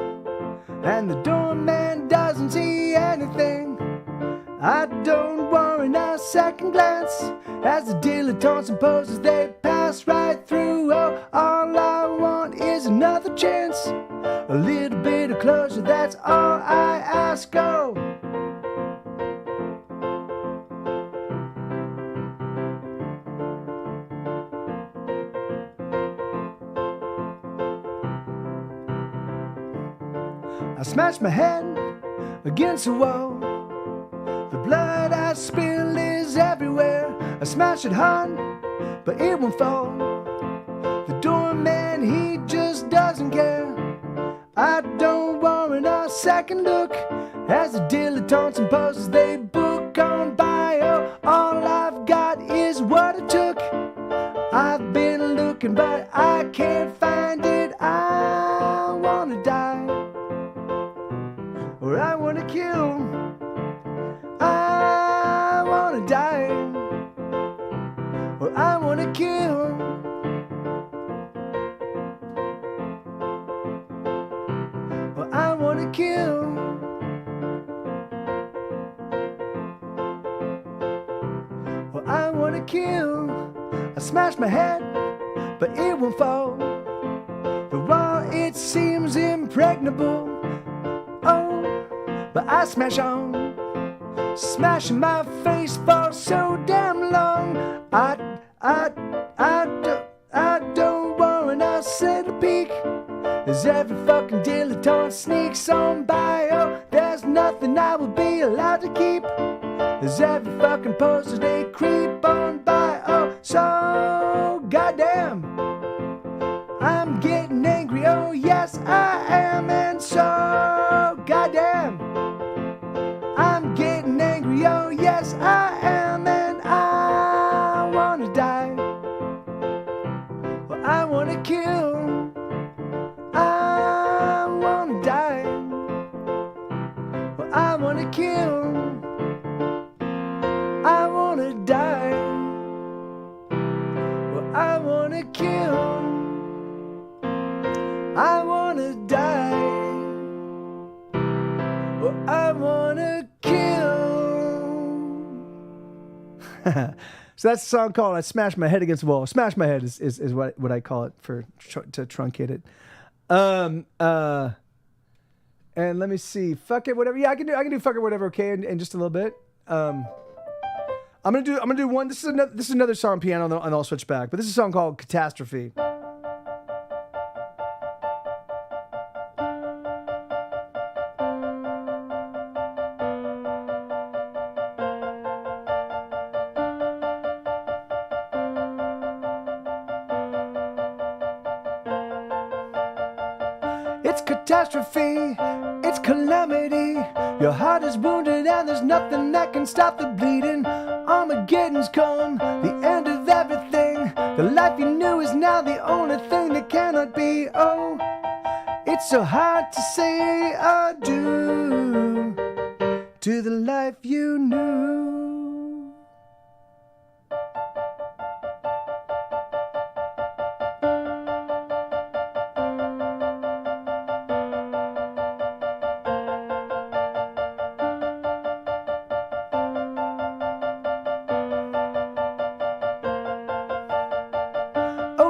and the doorman doesn't see anything. I don't worry now, second glance, as the dilettantes and posers, they pass right through. Oh, all I want is another chance, a little bit of closure, that's all I ask. Oh, I smash my head against the wall, the blood I spill is everywhere. I smash it hard, but it won't fall. The doorman, he just doesn't care. I don't warrant a second look, as the dilettantes and posers, they book on by. Oh, all I've got is what it took. I've been looking, but I can't find it. I wanna die, or I wanna kill. I wanna die, or I wanna kill. Or I wanna kill. Or I wanna kill. I smash my head, but it won't fall. The wall, it seems impregnable. Oh, but I smash on, smashing my face for so damn long. I don't want a little peek, as every fucking dilettante sneaks on by. Oh, there's nothing I will be allowed to keep, as every fucking poster, they creep on by. Oh, so goddamn, I'm getting angry, oh yes I am. And so goddamn, I'm getting angry, oh yes I am. And I wanna die, well I wanna kill. I wanna die, well I wanna kill. I wanna die, well I wanna kill. I wanna die, well I wanna kill. So that's a song called "I Smash My Head Against the Wall." Smash my head is what I call it to truncate it. And let me see. Fuck it, whatever. Yeah, I can do fuck it, whatever. Okay, in just a little bit. I'm gonna do one. This is another song piano, and I'll switch back. But this is a song called "Catastrophe." It's catastrophe, it's calamity. Your heart is wounded and there's nothing that can stop the bleeding. Armageddon's come, the end of everything. The life you knew is now the only thing that cannot be. Oh, it's so hard to say adieu to the life you knew.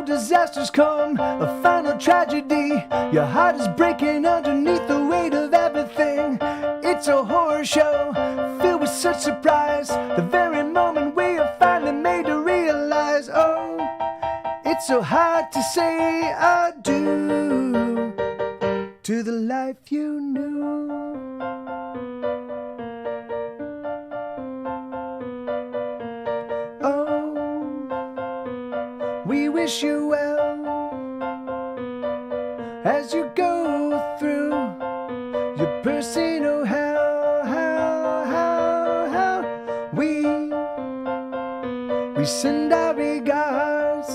Disasters come, a final tragedy. Your heart is breaking underneath the weight of everything. It's a horror show, filled with such surprise. The very moment we are finally made to realize, oh, it's so hard to say adieu to the life you knew. We wish you well as you go through your personal hell. We send our regards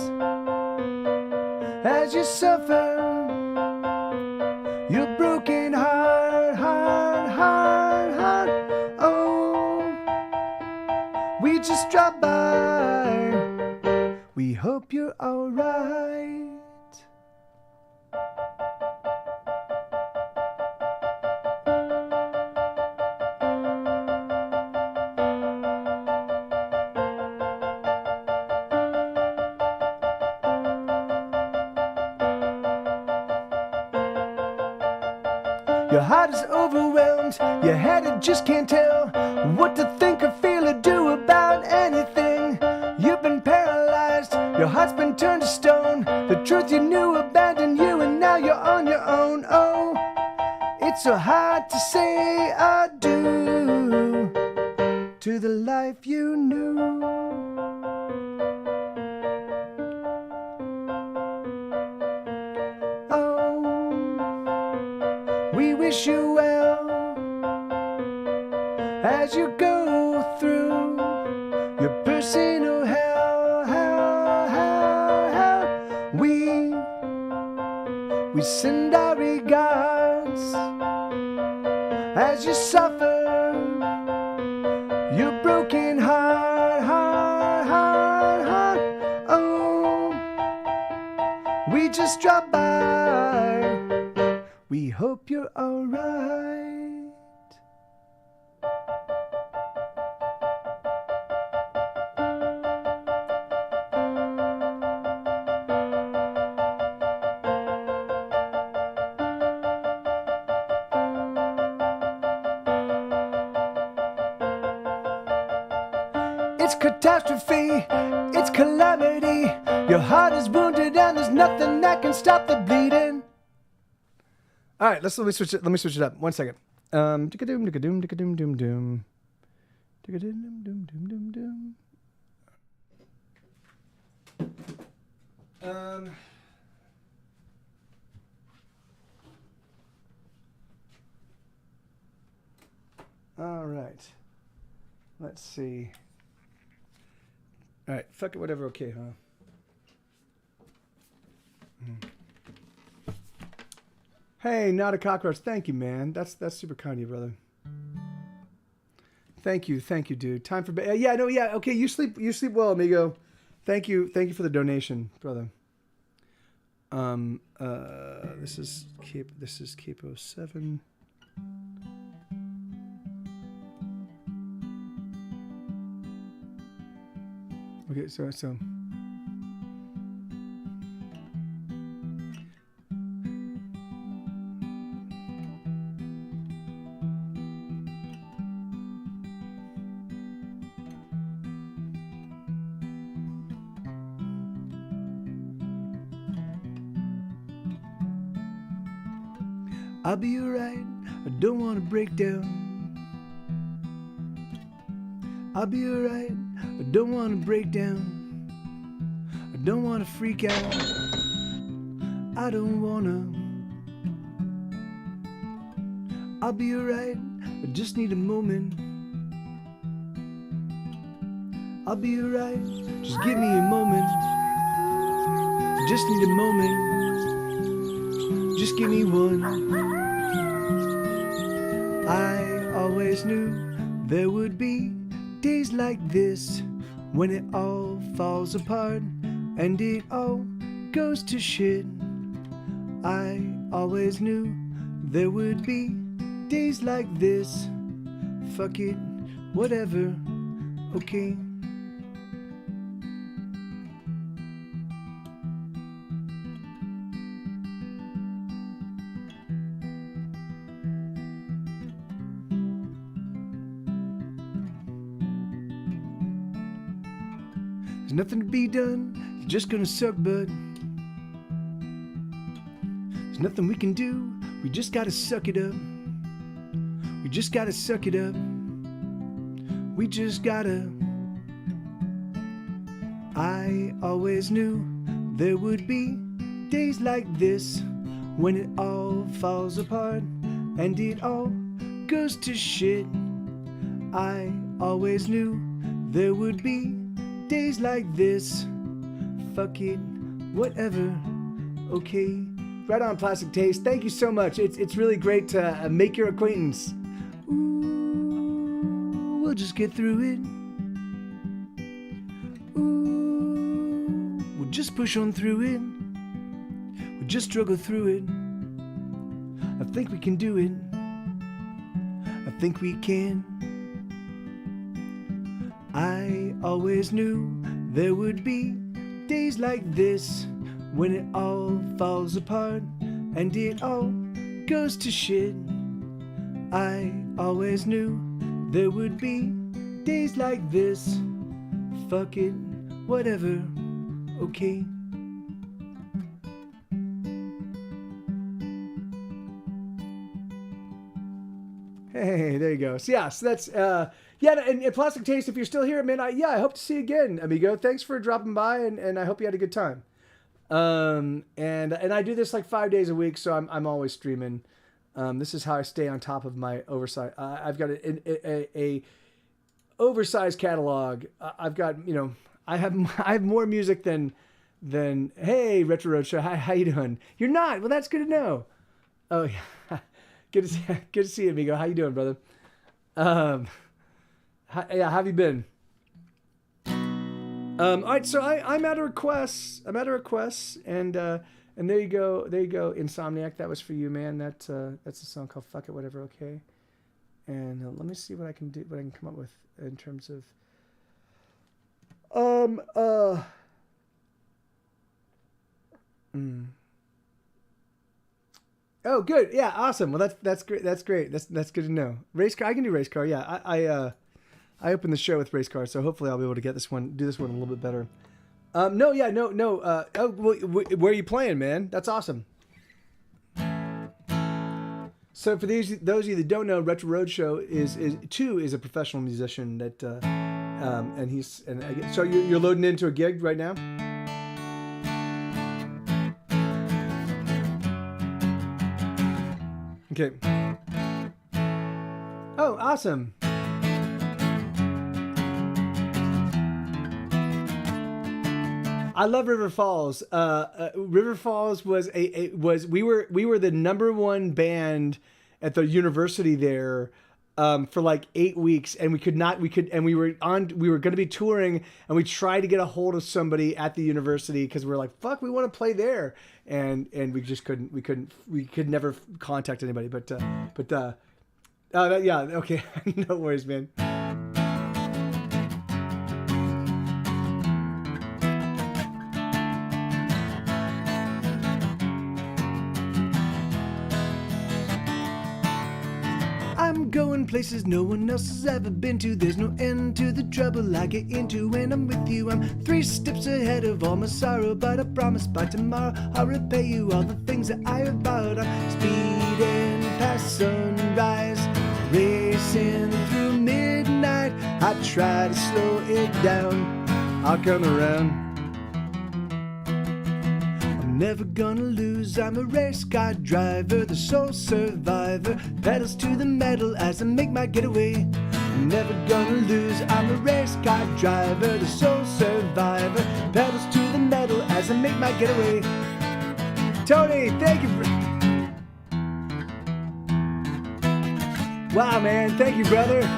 as you suffer your broken heart. Oh, we just dropped by. We hope you're alright. Your heart is overwhelmed, your head it just can't tell what to think or feel or do about anything. You've been paralyzed, your heart's been turned to stone. The truth you knew abandoned you and now you're on your own. Oh, it's so hard to say adieu to the life you knew. We wish you well as you go through your personal hell. We send our regards as you suffer your broken heart. Oh, we just dropped by. We hope you're alright. It's catastrophe, it's calamity. Your heart is wounded and there's nothing that can stop the bleeding. All right, let me switch it up. 1 second. Tick-a-doom, tick-a-doom, tick-a-doom, doom, doom. Tick-a-doom, doom, doom, doom, doom. All right. Let's see. All right, fuck it, whatever, okay, huh? Hey, not a cockroach. Thank you, man. That's super kind of you, brother. Thank you, dude. Time for bed. Yeah, no, yeah. Okay, you sleep well, amigo. Thank you for the donation, brother. This is Capo 7. Okay, so. I'll be alright, I don't wanna break down. I'll be alright, I don't wanna break down. I don't wanna freak out. I don't wanna. I'll be alright, I just need a moment. I'll be alright, just give me a moment. I just need a moment. Just give me one. I always knew there would be days like this when it all falls apart and it all goes to shit. I always knew there would be days like this. Fuck it, whatever, okay. There's nothing to be done, it's just gonna suck, bud. There's nothing we can do, we just gotta suck it up. We just gotta suck it up. We just gotta. I always knew there would be days like this when it all falls apart and it all goes to shit. I always knew there would be days like this. Fuck it, whatever, okay. Right on, Plastic Taste. Thank you so much. It's really great to make your acquaintance. Ooh, we'll just get through it. Ooh, just push on through it. We'll just struggle through it. I think we can do it. I think we can. I always knew there would be days like this when it all falls apart and it all goes to shit. I always knew there would be days like this. Fuck it, whatever, okay. Hey, there you go. So yeah, so that's and Plastic Taste, if you're still here, man, I hope to see you again, amigo. Thanks for dropping by, and I hope you had a good time. And I do this like 5 days a week, so I'm always streaming. This is how I stay on top of my oversight. I've got a oversized catalog. I've got, I have more music than hey, Retro Roadshow, how you doing? You're not. Well, that's good to know. Oh yeah. Good to see you, amigo. How you doing, brother? How have you been? All right, so I'm out of requests. And there you go. Insomniac, that was for you, man. That's a song called "Fuck It, Whatever, Okay." And let me see what I can do. What I can come up with in terms of. Oh, good. Yeah, awesome. Well, that's great. That's great. That's good to know. Race car. I can do race car. Yeah, I opened the show with race car, so hopefully I'll be able to do this one a little bit better. No. Where are you playing, man? That's awesome. So for those of you that don't know, Retro Roadshow is a professional musician that, so you're loading into a gig right now. Okay. Oh, awesome. I love River Falls. River Falls was we were the #1 band at the university there for like 8 weeks, and we were going to be touring, and we tried to get a hold of somebody at the university because we were like, fuck, we want to play there, and we just couldn't. We could never contact anybody. But yeah, okay, no worries, man. I'm going places no one else has ever been to. There's no end to the trouble I get into when I'm with you. I'm 3 steps ahead of all my sorrow, but I promise by tomorrow I'll repay you all the things that I have borrowed. I'm speeding past sunrise, racing through midnight. I try to slow it down, I'll come around. Never gonna lose, I'm a race car driver, the sole survivor, pedals to the metal as I make my getaway. Never gonna lose, I'm a race car driver, the sole survivor, pedals to the metal as I make my getaway. Tony, thank you for... Wow, man, thank you, brother.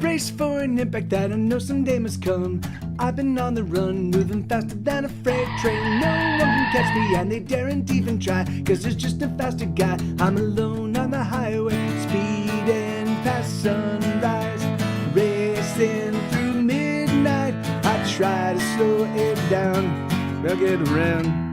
Brace for an impact that I know someday must come. I've been on the run, moving faster than a freight train. No one can catch me and they daren't even try, cause there's just a faster guy. I'm alone on the highway, speeding past sunrise, racing through midnight. I try to slow it down, I'll get around.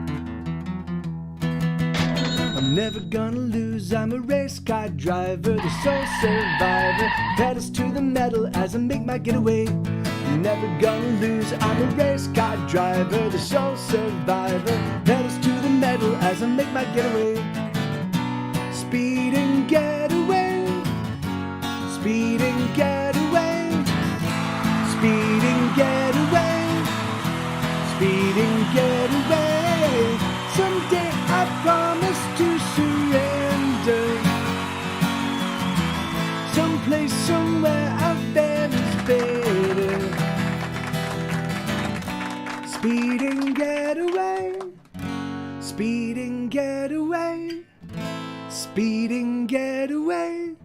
I'm never gonna lose, I'm a race car driver, the sole survivor, pedals to the metal as I make my getaway. I'm never gonna lose, I'm a race car driver, the sole survivor, pedals to the metal as I make my getaway. Speed and get away, speed and get away, speed and get away, speed and get away. Someday I promise to surrender. Someplace, somewhere out there is better. Speed and get away. Speed and get away. Speed and get away.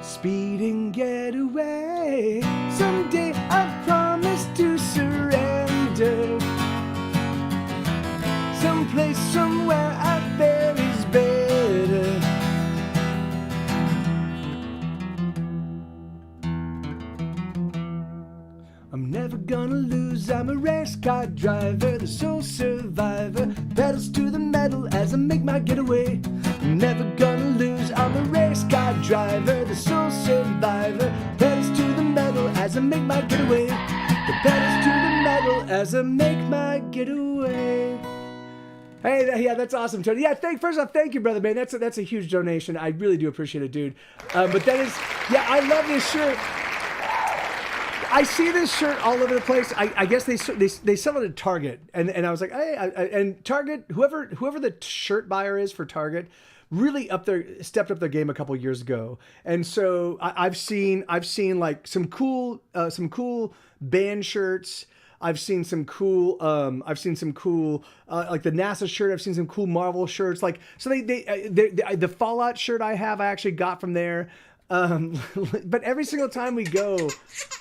Speed and get away. someday I promise to surrender. Someplace, somewhere out there is better. I'm never gonna lose, I'm a race car driver, the sole survivor, pedals to the metal as I make my getaway. I'm never gonna lose, I'm a race car driver, the sole survivor, pedals to the metal as I make my getaway. The pedals to the metal as I make my getaway. Hey, yeah, that's awesome, Tony. Yeah, first off, thank you, brother, man. That's a huge donation. I really do appreciate it, dude. But that is, yeah, I love this shirt. I see this shirt all over the place. I guess they sell it at Target, and I was like, hey, and Target, whoever the shirt buyer is for Target, really stepped up their game a couple years ago. And so I've seen like some cool band shirts. I've seen some cool like the NASA shirt. I've seen some cool Marvel shirts. Like, so the Fallout shirt I actually got from there. But every single time we go,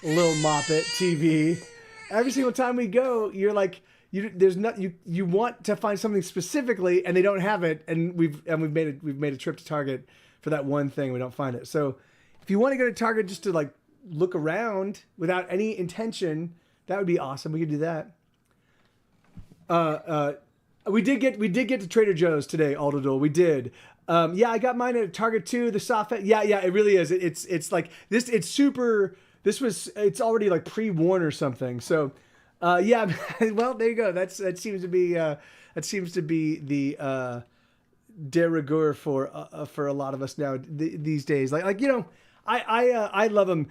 Lil Moppet TV, every single time we go, you're like, you want to find something specifically, and they don't have it, and we've made a trip to Target for that one thing. We don't find it. So if you want to go to Target just to like look around without any intention, that would be awesome. We could do that. We did get to Trader Joe's today, Aldadol. We did. Yeah, I got mine at Target too. The soft, yeah, it really is. It's like this. It's super. It's already like pre-worn or something. So, yeah. Well, there you go. That seems to be the de rigueur for a lot of us now these days. Like I love them.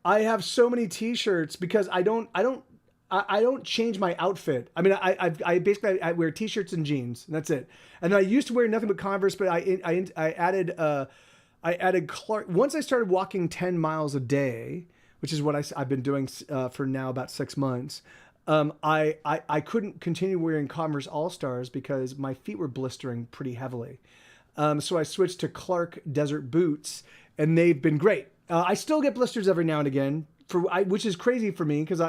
I have so many T-shirts because I don't change my outfit. I mean, I basically wear T-shirts and jeans, and that's it. And I used to wear nothing but Converse, but I added Clark. Once I started walking 10 miles a day, which is what I've been doing for now about 6 months. I couldn't continue wearing Converse All-Stars because my feet were blistering pretty heavily. So I switched to Clark Desert Boots, and they've been great. I still get blisters every now and again, which is crazy for me because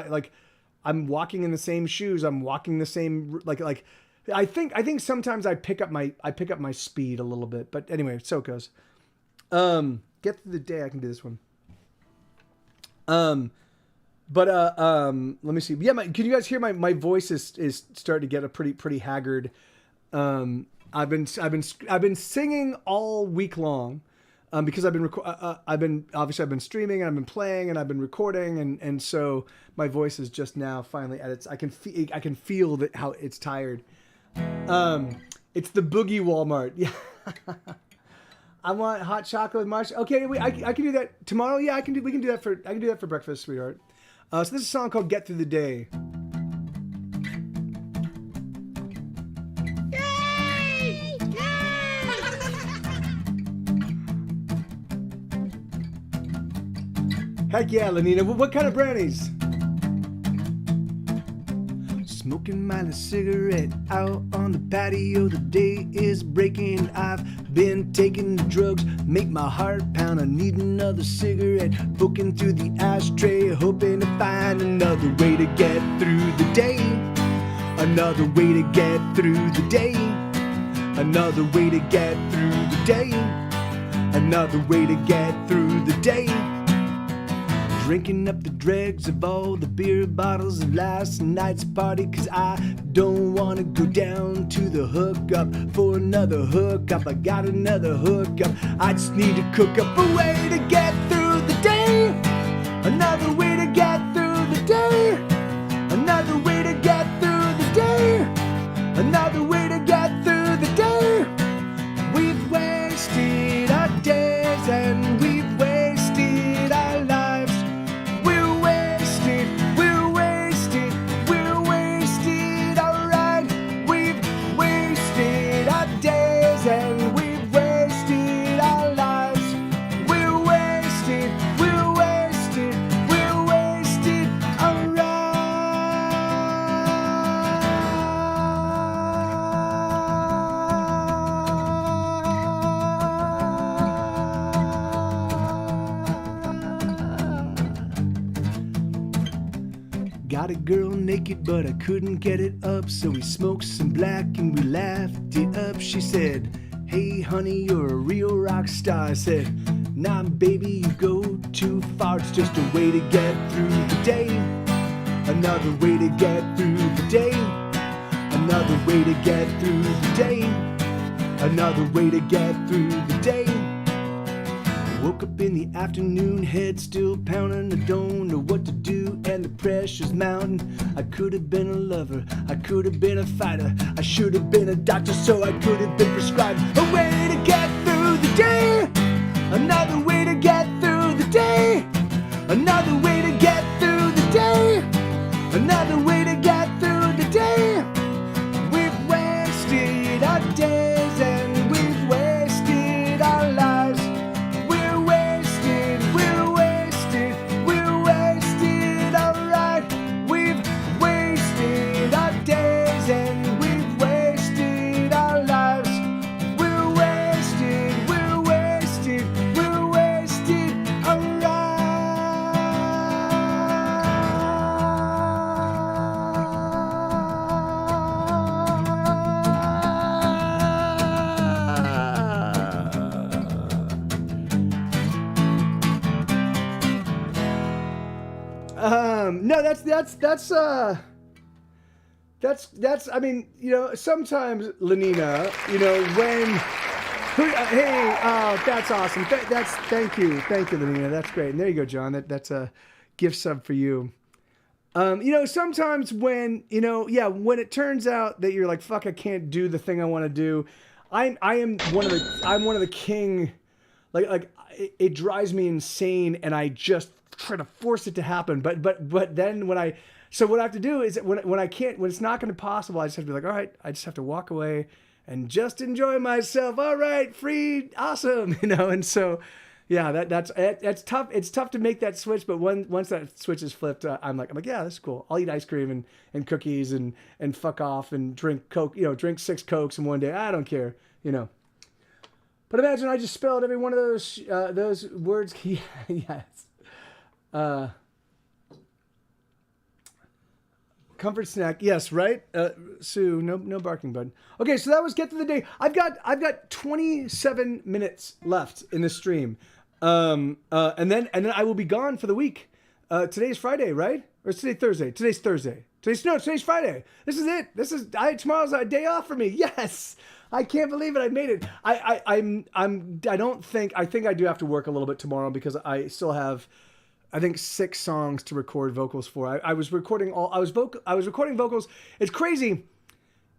I'm walking in the same shoes. I'm walking the same like. I think sometimes I pick up my speed a little bit, but anyway, so it goes. Get through the day. I can do this one. Let me see. Yeah, can you guys hear my voice is starting to get a pretty haggard. I've been singing all week long. Because I've been streaming and I've been playing and I've been recording and so my voice is just now finally at its. I can feel that how it's tired. It's the Boogie Walmart. Yeah. I want hot chocolate with marshmallows. Okay, I can do that tomorrow. Yeah, I can do that for breakfast, sweetheart. So this is a song called "Get Through the Day." Heck yeah, Lenina. What kind of brownies? Smoking my cigarette out on the patio. The day is breaking. I've been taking the drugs, make my heart pound. I need another cigarette. Poking through the ashtray, hoping to find another way to get through the day. Another way to get through the day. Another way to get through the day. Another way to get through the day. Drinking up the dregs of all the beer bottles of last night's party, 'cause I don't want to go down to the hookup for another hookup. I got another hookup. I just need to cook up a way to get through the day. Another way to get through the day. Another way to get through the day. Another way to get through the day. We've wasted our days and we've wasted our lives. And we've wasted our lives. We're wasted, we're wasted, we're Got a girl naked, but I couldn't get it up. So we smoked some black and we laughed it up. She said, hey honey, you're a real rock star. I said, nah baby, you go too far. It's just a way to get through the day. Another way to get through the day. Another way to get through the day. Another way to get through the day. Woke up in the afternoon, head still pounding. I don't know what to do and the pressure's mounting. I could have been a lover, I could have been a fighter. I should have been a doctor so I could have been prescribed a way to get through the day. Another way to get through the day. Another way to get through the day. Another way to get through the day. We've wasted our days and we've wasted our lives. We're wasted, alright. We've wasted our days and we've wasted our lives. We're wasted, No, that's I mean, you know, sometimes Lenina, you know, when hey, that's awesome. Thank you, Lenina. That's great. And there you go, John. That's a gift sub for you. You know, sometimes when, you know, yeah, when it turns out that you're like, fuck, I can't do the thing I want to do. I'm one of the king, like it drives me insane, and I just try to force it to happen. But then what I have to do is when I can't, when it's not going to be possible, I just have to be like, all right, I just have to walk away and just enjoy myself. All right, free, awesome, you know. And so, yeah, that's tough. It's tough to make that switch, but once that switch is flipped, I'm like, yeah, this is cool. I'll eat ice cream and cookies and fuck off and drink Coke, you know, drink 6 Cokes in one day. I don't care, you know. But imagine I just spelled every one of those words. Yes. Comfort snack, yes, right? Sue, no barking, bud. Okay, so that was get to the day. I've got 27 minutes left in the stream, and then I will be gone for the week. Today's Friday, right? Or is today Thursday? Today's Thursday. Today's Friday. This is it. Tomorrow's a day off for me. Yes, I can't believe it. I made it. I think I do have to work a little bit tomorrow because I still have, I think, 6 songs to record vocals for. I was recording vocals. It's crazy.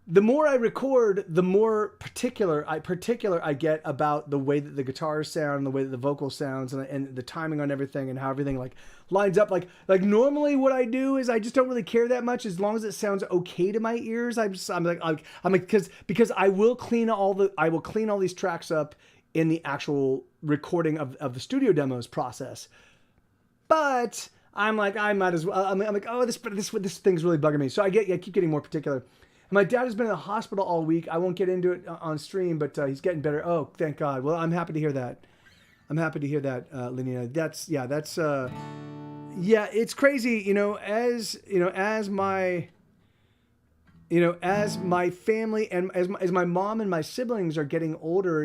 The more I record, the more particular I get about the way that the guitars sound, the way that the vocal sounds, and the timing on everything, and how everything like lines up. Like normally, what I do is I just don't really care that much as long as it sounds okay to my ears. I'm like because I will clean all these tracks up in the actual recording of the studio demos process. But I'm like, I might as well. I'm like, oh, this thing's really bugging me. So I keep getting more particular. And my dad has been in the hospital all week. I won't get into it on stream, but he's getting better. Oh, thank God. Well, I'm happy to hear that. Lenina. It's crazy. As my family and as my mom and my siblings are getting older,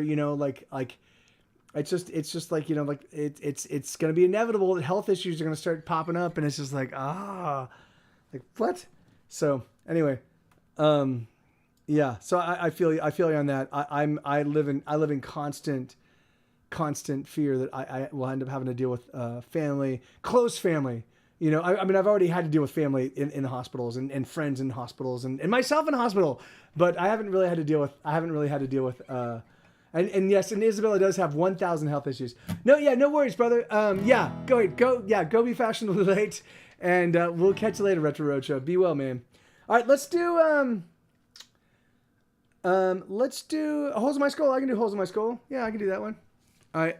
it's just like, it's going to be inevitable that health issues are going to start popping up, and it's just like, like what? So anyway, so I feel you on that. I live in constant fear that I will end up having to deal with close family. I mean, I've already had to deal with family in the hospitals and friends in hospitals and myself in hospital, but I haven't really had to deal with and yes, and Isabella does have 1,000 health issues. No worries, brother. Go be fashionably late, and we'll catch you later, Retro Roadshow. Be well, man. All right, let's do Holes in My Skull. I can do Holes in My Skull. Yeah, I can do that one. All right,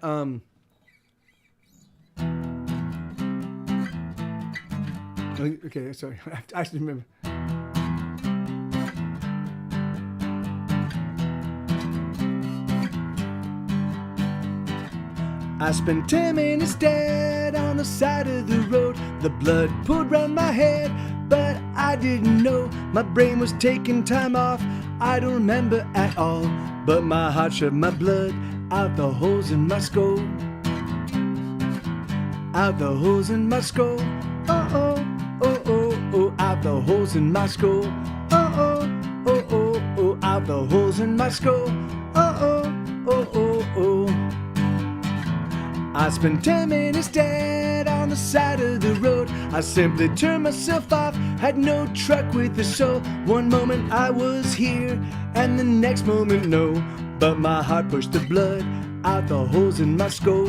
okay, sorry. I actually remember. I spent 10 minutes dead on the side of the road. The blood poured round my head, but I didn't know my brain was taking time off. I don't remember at all, but my heart shoved my blood out the holes in my skull. Out the holes in my skull. Oh, oh, oh, oh, oh, out the holes in my skull. Oh, oh, oh, oh, oh, out the holes in my skull. Oh, oh, oh, oh, oh. I spent 10 minutes dead on the side of the road. I simply turned myself off, had no truck with a soul. One moment I was here, and the next moment no. But my heart pushed the blood out the holes in my skull.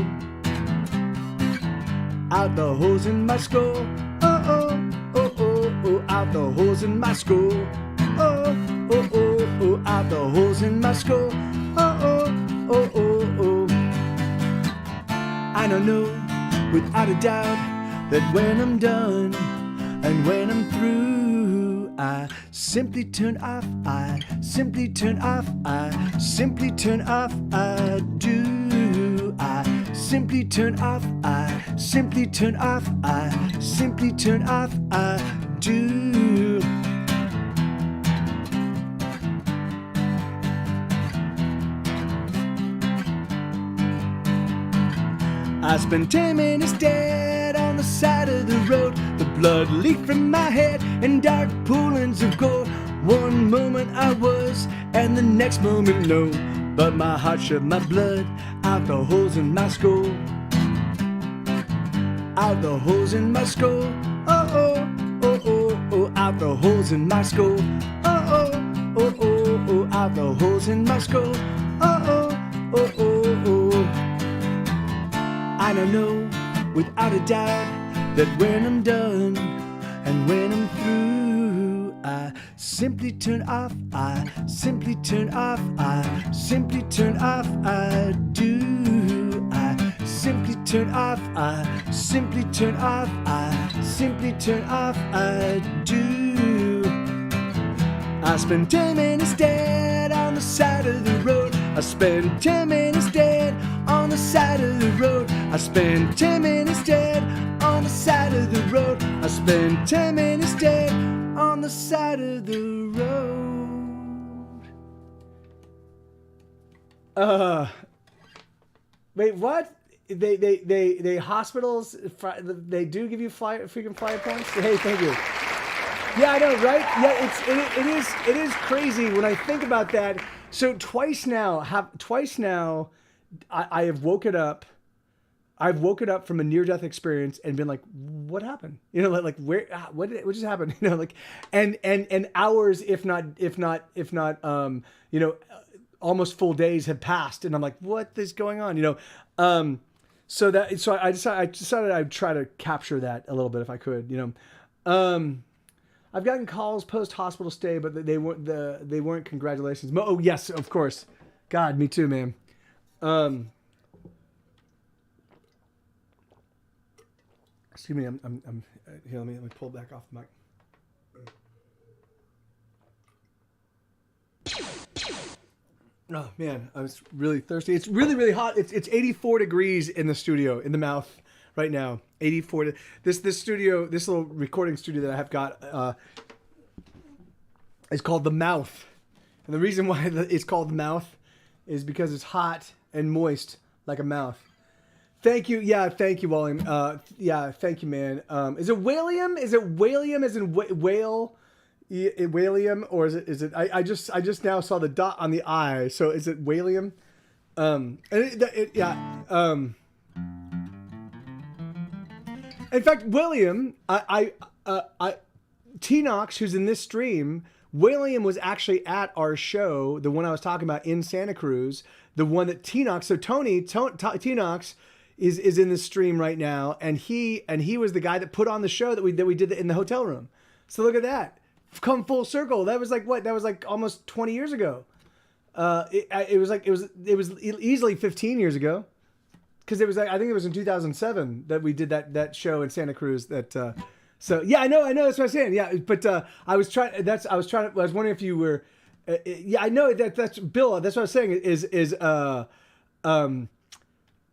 Out the holes in my skull. Oh, oh, oh, oh, oh, out the holes in my skull. Oh, oh, oh, oh, out the holes in my skull. Oh, oh, oh, oh, oh. I don't know, without a doubt, that when I'm done and when I'm through, I simply turn off, I simply turn off, I simply turn off, I do. I simply turn off, I simply turn off, I simply turn off, I do. I spent 10 minutes dead on the side of the road. The blood leaked from my head in dark poolings of gold. One moment I was, and the next moment no. But my heart shoved my blood out the holes in my skull. Out the holes in my skull. Oh, oh, oh, oh, oh, out the holes in my skull. Oh, oh, oh, oh, oh, out the holes in my skull. Oh, oh, oh, oh, oh. I don't know, without a doubt, that when I'm done and when I'm through, I simply turn off, I simply turn off, I simply turn off, I do. I simply turn off, I simply turn off, I simply turn off, I do. I spent 10 minutes dead on the side of the road. I spent 10 minutes dead on the side of the road. I spent 10 minutes dead on the side of the road. I spent 10 minutes dead on the side of the road. Wait, what? They hospitals, they do give you freaking flyer points? Hey, thank you. Yeah, I know, right? Yeah, it is crazy when I think about that. So twice now, I have woken up. I've woken up from a near-death experience and been like, "What happened?" You know, like where? What just happened? You know, like, and hours, if not, you know, almost full days have passed, and I'm like, "What is going on?" You know, so I decided I'd try to capture that a little bit if I could. You know, I've gotten calls post-hospital stay, but they weren't congratulations. Oh yes, of course. God, me too, man. Excuse me, I'm here. Let me pull back off the mic. Oh man, I was really thirsty. It's really, really hot. It's 84 degrees in the studio, in the mouth right now. 84. This studio, this little recording studio that I have got, is called The Mouth. And the reason why it's called The Mouth is because it's hot and moist like a mouth. Thank you. Yeah, thank you, William. Yeah, thank you, man. Is it William? Is it William as in whale? William, or is it? I just now saw the dot on the I. So is it William? Yeah. In fact, William, T-Nox, who's in this stream, William was actually at our show, the one I was talking about in Santa Cruz, the one that T-Nox. So T-Nox is in the stream right now, and he was the guy that put on the show that we did in the hotel room. So look at that, come full circle. That was like what? That was like almost 20 years ago. It was easily 15 years ago, because it was like, I think it was in 2007 that we did that show in Santa Cruz. So yeah, I know that's what I'm saying. Yeah, but I was wondering if you were. Yeah, I know that's Bill. That's what I was saying.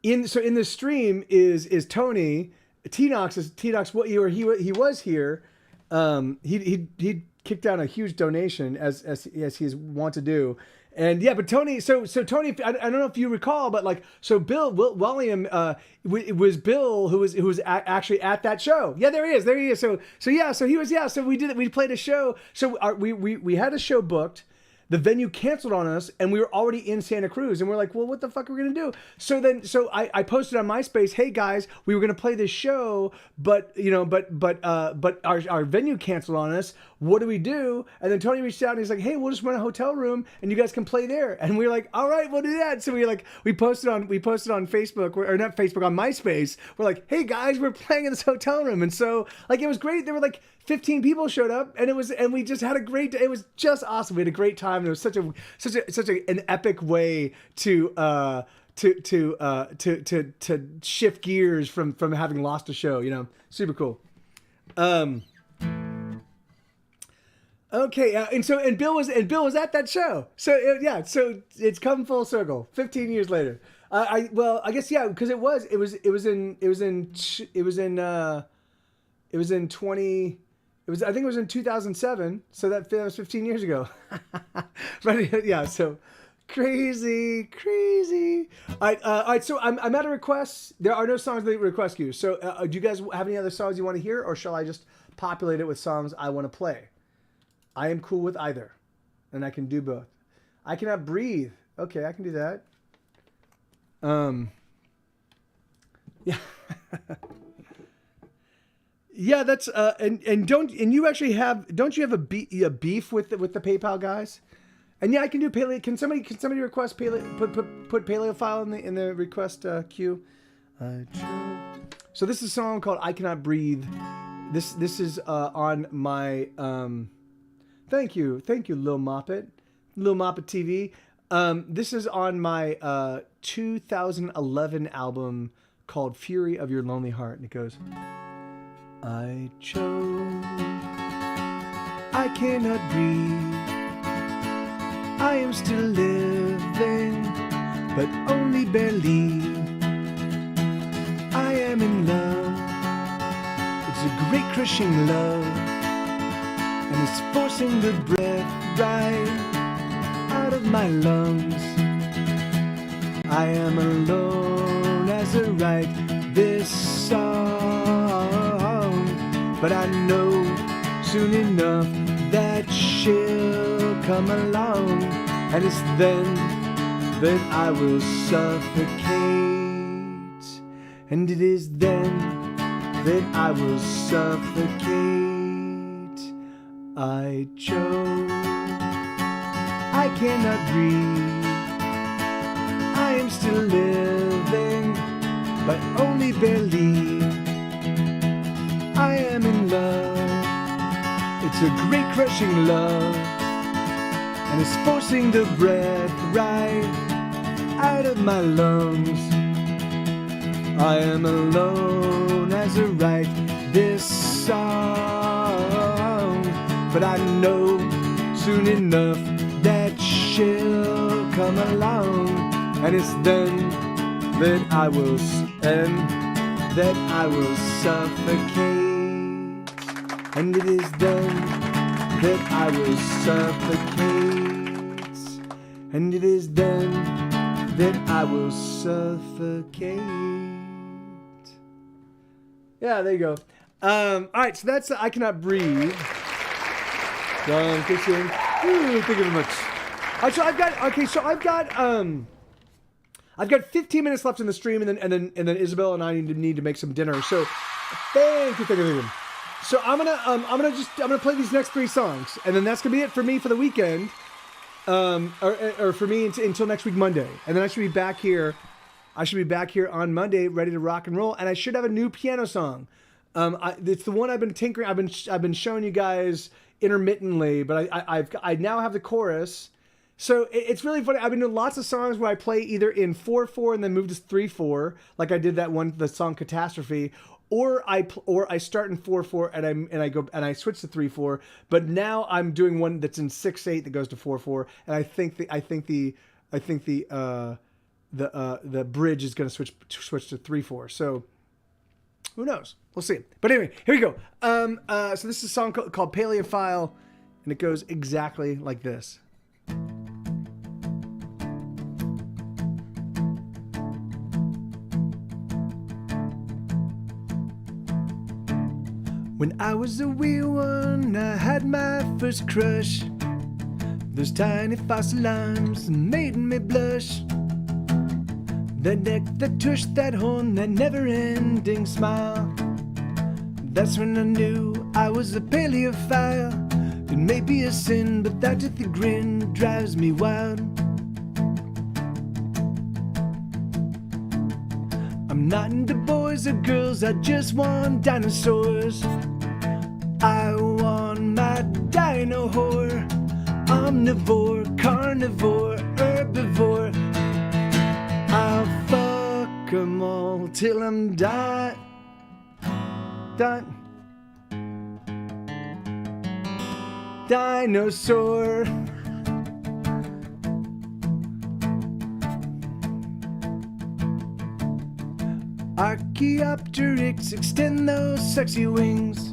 In the stream is Tony. T-Nox. What he was here, He kicked down a huge donation as he's want to do. And yeah, but Tony, so Tony, I don't know if you recall, but like, so William, it was Bill who was actually at that show. Yeah, there he is. So he was, so we played a show. So we had a show booked. The venue canceled on us, and we were already in Santa Cruz, and we're like, well, what the fuck are we gonna do? So I posted on MySpace, hey guys, we were gonna play this show, but our venue canceled on us. What do we do? And then Tony reached out and he's like, hey, we'll just rent a hotel room and you guys can play there. And we were like, all right, we'll do that. So we posted on Facebook, or not Facebook, on MySpace. We're like, hey guys, we're playing in this hotel room. And so like, it was great. There were like 15 people showed up, and we just had a great day. It was just awesome. We had a great time. And it was such an epic way to shift gears from having lost a show, super cool. Okay, and Bill was at that show. So so it's come full circle. 15 years later. I guess yeah, because it was in 2007. So that was 15 years ago. Right? Yeah. So crazy. All right. So I'm out of requests. There are no songs that request queue. So do you guys have any other songs you want to hear, or shall I just populate it with songs I want to play? I am cool with either, and I can do both. I Cannot Breathe. Okay, I can do that. Yeah. Yeah, that's and don't you have a beef with the PayPal guys? And yeah, I can do paleo. Can somebody request paleo? Put paleophile in the request queue. So this is a song called "I Cannot Breathe." This is on my Thank you, Lil Moppet TV. This is on my 2011 album called "Fury of Your Lonely Heart," and it goes. I chose, I cannot breathe, I am still living, but only barely. I am in love, it's a great crushing love, and it's forcing the breath right out of my lungs. I am alone as I write this song, but I know soon enough that she'll come along, and it's then that I will suffocate, and it is then that I will suffocate. I chose, I cannot breathe, I am still living, but only barely. I am in love, it's a great crushing love, and it's forcing the breath right out of my lungs. I am alone as I write this song, but I know soon enough that she'll come along, and it's then that I will suffocate. And it is then that I will suffocate. And it is then that I will suffocate. Yeah, there you go. All right, so that's I Cannot Breathe. John Kitchen. Thank you very much. All right, so I've got 15 minutes left in the stream, and then Isabel and I need to make some dinner. So thank you. So I'm gonna play these next 3 songs, and then that's gonna be it for me for the weekend, or for me until next week Monday, and then I should be back here. On Monday, ready to rock and roll, and I should have a new piano song. It's the one I've been tinkering. I've been showing you guys intermittently, but I now have the chorus. So it's really funny. I've been doing lots of songs where I play either in 4/4 and then move to 3/4, like I did the song Catastrophe. Or I start in 4/4 and I switch to 3/4, but now I'm doing one that's in 6/8 that goes to 4/4, and I think the bridge is going to switch to 3/4. So Who knows? We'll see. But anyway, here we go. So this is a song called Paleophile, and it goes exactly like this. When I was a wee one, I had my first crush. Those tiny fossil arms made me blush. That neck, that tush, that horn, that never-ending smile. That's when I knew I was a paleophile. It may be a sin, but that toothy grin drives me wild. I'm not into boys or girls, I just want dinosaurs. I want my dino whore. Omnivore, carnivore, herbivore. I'll fuck 'em all till I'm done. Dinosaur. Archaeopteryx, extend those sexy wings.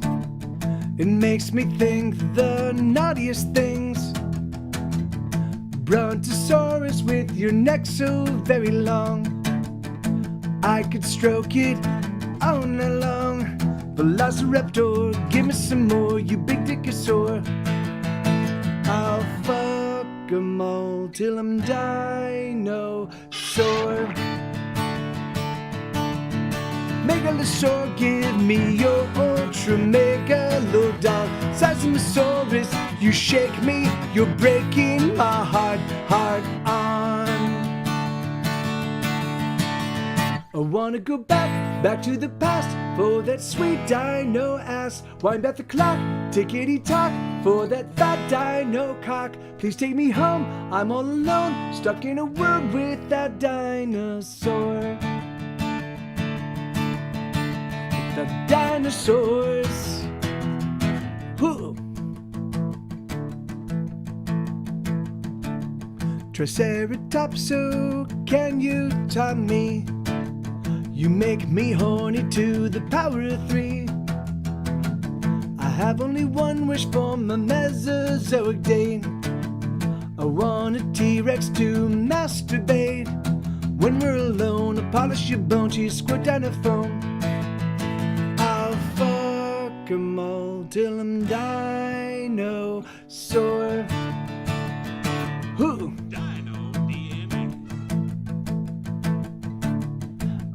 It makes me think the naughtiest things. Brontosaurus with your neck so very long. I could stroke it all night long. Velociraptor, give me some more, you big dickosaur. I'll fuck 'em all till I'm dinosaur. Megalosaur, give me your ultra megalodon. Sesamosaurus, you shake me, you're breaking my heart on. I wanna go back to the past for that sweet dino ass. Wind back the clock, tickety tock for that fat dino cock. Please take me home, I'm all alone, stuck in a world without dinosaur. The dinosaurs. Whoa. Triceratops, so can you taunt me? You make me horny to the power of 3. I have only one wish for my Mesozoic date. I want a T-Rex to masturbate. When we're alone, I'll polish your bone till you squirt down the phone. 'Em all till I'm dinosaur. Who?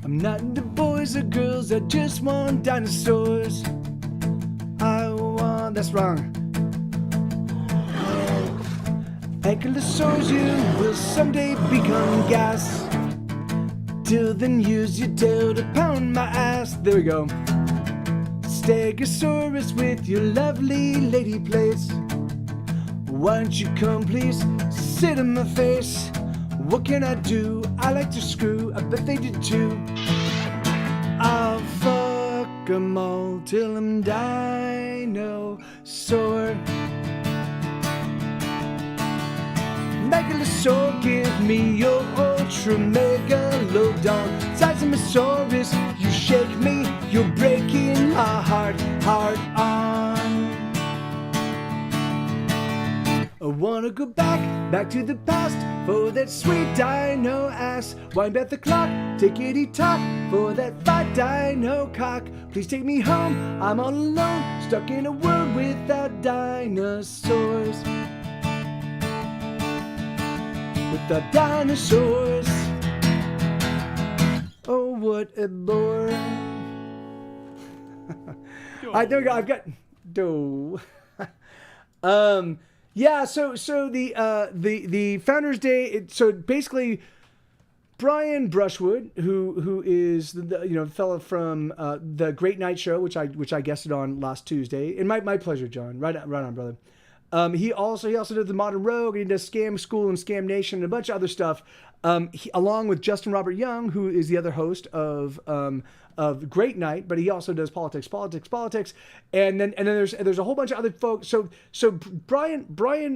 I'm not into boys or girls, I just want dinosaurs. That's wrong. Ankylosaurs, you will someday become gas. Till then, use your tail to pound my ass. There we go. Stegosaurus with your lovely lady plates. Why don't you come please, sit in my face. What can I do? I like to screw, I bet they did too. I'll fuck 'em all till I'm dinosaur. Megalosaur, give me your ultra megalodon. Sesamosaurus, you shake me, you're breaking my heart on. I wanna go back to the past for that sweet dino ass. Wind back the clock, tickety tock for that fat dino cock. Please take me home, I'm all alone, stuck in a world without dinosaurs. With the dinosaurs. Oh, what a bore. There we go. I've got yeah. So the Founders Day. So basically, Brian Brushwood, who is the fellow from the Great Night Show, which I guested on last Tuesday. And my pleasure, John. Right on, brother. He also did the Modern Rogue, and he does Scam School and Scam Nation and a bunch of other stuff. Along with Justin Robert Young, who is the other host of Great Night, but he also does politics, and then there's a whole bunch of other folks. So Brian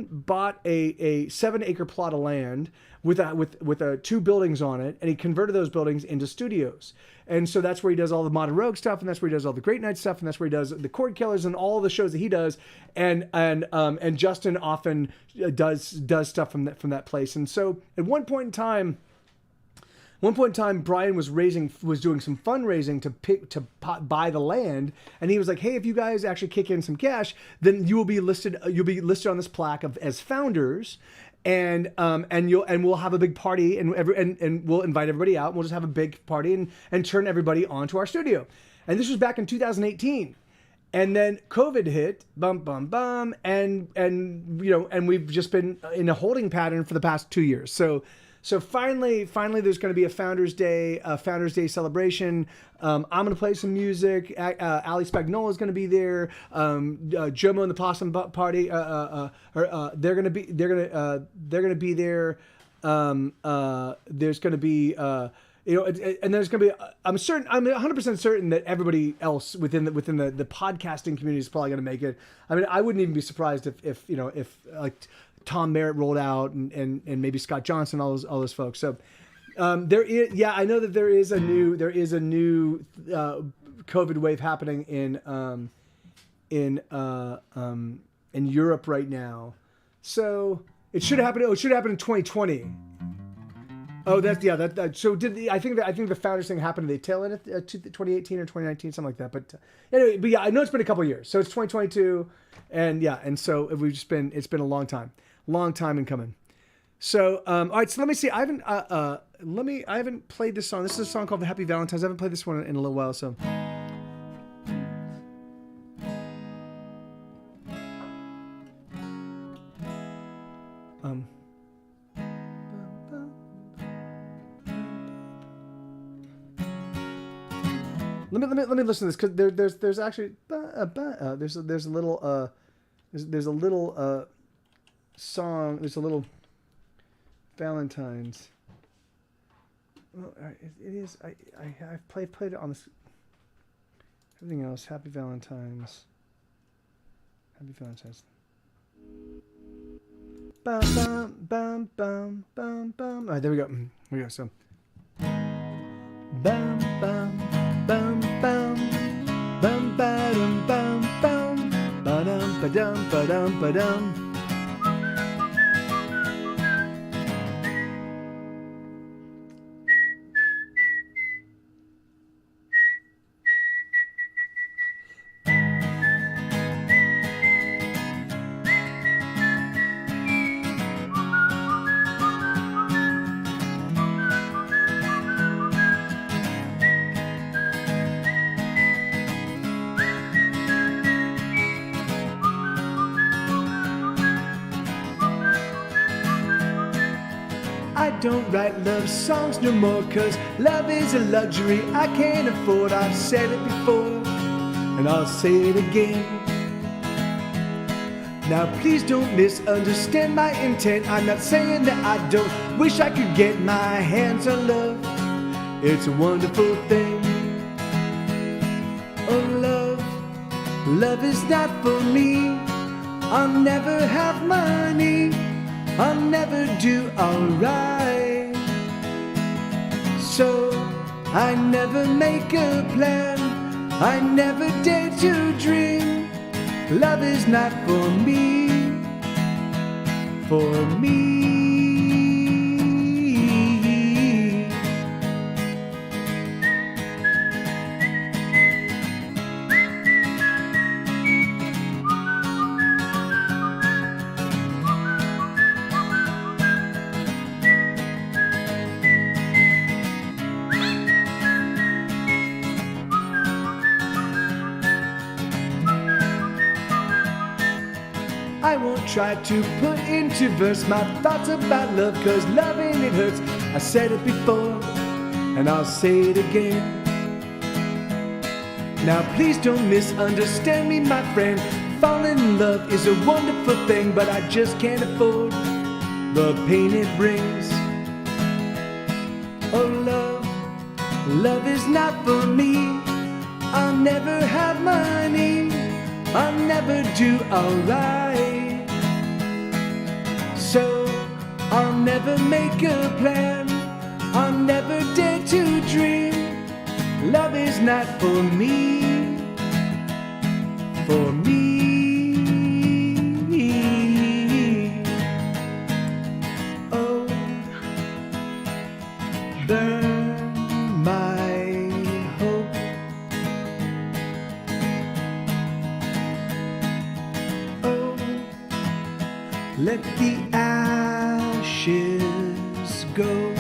bought a 7-acre plot of land with 2 buildings on it, and he converted those buildings into studios. And so that's where he does all the Modern Rogue stuff, and that's where he does all the Great Night stuff, and that's where he does the Cord Killers and all the shows that he does. And Justin often does stuff from that place. And so at one point in time, Brian was doing some fundraising to buy the land, and he was like, "Hey, if you guys actually kick in some cash, then you will be listed. You'll be listed on this plaque as founders, and we'll have a big party, and we'll invite everybody out. And we'll just have a big party and turn everybody onto our studio." And this was back in 2018. And then COVID hit, and we've just been in a holding pattern for the past 2 years. So finally, there's going to be a Founders Day celebration. I'm going to play some music. Ali Spagnola is going to be there. Jomo and the Possum Party. They're going to be there. There's going to be and there's going to be. I'm 100% certain that everybody else within the podcasting community is probably going to make it. I mean, I wouldn't even be surprised if like Tom Merritt rolled out and maybe Scott Johnson, all those folks. So there is, I know that there is a new COVID wave happening in Europe right now. So it should happen. It should happen in 2020. Oh, so I think the Founders thing happened at the tail end of 2018 or 2019, something like that. But anyway, but yeah, I know it's been a couple of years. So it's 2022, and so it's been a long time in coming. So all right, so let me see. I haven't played this song. This is a song called "The Happy Valentines." I haven't played this one in a little while, so. Let me listen to this, because there's actually there's a little song, there's a little Valentine's. Well, it is. I've played it on this. Everything else, Happy Valentine's. Happy Valentine's. Bum bum bum bum bum bum. All right, there we go. Here we go. So. Bum bum bum bum bum ba-dum bum bum ba-dum ba-dum ba-dum ba-dum. I don't write love songs no more, 'cause love is a luxury I can't afford. I've said it before, and I'll say it again. Now please don't misunderstand my intent. I'm not saying that I don't wish I could get my hands on love. It's a wonderful thing. Oh love is not for me. I'll never have money, I'll never do alright. So I never make a plan, I never dare to dream. Love is not for me, for me. I won't try to put into verse my thoughts about love, 'cause loving it hurts. I said it before, and I'll say it again. Now please don't misunderstand me, my friend. Falling in love is a wonderful thing, but I just can't afford the pain it brings. Oh love is not for me. I'll never have money, I'll never do alright. So I'll never make a plan. I'll never dare to dream. Love is not for me. For me. Oh, burn my hope. Oh, let the ashes go.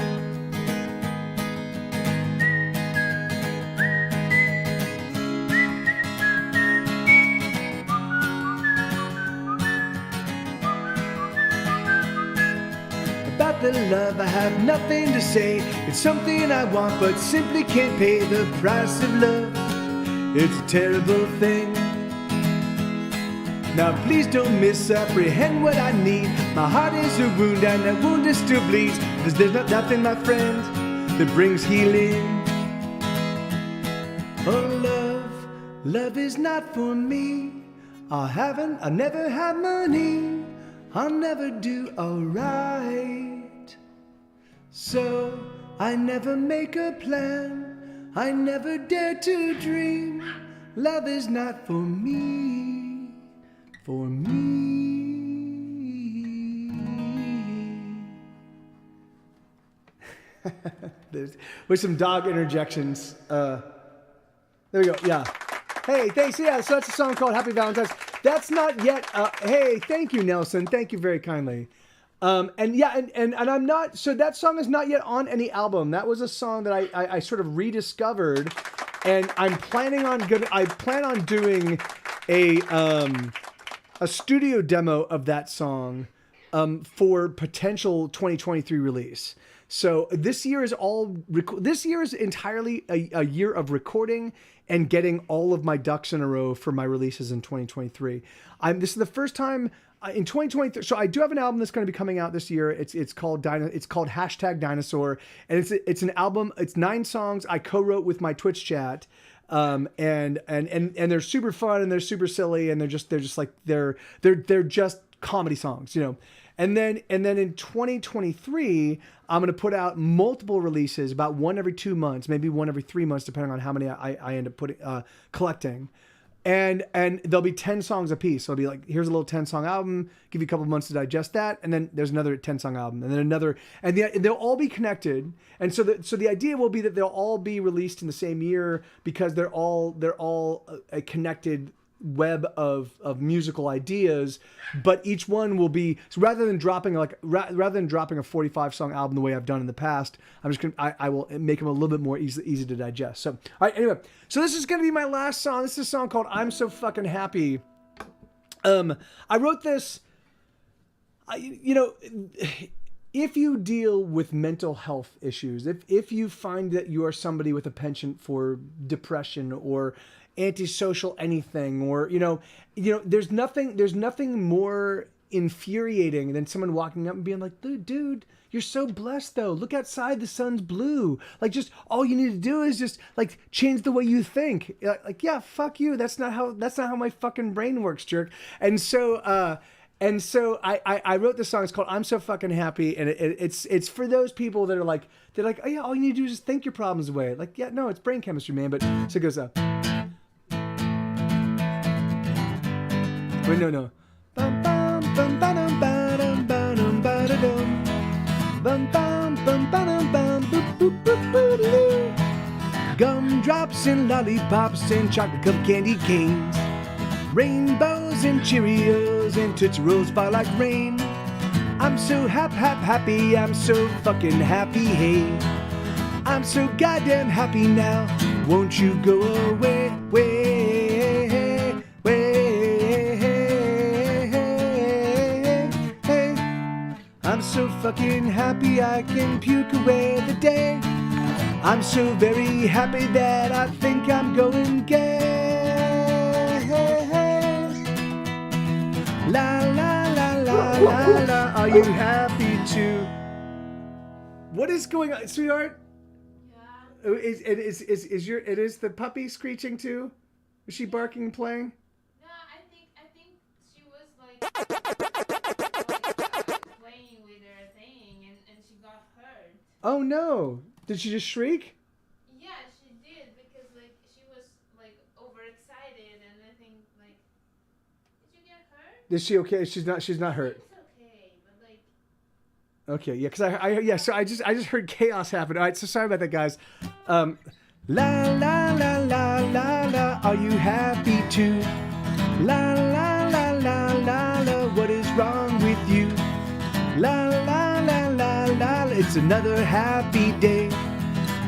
About the love, I have nothing to say. It's something I want, but simply can't pay the price of love. It's a terrible thing. Now please don't misapprehend what I need. My heart is a wound and that wound is still bleeds. There's nothing, my friend, that brings healing. Oh love, love is not for me. I'll never have money. I'll never do alright. So I never make a plan. I never dare to dream. Love is not for me. For me. With some dog interjections. There we go. Yeah. Hey, thanks. Yeah, so that's a song called Happy Valentine's. That's not yet. Hey, thank you, Nelson. Thank you very kindly. And yeah, and I'm not. So that song is not yet on any album. That was a song that I sort of rediscovered, and I'm planning on I plan on doing a studio demo of that song for potential 2023 release. So this year is entirely a year of recording and getting all of my ducks in a row for my releases in 2023. This is the first time in 2023. So I do have an album that's going to be coming out this year. It's called #Dinosaur, and it's an album. It's 9 songs I co-wrote with my Twitch chat. And they're super fun and they're super silly and they're just comedy songs, you know. And then in 2023, I'm going to put out multiple releases, about one every 2 months, maybe one every 3 months, depending on how many I end up collecting. And there'll be 10 songs a piece. So it'll be like, here's a little 10-song album, give you a couple months to digest that, and then there's another 10-song album, and then another, and they'll all be connected. And so the idea will be that they'll all be released in the same year because they're all a connected web of musical ideas, but each one will be, so rather than dropping a 45-song album the way I've done in the past, I will make them a little bit more easy to digest. So all right, anyway, so this is gonna be my last song. This is a song called "I'm So Fucking Happy." I wrote this, if you deal with mental health issues, if you find that you are somebody with a penchant for depression or antisocial anything, or there's nothing more infuriating than someone walking up and being like, dude, you're so blessed though. Look outside, the sun's blue. Like, just all you need to do is just like change the way you think. Like, yeah, fuck you. That's not how my fucking brain works, jerk. And so I wrote this song. It's called "I'm So Fucking Happy," and it's for those people that are like, oh yeah, all you need to do is just think your problems away. Like, yeah, no, it's brain chemistry, man. But so it goes up. Wait, no. Bum bum bum ba-dum ba-dum ba-dum ba-da-dum. Bum bum bum ba-dum bum boop boop boop boop-a-doo. Gumdrops and lollipops and chocolate covered candy canes. Rainbows and Cheerios and Tootsie Rolls fall like rain. I'm so happy, I'm so fucking happy, hey. I'm so goddamn happy now, won't you go away, I'm so fucking happy I can puke away the day. I'm so very happy that I think I'm going gay. La la la la la la. Are you happy too? What is going on, sweetheart? Yeah. Is the puppy screeching too? Is she barking and playing? No, I think she was like playing with her thing. Oh no! Did she just shriek? Yeah, she did because like she was like overexcited, and I think like, did you get hurt? Is she okay? She's not. She's not hurt. It's okay, but like. Okay, yeah, because so I just heard chaos happen. All right, so sorry about that, guys. La la la la la la, are you happy too? La la la la la la, what is wrong with you? La la la la la, it's another happy day.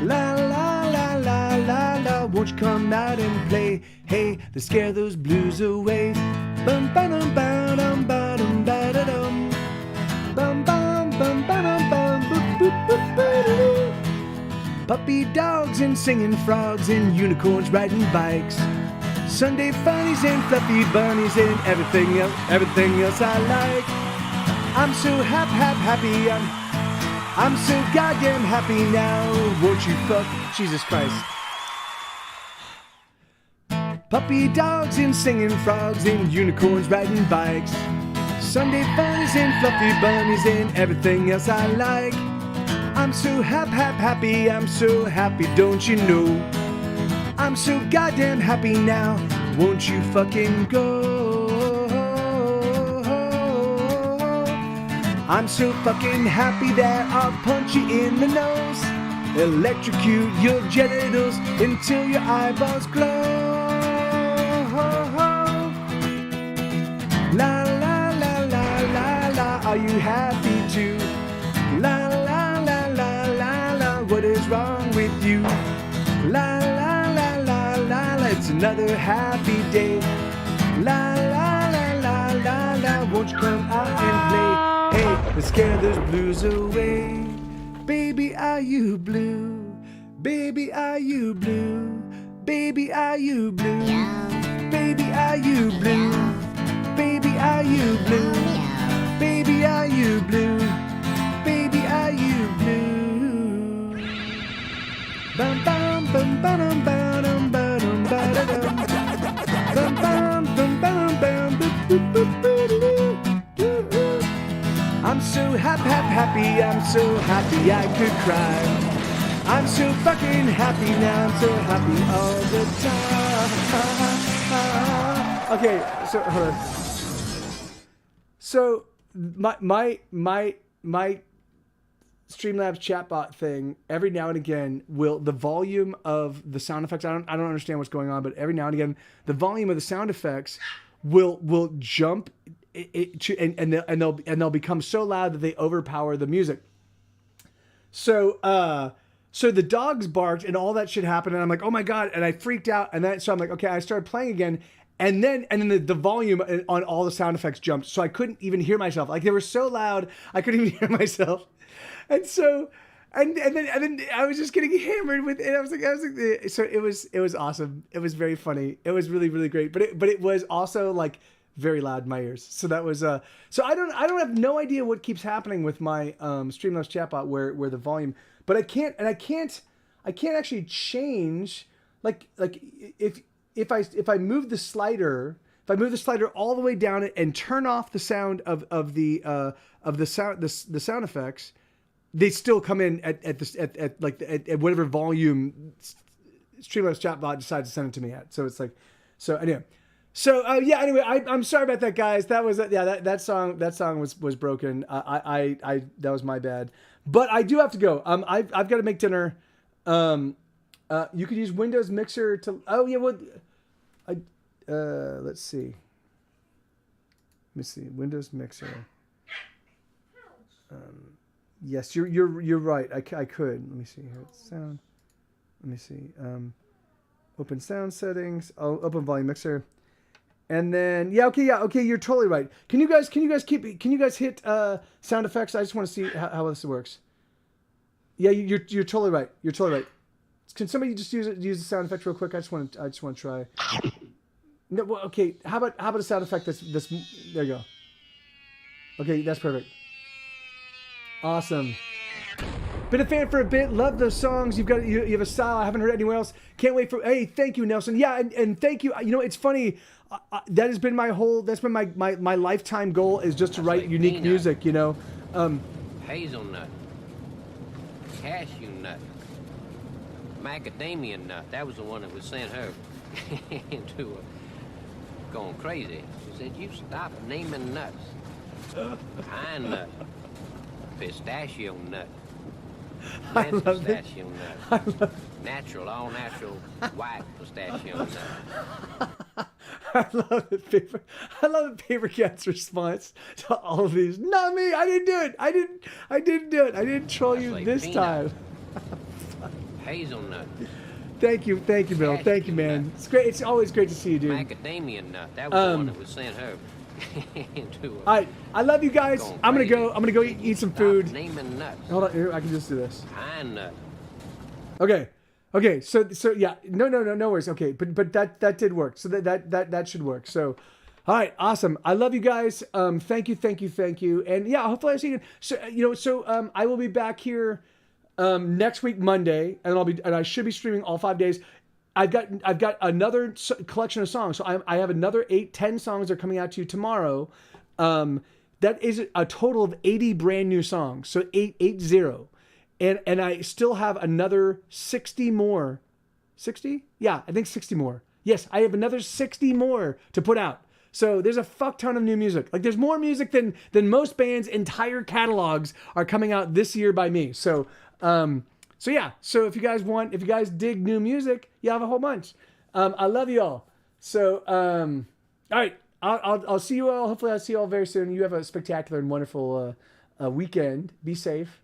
La la la la la la, won't you come out and play? Hey, let's scare those blues away. Bum ba dum ba dum ba dum ba da dum. Bum bum bum ba dum bum boop boop boop ba da doo. Puppy dogs and singing frogs and unicorns riding bikes. Sunday funnies and fluffy bunnies and everything else I like. I'm so happy. I'm so goddamn happy now. Won't you fuck Jesus Christ? Puppy dogs and singing frogs and unicorns riding bikes. Sunday funnies and fluffy bunnies and everything else I like. I'm so happy. I'm so happy, don't you know? I'm so goddamn happy now. Won't you fucking go? I'm so fucking happy that I'll punch you in the nose, electrocute your genitals until your eyeballs glow. La la la la la la, are you happy too? La la la la la la, what is wrong with you? La la la la la la, it's another happy day. La la la la la la, won't you come out and play? Hey, let's scare those blues away. Baby, are you blue? Baby, are you blue? Baby, are you blue? Baby, are you blue? Baby, are you blue? Baby, are you blue? Baby, are you blue? Bum bum bum bum bum bum bum bum bum bum bum bum bum boop boop boop. I'm so happy, I'm so happy I could cry. I'm so fucking happy now, I'm so happy all the time. Okay, so hold on. So my Streamlabs chatbot thing, every now and again will the volume of the sound effects, I don't understand what's going on, but every now and again the volume of the sound effects will jump and they'll become so loud that they overpower the music. So the dogs barked and all that shit happened, and I'm like, oh my god, and I freaked out, and then so I'm like, okay, I started playing again, and then the volume on all the sound effects jumped, so I couldn't even hear myself. Like they were so loud, I couldn't even hear myself, and so. And then I was just getting hammered with it. I was like, so it was awesome. It was very funny. It was really, really great. But it was also like very loud in my ears. So that was so I don't have no idea what keeps happening with my Streamlabs chatbot where the volume, but I can't actually change like if I move the slider all the way down and turn off the sound of the sound effects, they still come in at whatever volume Streamlabs chatbot decides to send it to me at. So it's like, so anyway. So anyway, I'm sorry about that, guys. That was that song was broken. I that was my bad. But I do have to go. I've got to make dinner. You could use Windows Mixer to. Oh yeah, what? Let's see. Let me see. Windows Mixer. Yes, you're right. I could. Let me see here. Sound. Let me see. Open sound settings. Oh, open volume mixer. And then okay, you're totally right. Can you guys hit sound effects? I just want to see how this works. Yeah, you're totally right. You're totally right. Can somebody just use the sound effect real quick? I just want to try. No, well, okay. How about a sound effect that's there you go. Okay, that's perfect. Awesome. Been a fan for a bit. Love those songs. You have a style I haven't heard anywhere else. Can't wait for. Hey, thank you, Nelson. Yeah, and thank you. You know, it's funny. That has been my lifetime goal is just to write unique music. You know. Hazelnut. cashew nut. Macadamia nut. That was the one that would send her into going crazy. She said, "You stop naming nuts. Pine nut. Pistachio nut. Red pistachio nut. Natural, all natural, white pistachio nut." I love the paper cat's response to all of these. Not me. I didn't do it. I didn't do it. I didn't troll That's you like this peanut. time. Hazelnut. Thank you, Bill. Thank you, man. It's great. It's always great to see you, dude. Macadamia nut. That was the one that would send her into All right, I love you guys. going I'm crazy. gonna go eat some Stop food. naming nuts. Hold on, here, I can just do this. Pine nut. Okay. So yeah. No worries. Okay, but that did work. So that should work. So, all right, awesome. I love you guys. Thank you. And yeah, hopefully I see you. So I will be back here next week Monday, and I should be streaming all 5 days. I've got another collection of songs. So I have another 10 songs that are coming out to you tomorrow. That is a total of 80 brand new songs. So 880. And I still have another 60 more. 60? Yeah, I think 60 more. Yes, I have another 60 more to put out. So there's a fuck ton of new music. Like there's more music than most bands' entire catalogs are coming out this year by me. So yeah. So if you guys dig new music, you have a whole bunch. I love you all. So all right. I'll see you all. Hopefully I'll see you all very soon. You have a spectacular and wonderful weekend. Be safe.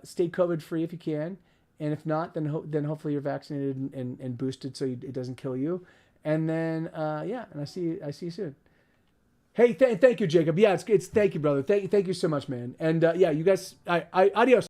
Stay COVID free if you can, and if not, then hopefully you're vaccinated and boosted so it doesn't kill you. And then and I see you soon. Hey, thank you, Jacob. Yeah, it's thank you, brother. Thank you so much, man. And yeah, you guys, adios.